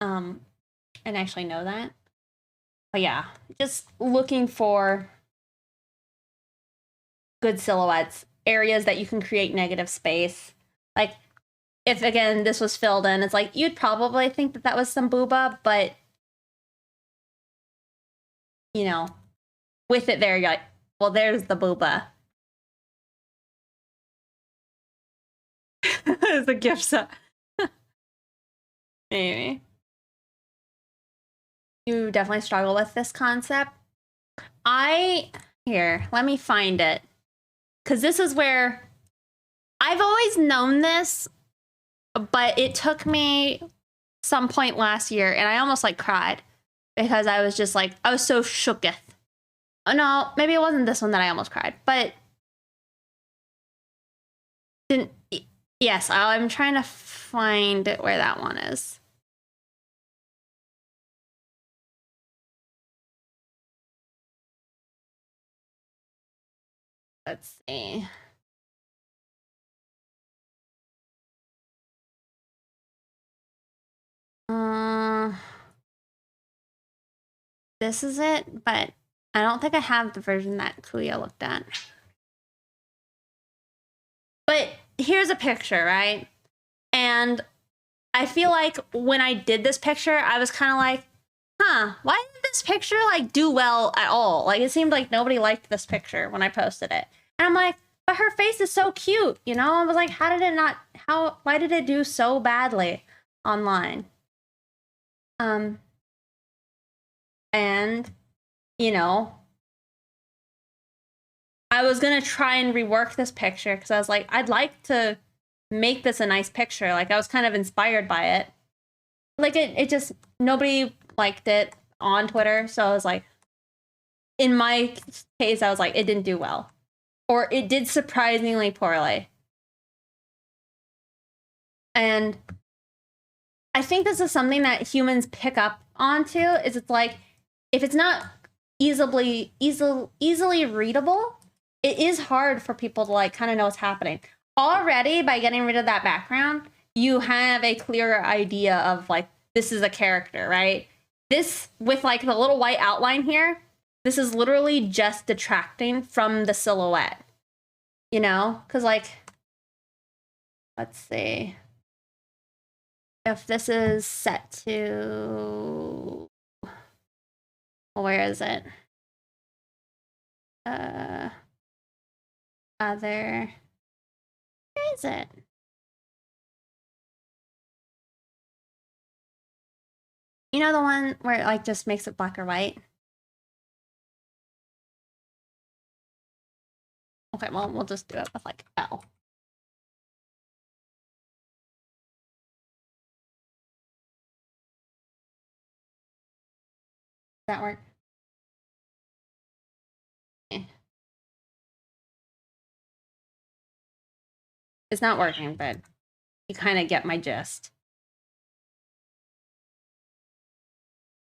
And actually know that. But yeah, just looking for good silhouettes, areas that you can create negative space. Like, if, again, this was filled in, it's like, you'd probably think that that was some booba, but, you know, with it there, you're like, well, there's the booba. It's a gift set. Maybe. You definitely struggle with this concept. Here, let me find it. Because this is where I've always known this, but it took me some point last year and I almost like cried because I was just like, I was so shooketh. Oh, no, maybe it wasn't this one that I almost cried, but yes, I'm trying to find where that one is. Let's see. This is it, but I don't think I have the version that Kuya looked at. But here's a picture, right? And I feel like when I did this picture, I was kind of like, huh, why did this picture like do well at all? Like it seemed like nobody liked this picture when I posted it. And I'm like, but her face is so cute, you know? I was like, why did it do so badly online? And, you know, I was gonna try and rework this picture because I was like, I'd like to make this a nice picture. Like I was kind of inspired by it. Like it just, nobody liked it on Twitter. So I was like, in my case, I was like, it didn't do well. Or it did surprisingly poorly. And I think this is something that humans pick up onto, is it's like, if it's not easily readable, it is hard for people to like kind of know what's happening. Already, by getting rid of that background, you have a clearer idea of like, this is a character, right? This, with like the little white outline here, this is literally just detracting from the silhouette, you know? Because like, let's see. If this is set to, where is it? Other, where is it? You know the one where it like just makes it black or white? Okay, well, we'll just do it with like L. Does that work? Okay. It's not working, but you kind of get my gist.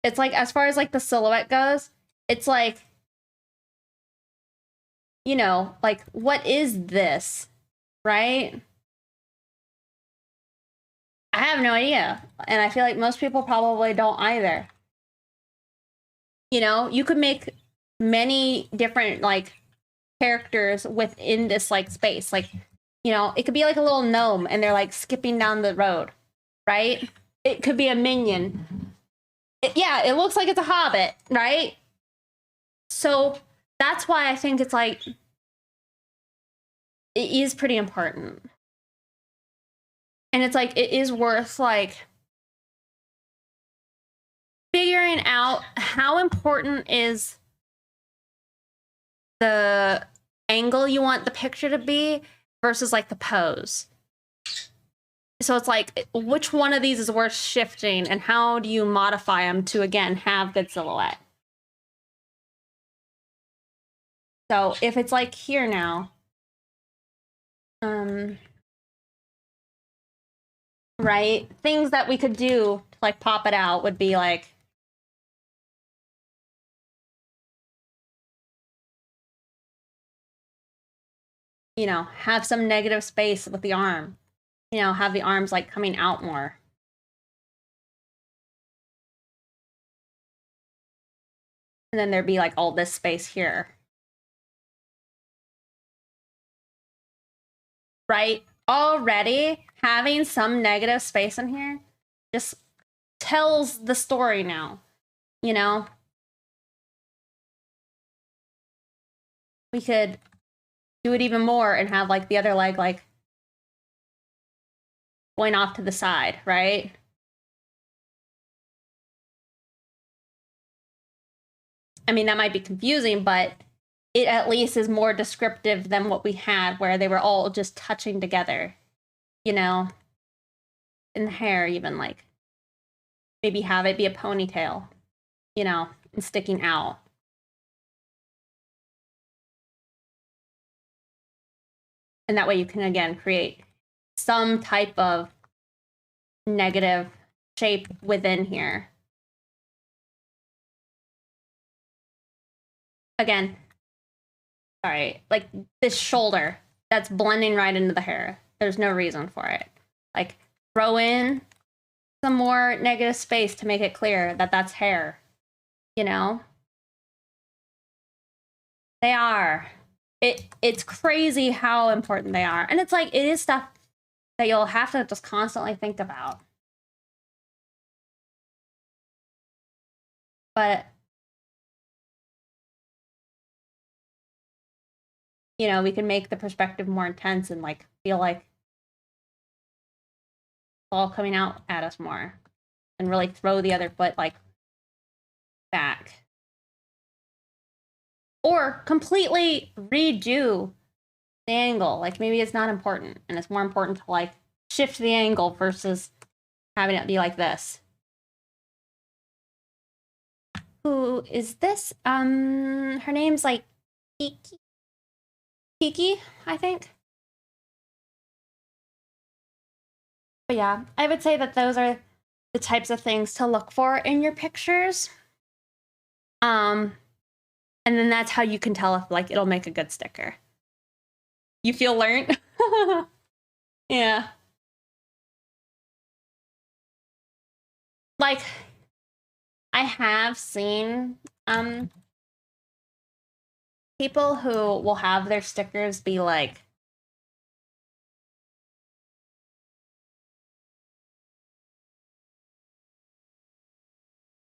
It's like, as far as like the silhouette goes, it's like, you know, like, what is this, right? I have no idea. And I feel like most people probably don't either. You know, you could make many different like characters within this like space. Like, you know, it could be like a little gnome and they're like skipping down the road, right? It could be a minion. Yeah, it looks like it's a hobbit, right? So that's why I think it's like, it is pretty important. And it's like, it is worth like figuring out how important is the angle you want the picture to be versus like the pose. So it's like, which one of these is worth shifting and how do you modify them to, again, have good silhouette? So if it's like here now, right? Things that we could do to like pop it out would be like, you know, have some negative space with the arm, you know, have the arms like coming out more. And then there'd be like all this space here. Right? Already having some negative space in here just tells the story now, you know? We could do it even more and have like the other leg like going off to the side, right? I mean, that might be confusing, but it at least is more descriptive than what we had where they were all just touching together, you know? In the hair, even like maybe have it be a ponytail, you know, and sticking out. And that way you can, again, create some type of negative shape within here. Again, sorry, like this shoulder that's blending right into the hair. There's no reason for it. Like throw in some more negative space to make it clear that that's hair, you know? They are. It's crazy how important they are. And it's like, it is stuff that you'll have to just constantly think about. But, you know, we can make the perspective more intense and like feel like it's all coming out at us more and really throw the other foot like back. Or completely redo the angle. Like maybe it's not important and it's more important to like shift the angle versus having it be like this. Who is this? Her name's like Kiki, I think. But yeah, I would say that those are the types of things to look for in your pictures. And then that's how you can tell if like it'll make a good sticker. You feel learned? Yeah. Like I have seen people who will have their stickers be like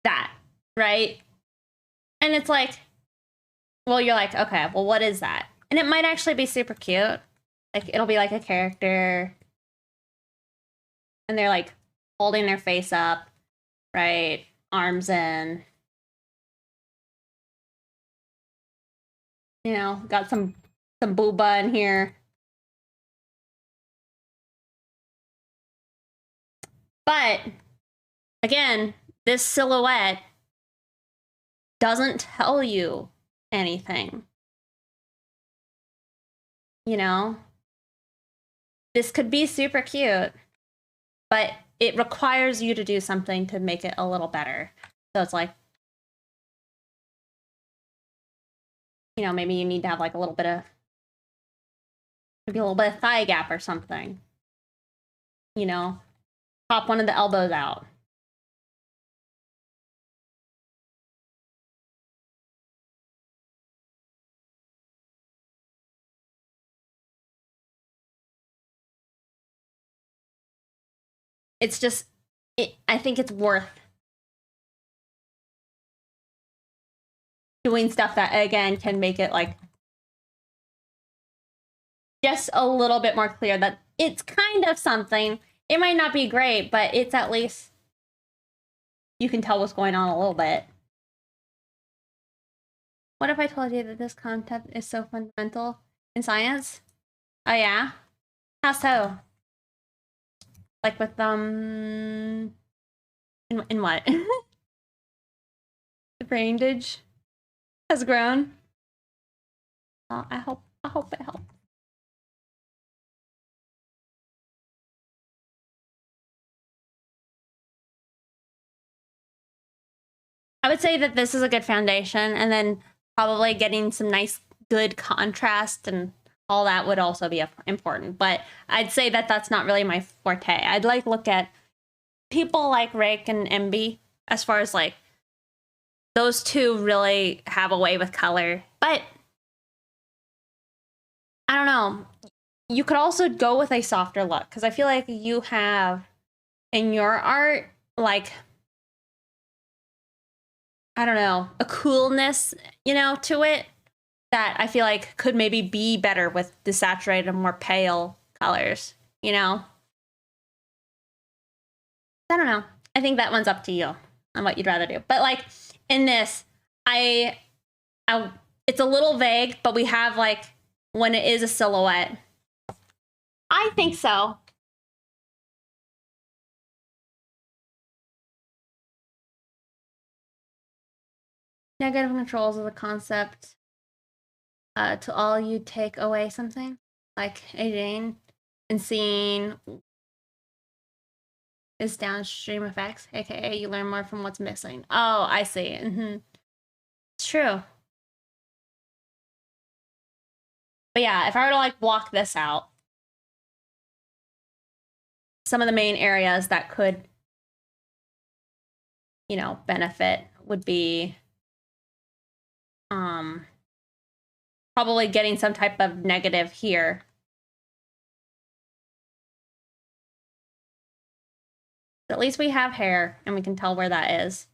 that, right? And it's like, well, you're like, okay, well, what is that? And it might actually be super cute. Like it'll be like a character and they're like holding their face up, right? Arms in. You know, got some booba in here. But again, this silhouette doesn't tell you anything. You know? This could be super cute, but it requires you to do something to make it a little better. So it's like, you know, maybe you need to have like a little bit of, maybe a little bit of thigh gap or something. You know, pop one of the elbows out. It's just, I think it's worth doing stuff that, again, can make it like just a little bit more clear that it's kind of something. It might not be great, but it's at least you can tell what's going on a little bit. What if I told you that this concept is so fundamental in science? Oh yeah? How so? Like with in what? The brainage has grown. Well, I hope it helps. I would say that this is a good foundation, and then probably getting some nice, good contrast and all that would also be important. But I'd say that that's not really my forte. I'd like look at people like Rake and MB as far as like those two really have a way with color. But I don't know. You could also go with a softer look because I feel like you have in your art like I don't know, a coolness, you know, to it that I feel like could maybe be better with desaturated, more pale colors, you know? I don't know. I think that one's up to you on what you'd rather do. But like in this, I it's a little vague, but we have like when it is a silhouette. I think so. Negative controls is a concept. To all you take away something like Ajane and seeing is downstream effects, aka you learn more from what's missing. Oh, I see. It's true. But yeah, if I were to like block this out, some of the main areas that could, you know, benefit would be probably getting some type of negative here. At least we have hair and we can tell where that is.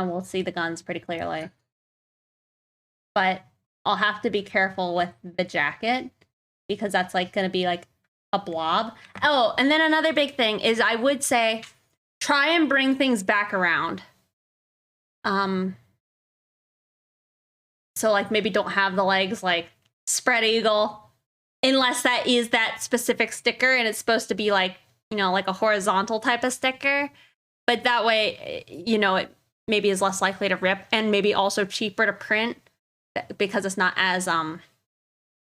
and we'll see the guns pretty clearly. But I'll have to be careful with the jacket because that's like going to be like a blob. Oh, and then another big thing is I would say try and bring things back around. So like maybe don't have the legs like spread eagle unless that is that specific sticker and it's supposed to be like, you know, like a horizontal type of sticker. But that way, you know, it maybe is less likely to rip and maybe also cheaper to print because it's not as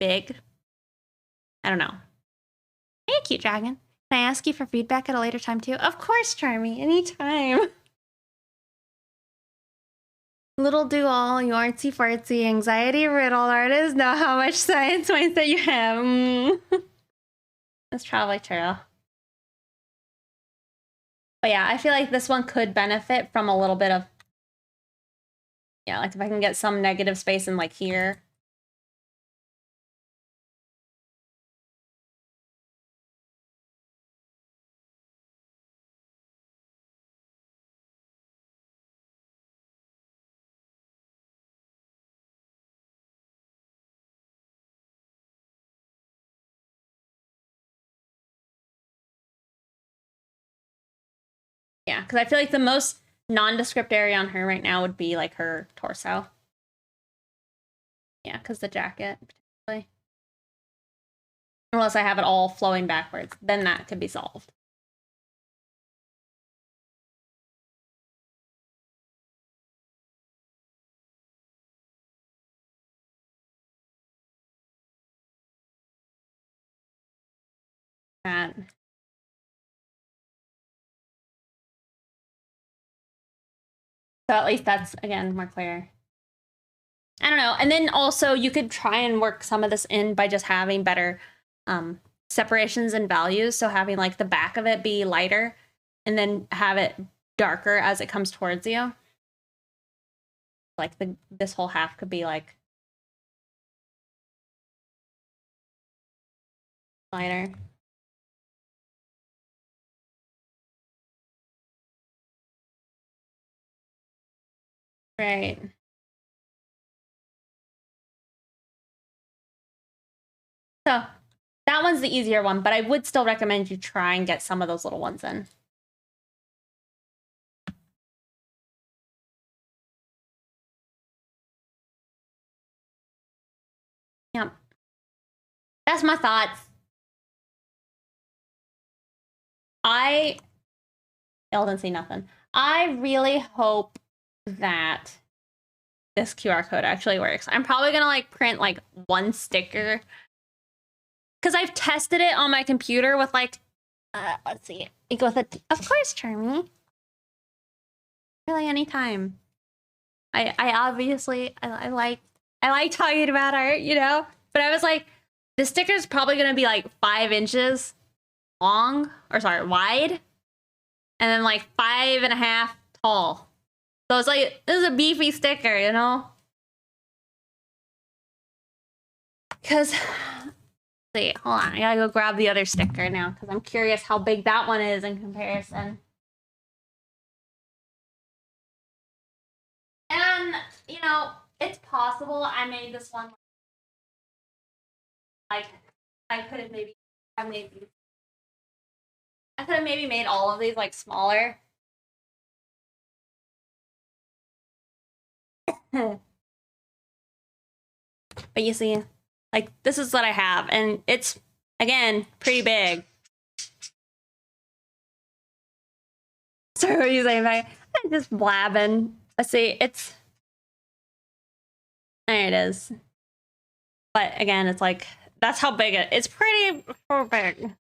big. I don't know. Hey, cute dragon. Can I ask you for feedback at a later time too? Of course, Charmy. Anytime. Little do all you artsy fartsy anxiety riddled artists know how much science mindset you have. That's probably true. But yeah, I feel like this one could benefit from a little bit of, yeah, like if I can get some negative space in like here. Yeah, because I feel like the most nondescript area on her right now would be like her torso. Yeah, because the jacket, particularly. Unless I have it all flowing backwards, then that could be solved. That. So at least that's, again, more clear. I don't know. And then also you could try and work some of this in by just having better separations and values. So having like the back of it be lighter and then have it darker as it comes towards you. Like this whole half could be like lighter. Right. So that one's the easier one, but I would still recommend you try and get some of those little ones in. Yep. That's my thoughts. Y'all didn't see nothing. I really hope that this QR code actually works. I'm probably gonna like print like one sticker because I've tested it on my computer with like, let's see, you go with it. Of course, Charmy. Really, anytime. I obviously I like talking about art, you know. But I was like, the sticker's probably gonna be like 5 inches long, or sorry, wide, and then like 5.5 tall. So it's like, this is a beefy sticker, you know? Because, see, hold on. I gotta go grab the other sticker now because I'm curious how big that one is in comparison. And, you know, it's possible I made this one. Like, I could have maybe, I could have maybe made all of these like smaller. But you see, like, this is what I have, and it's, again, pretty big. Sorry, what are you saying? I'm just blabbing. Let's see, it's, there it is. But again, it's like, that's how big it's pretty big.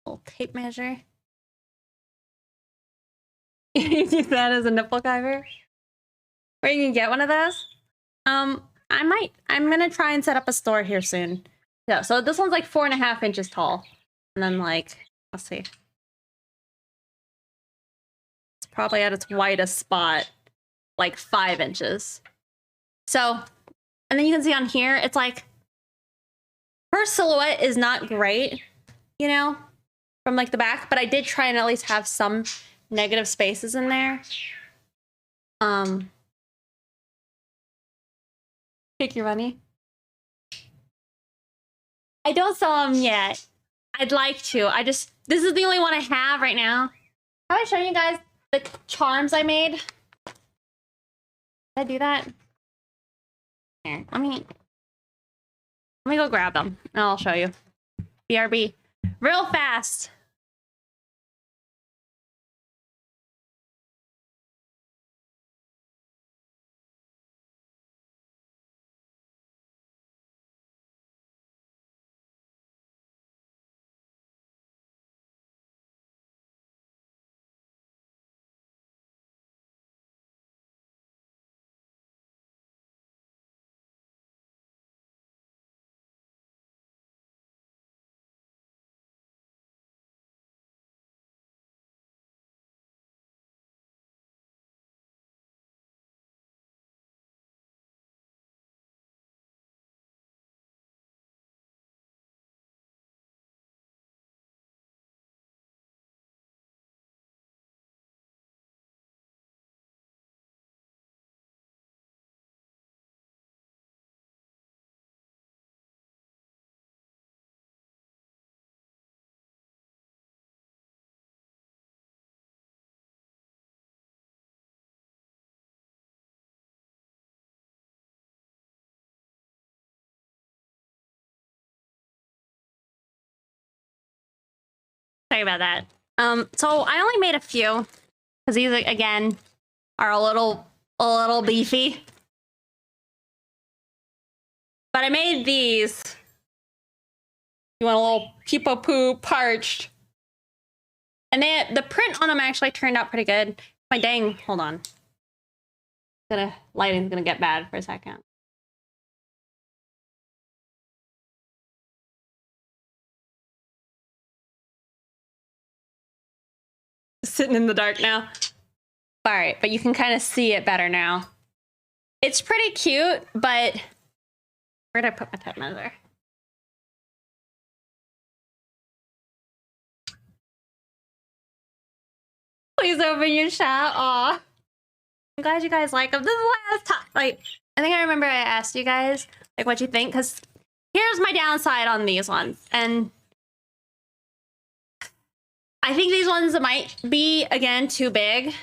Little tape measure. Use that as a nipple cover. Or you can get one of those. I'm gonna try and set up a store here soon. Yeah, so this one's like 4.5 inches tall. And then like, let's see. It's probably at its widest spot, like 5 inches. So, and then you can see on here, it's like, her silhouette is not great, you know, from like the back, but I did try and at least have some negative spaces in there. Take your money. I don't sell them yet. I'd like to. This is the only one I have right now. Have I shown you guys the charms I made? Did I do that? Here, let me go grab them and I'll show you. BRB. Real fast. Sorry about that. So I only made a few because these again are a little beefy. But I made these. You want a little peep-a-poo parched. And the print on them actually turned out pretty good. My dang, hold on. Lighting's gonna get bad for a second. Sitting in the dark now. All right, but you can kind of see it better now. It's pretty cute, but where'd I put my tape measure? Please open your shop. Aw. I'm glad you guys like them. This is the last time. Like, I think I remember I asked you guys like what you think, because here's my downside on these ones. And I think these ones might be, again, too big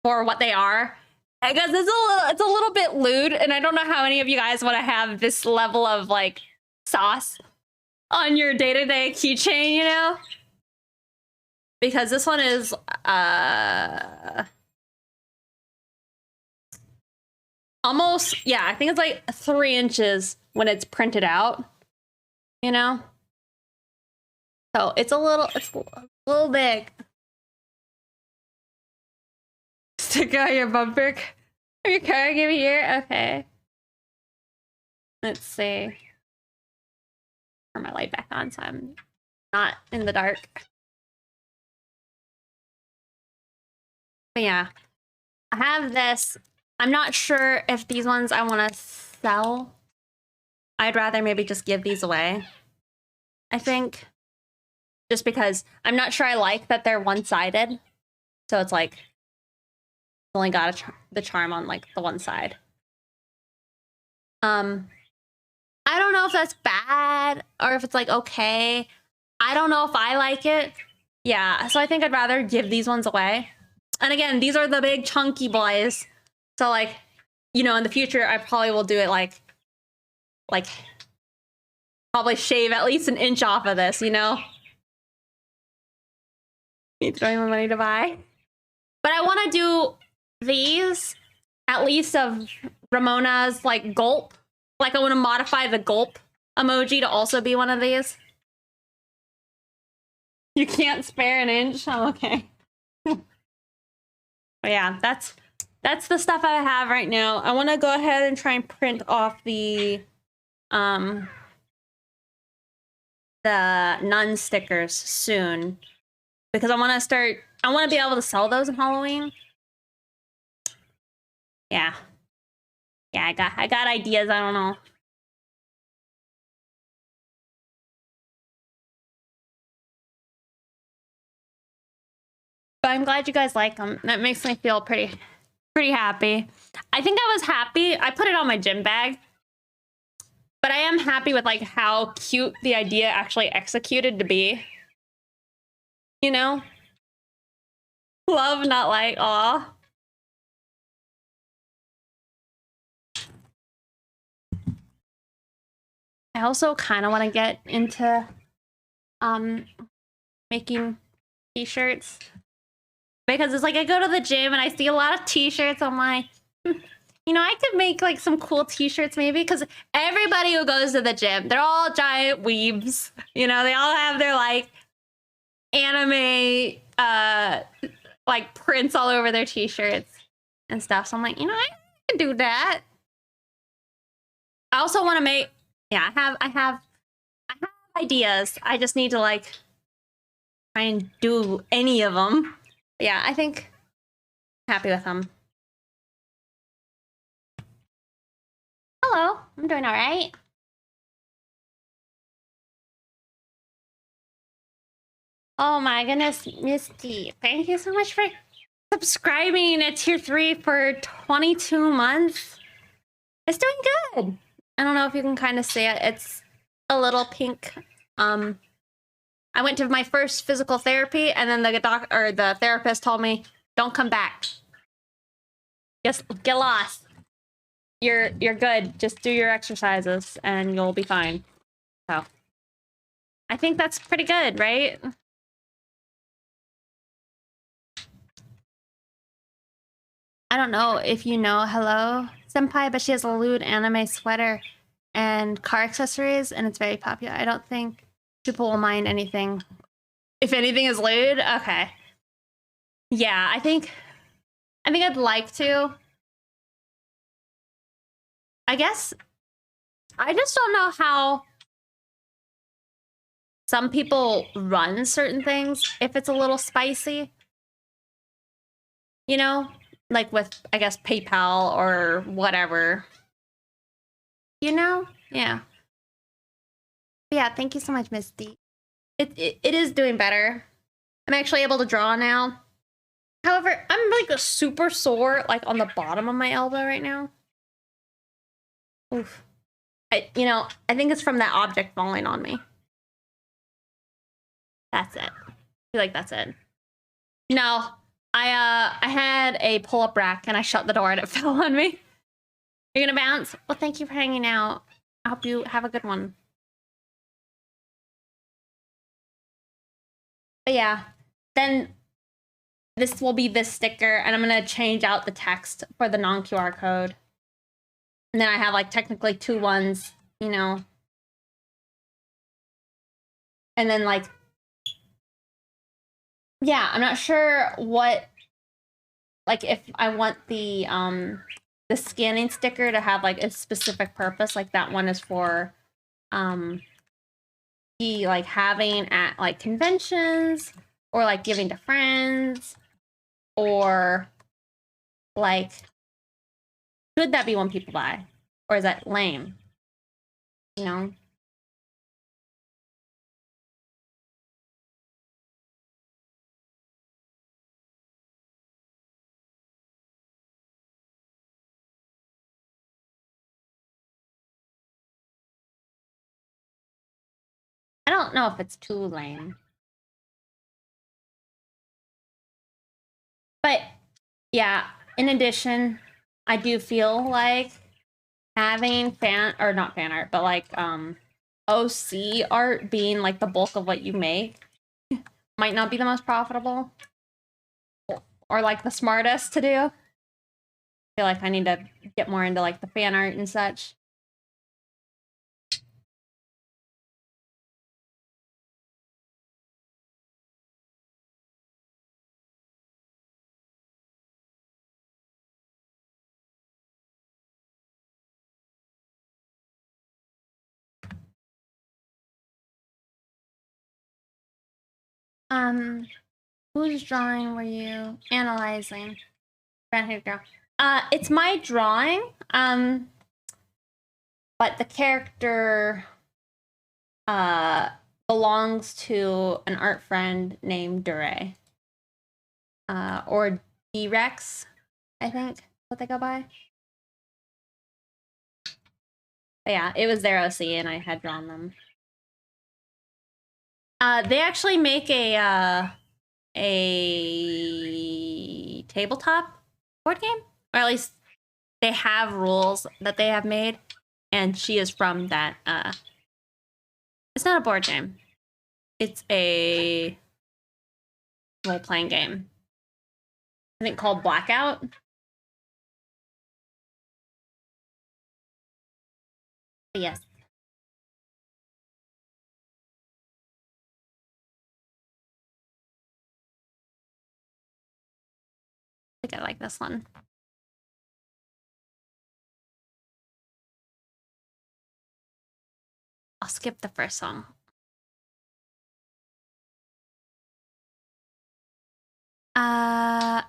for what they are. Because it's a little bit lewd, and I don't know how many of you guys want to have this level of, like, sauce on your day-to-day keychain, you know? Because this one is, almost, yeah, I think it's like 3 inches when it's printed out, you know? So it's a little big. Stick out your bumper. Have your car give here? Okay. Let's see. Turn my light back on so I'm not in the dark. But yeah, I have this. I'm not sure if these ones I want to sell. I'd rather maybe just give these away, I think. Just because I'm not sure I like that they're one-sided. So it's like, only got the charm on like the one side. I don't know if that's bad or if it's like okay. I don't know if I like it. Yeah, so I think I'd rather give these ones away. And again, these are the big chunky boys. So like, you know, in the future, I probably will do it like probably shave at least 1 inch off of this, you know? Need throwing my money to buy. But I want to do these, at least of Ramona's like gulp. Like I want to modify the gulp emoji to also be one of these. You can't spare 1 inch? Oh, okay. But yeah, that's the stuff I have right now. I want to go ahead and try and print off the nun stickers soon. Because I want to be able to sell those in Halloween. Yeah. Yeah, I got ideas, I don't know. But I'm glad you guys like them. That makes me feel pretty happy. I think I was happy. I put it on my gym bag. But I am happy with like how cute the idea actually executed to be. You know? Love, not like, aw. I also kind of want to get into making t-shirts. Because it's like I go to the gym and I see a lot of t-shirts. I'm like, you know, I could make like some cool t-shirts maybe, because everybody who goes to the gym, they're all giant weebs. You know, they all have their like anime like prints all over their t-shirts and stuff. So I'm like, you know, I can do that. I also want to make, yeah, I have ideas. I just need to like try and do any of them. But yeah, I think I'm happy with them. Hello, I'm doing all right. Oh my goodness, Misty, thank you so much for subscribing at tier 3 for 22 months. It's doing good. I don't know if you can kind of see it. It's a little pink. I went to my first physical therapy, and then the therapist told me, "Don't come back. Just get lost. You're good. Just do your exercises, and you'll be fine." So, I think that's pretty good, right? I don't know if you know Hello Senpai, but she has a lewd anime sweater and car accessories, and it's very popular. I don't think people will mind anything. If anything is lewd, okay. Yeah, I think I'd like to. I guess I just don't know how some people run certain things if it's a little spicy. You know? Like with, I guess, PayPal or whatever. You know? Yeah. Yeah, thank you so much, Misty. It is doing better. I'm actually able to draw now. However, I'm like a super sore, like on the bottom of my elbow right now. Oof. I think it's from that object falling on me. That's it. I feel like that's it. No, I had a pull-up rack and I shut the door and it fell on me. You're gonna bounce? Well, thank you for hanging out. I hope you have a good one. But yeah, then this will be this sticker, and I'm gonna change out the text for the non-QR code. And then I have like technically 2 ones, you know. And then like, yeah, I'm not sure what, like if I want the scanning sticker to have like a specific purpose, like that one is for like having at like conventions, or like giving to friends, or like, should that be one people buy, or is that lame? You know? I don't know if it's too lame. But yeah, in addition, I do feel like having not fan art, but like OC art being like the bulk of what you make might not be the most profitable or like the smartest to do. I feel like I need to get more into like the fan art and such. Whose drawing were you analyzing? Brown-haired girl. It's my drawing. But the character belongs to an art friend named Dure. or D-Rex, I think what they go by. But yeah, it was their OC and I had drawn them. They actually make a tabletop board game, or at least they have rules that they have made, and she is from that. It's not a board game. It's a role-playing game. I think called Blackout. But yes. I think I like this one. I'll skip the first song.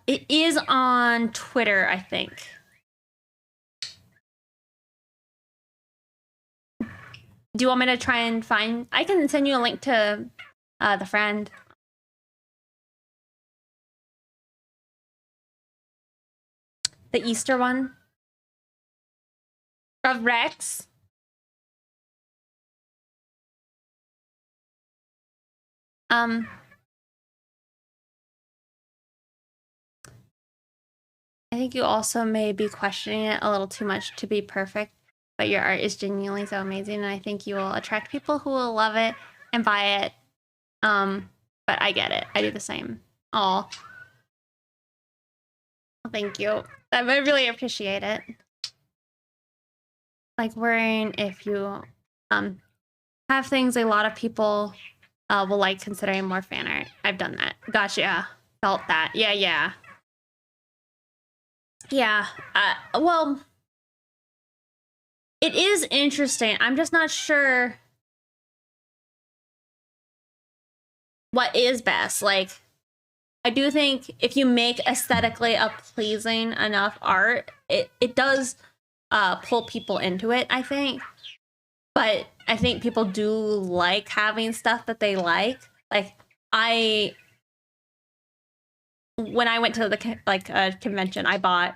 It is on Twitter, I think. Do you want me to try and find? I can send you a link to the friend. The Easter one of Rex. I think you also may be questioning it a little too much to be perfect, but your art is genuinely so amazing, and I think you will attract people who will love it and buy it. But I get it. I do the same. Oh, thank you. I really appreciate it. Like worrying if you have things a lot of people will like considering more fan art. I've done that. Gotcha. Felt that. Yeah. Yeah. Well, it is interesting. I'm just not sure what is best. Like, I do think if you make aesthetically a pleasing enough art, it does pull people into it, I think. But I think people do like having stuff that they like. Like, when I went to the convention, I bought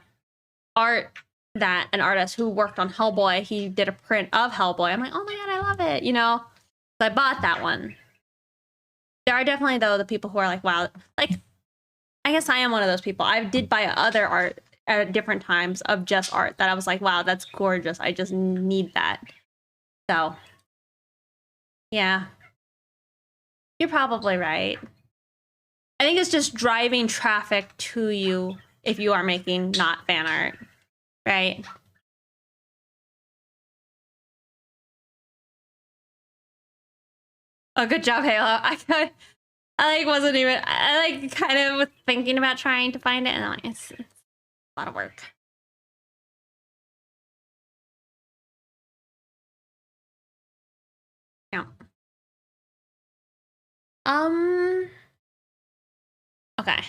art that an artist who worked on Hellboy, he did a print of Hellboy. I'm like, oh my god, I love it, you know? So I bought that one. There are definitely, though, the people who are like, wow, like, I guess I am one of those people. I did buy other art at different times of just art that I was like, wow, that's gorgeous. I just need that. So, yeah. You're probably right. I think it's just driving traffic to you if you are making not fan art, right? Oh, good job, Halo. I wasn't even, I kind of was thinking about trying to find it, and I'm like, it's a lot of work. Yeah. Okay.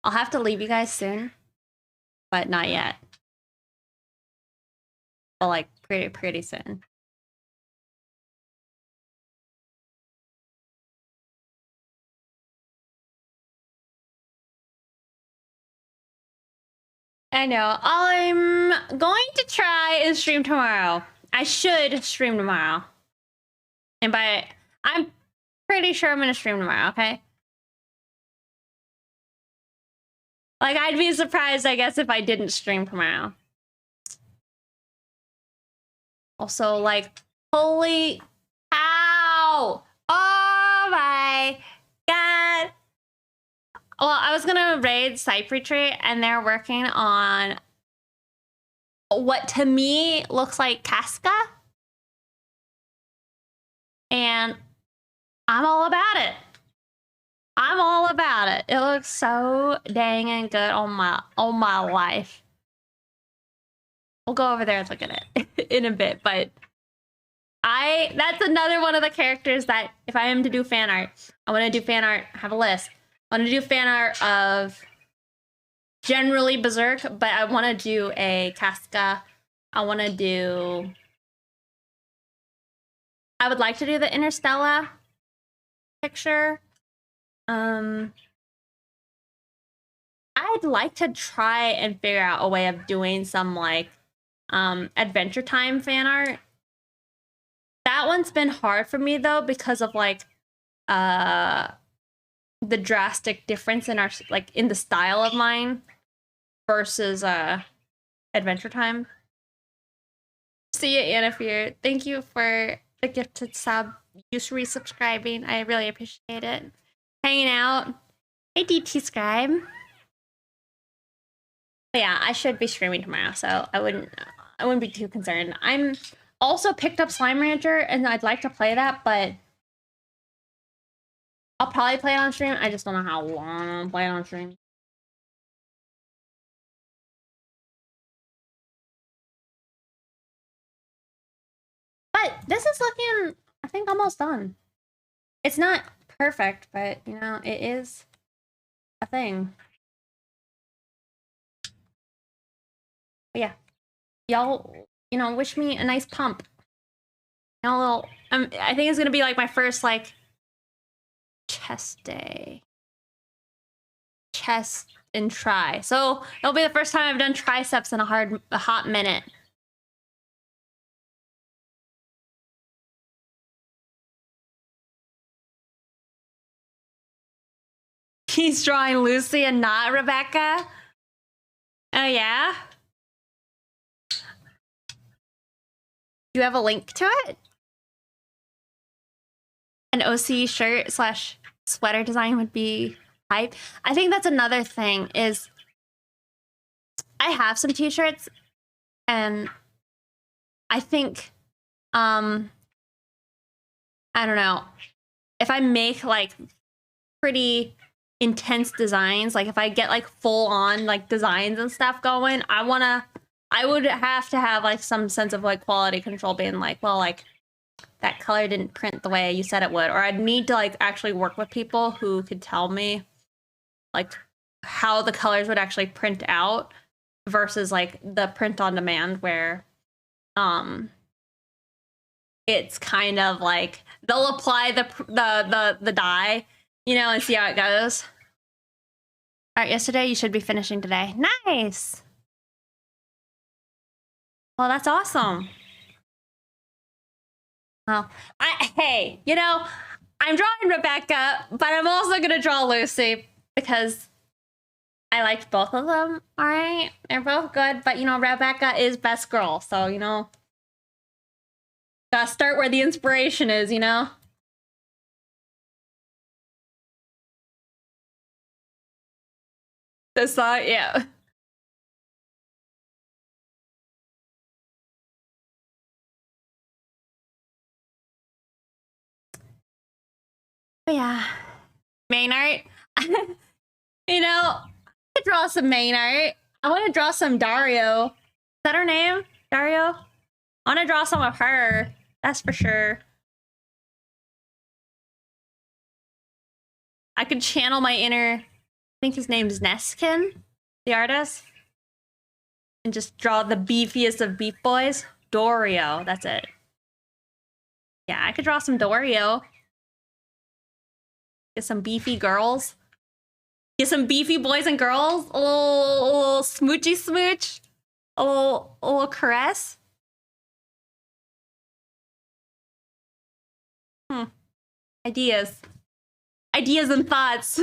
I'll have to leave you guys soon, but not yet. But like pretty soon. I know. I'm going to try and stream tomorrow. I should stream tomorrow. And I'm pretty sure I'm gonna stream tomorrow, okay? Like, I'd be surprised, I guess, if I didn't stream tomorrow. Also, like, holy cow! Oh my god! Well, I was gonna raid Cypher Tree, and they're working on what to me looks like Casca. And I'm all about it. I'm all about it. It looks so dang and good on my life. We'll go over there and look at it in a bit, but that's another one of the characters that if I am to do fan art, I want to do fan art, have a list. I want to do fan art of generally Berserk, but I want to do a Casca. I would like to do the Interstellar picture. I'd like to try and figure out a way of doing some like Adventure Time fan art. That one's been hard for me though because of like the drastic difference in our like in the style of mine versus Adventure Time. See you, Anna Fear. Thank you for the gifted sub. You resubscribing. I really appreciate it. Hanging out. Hey, DT Scribe. But yeah, I should be streaming tomorrow, so I wouldn't be too concerned. I'm also picked up Slime Rancher, and I'd like to play that, but I'll probably play it on stream. I just don't know how long I'll play it on stream. But this is looking, I think, almost done. It's not perfect, but, you know, it is a thing. But yeah. Y'all, you know, wish me a nice pump. You know, a little, I think it's gonna be like my first, like, chest day. Chest and try. So it'll be the first time I've done triceps in a hot minute. He's drawing Lucy and not Rebecca. Oh yeah? Do you have a link to it? An OC shirt / sweater design would be hype. I think that's another thing is I have some t-shirts and I think I don't know. If I make like pretty intense designs, like if I get like full on like designs and stuff going, I would have to have like some sense of like quality control being like, well, like that color didn't print the way you said it would, or I'd need to like actually work with people who could tell me like how the colors would actually print out versus like the print on demand where it's kind of like they'll apply the dye, you know, and see how it goes. All right, yesterday you should be finishing today. Nice. Well, that's awesome. Well, hey, you know, I'm drawing Rebecca, but I'm also gonna draw Lucy because I liked both of them. All right, they're both good, but you know, Rebecca is best girl, so you know, gotta start where the inspiration is, you know. This yeah. But yeah, main art. You know, I could draw some main art. I want to draw some Dario. Is that her name? Dario? I want to draw some of her. That's for sure. I could channel my inner, I think his name's Neskin, the artist, and just draw the beefiest of beef boys. Dorio, that's it. Yeah, I could draw some Dorio. Get some beefy girls. Get some beefy boys and girls. A little smoochy smooch. A little caress. Ideas. Ideas and thoughts.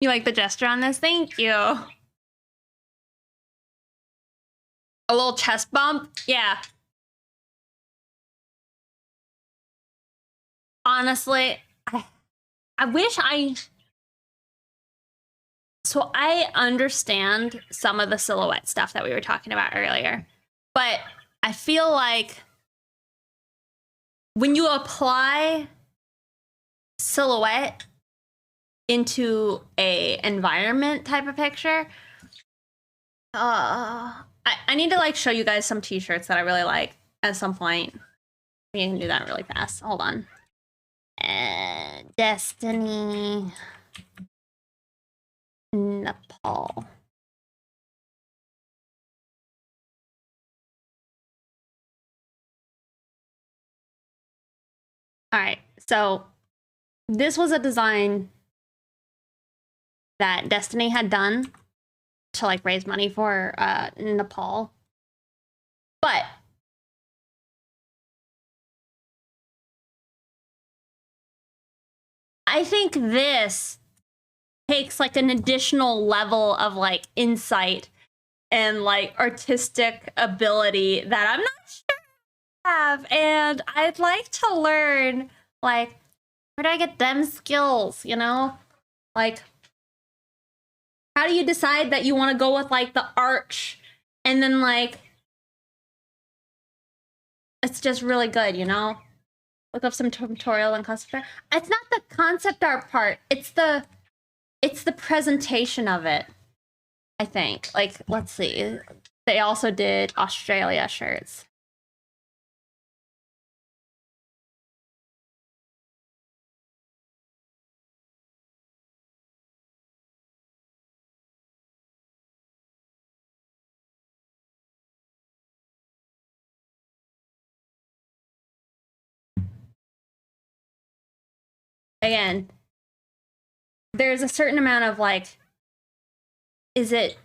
You like the gesture on this? Thank you. A little chest bump? Yeah. Honestly, I wish so I understand some of the silhouette stuff that we were talking about earlier, but I feel like when you apply silhouette into a environment type of picture, I need to like show you guys some t-shirts that I really like at some point. We can do that really fast. Hold on. Destiny Nepal. All right, so this was a design that Destiny had done to like raise money for Nepal. But I think this takes like an additional level of like insight and like artistic ability that I'm not sure I have. And I'd like to learn like, where do I get them skills, you know? Like, how do you decide that you want to go with like the arch and then like it's just really good, you know? Look up some tutorial on concept art. It's not the concept art part. It's the presentation of it, I think. Like, let's see. They also did Australia shirts. Again, there's a certain amount of like, is it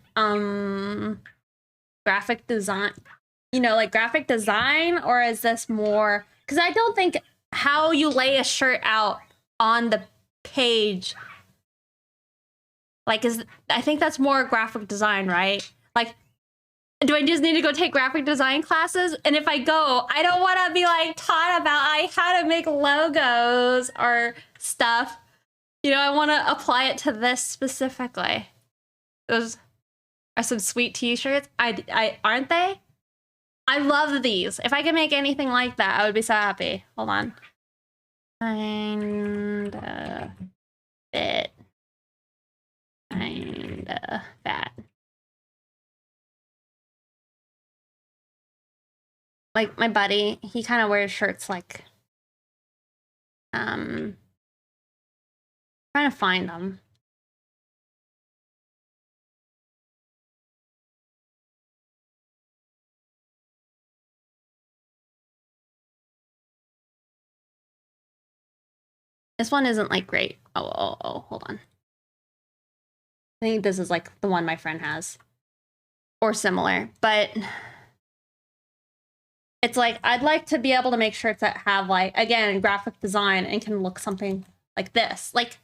graphic design, you know, like graphic design, or is this more, because I don't think how you lay a shirt out on the page, like, I think that's more graphic design, right? Like, do I just need to go take graphic design classes? And if I go, I don't want to be like taught about like how to make logos or stuff. You know, I want to apply it to this specifically. Those are some sweet t-shirts. I aren't they? I love these. If I could make anything like that, I would be so happy. Hold on. Kinda fit. Kinda fat. Like my buddy, he kind of wears shirts like trying to find them. This one isn't like great. Oh, hold on. I think this is like the one my friend has or similar, but it's like, I'd like to be able to make shirts that have like, again, graphic design and can look something like this. Like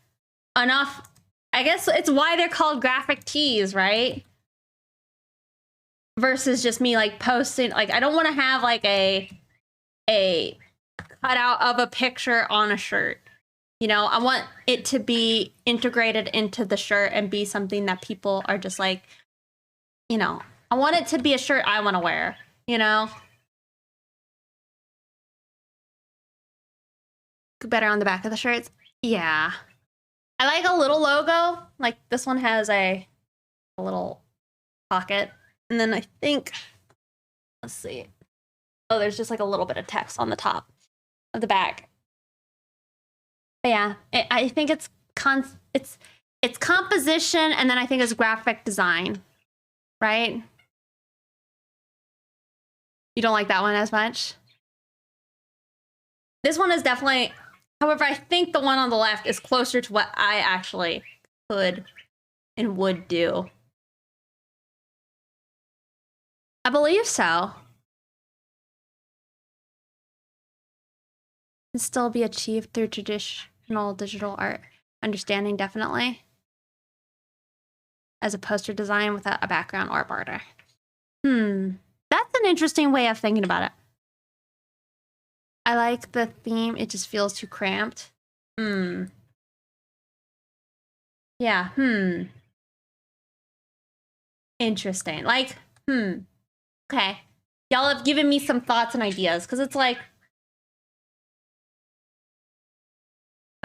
enough, I guess it's why they're called graphic tees, right? Versus just me like posting, like I don't want to have like a cutout of a picture on a shirt. You know, I want it to be integrated into the shirt and be something that people are just like, you know, I want it to be a shirt I want to wear, you know? Better on the back of the shirts. Yeah. I like a little logo. Like this one has a little pocket. And then I think, let's see. Oh, there's just like a little bit of text on the top of the back. But yeah, I think it's composition, and then I think it's graphic design, right? You don't like that one as much? This one is definitely, however, I think the one on the left is closer to what I actually could and would do. I believe so. Can still be achieved through traditional digital art understanding, definitely. As a poster design without a background or a border. That's an interesting way of thinking about it. I like the theme. It just feels too cramped. Yeah, Interesting. Like, Okay. Y'all have given me some thoughts and ideas, because it's like,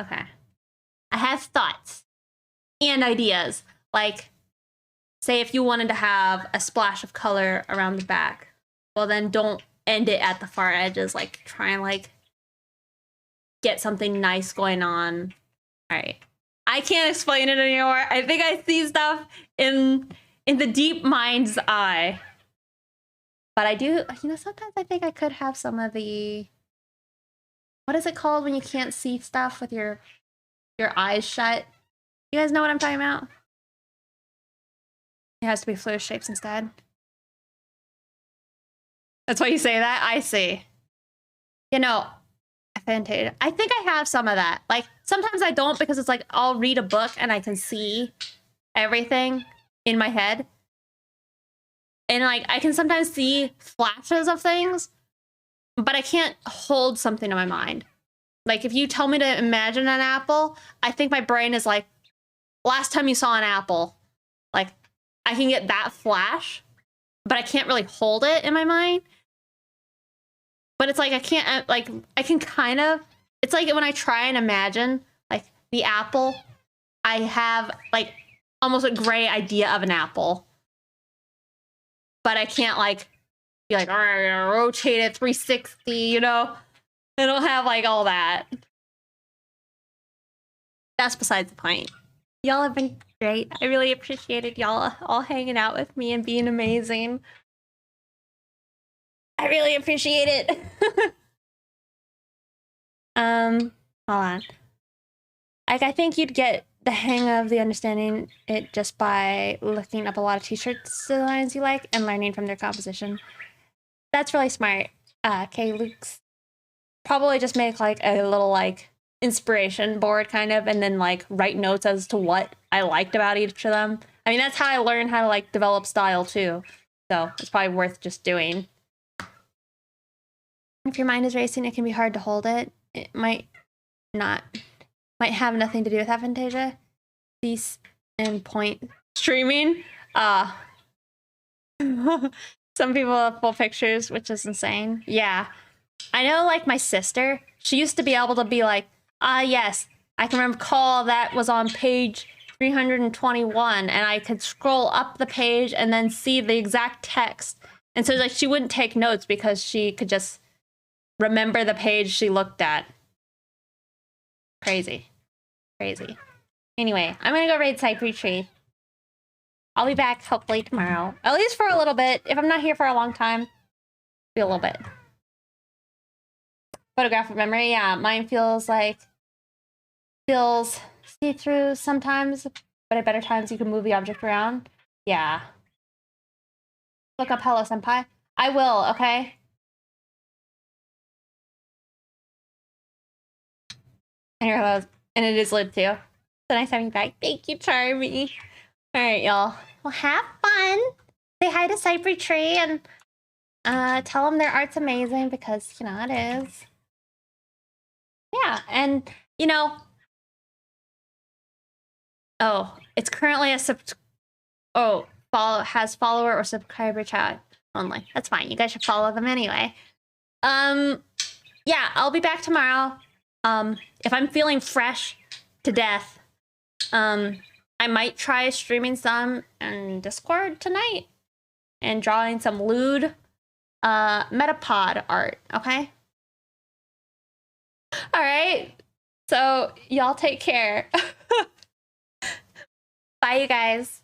okay. I have thoughts and ideas. Like, say if you wanted to have a splash of color around the back, well then don't end it at the far edges. Like, try and like get something nice going on. All right. I can't explain it anymore. I think I see stuff in the deep mind's eye. But I do, you know, sometimes I think I could have some of the, what is it called when you can't see stuff with your eyes shut? You guys know what I'm talking about? It has to be fluid shapes instead. That's why you say that? I see. You know, Fantasia. I think I have some of that. Like, sometimes I don't because it's like I'll read a book and I can see everything in my head. And like I can sometimes see flashes of things, but I can't hold something in my mind. Like if you tell me to imagine an apple, I think my brain is like, last time you saw an apple. Like I can get that flash, but I can't really hold it in my mind. But it's like I can't, like, I can kind of, it's like when I try and imagine, like, the apple, I have, like, almost a gray idea of an apple. But I can't, like, be like, all right, rotate it 360, you know? I don't have, like, all that. That's besides the point. Y'all have been great. I really appreciated y'all all hanging out with me and being amazing. I really appreciate it. Hold on. Like, I think you'd get the hang of the understanding it just by looking up a lot of t-shirt designs you like and learning from their composition. That's really smart. Okay, Luke's probably just make like a little like inspiration board kind of, and then like write notes as to what I liked about each of them. I mean, that's how I learned how to like develop style too. So it's probably worth just doing. If your mind is racing, it can be hard to hold it. It might have nothing to do with aphantasia. Cease and point streaming. Some people have full pictures, which is insane. Yeah. I know, like, my sister, she used to be able to be like, yes, I can recall that was on page 321, and I could scroll up the page and then see the exact text. And so, like, she wouldn't take notes because she could just remember the page she looked at. Crazy. Crazy. Anyway, I'm gonna go raid Cypress Tree. I'll be back hopefully tomorrow. At least for a little bit. If I'm not here for a long time, be a little bit. Photographic memory, yeah. Mine feels see-through sometimes, but at better times you can move the object around. Yeah. Look up Hello Senpai. I will, okay? And it is lit too. So nice having you back. Thank you, Charmy. All right, y'all. Well, have fun. Say hi to Cypress Tree and tell them their art's amazing because, you know, it is. Yeah, and, you know, oh, it's currently has follower or subscriber chat only. That's fine. You guys should follow them anyway. Yeah, I'll be back tomorrow. If I'm feeling fresh to death, I might try streaming some in Discord tonight and drawing some lewd Metapod art, okay? All right. So y'all take care. Bye, you guys.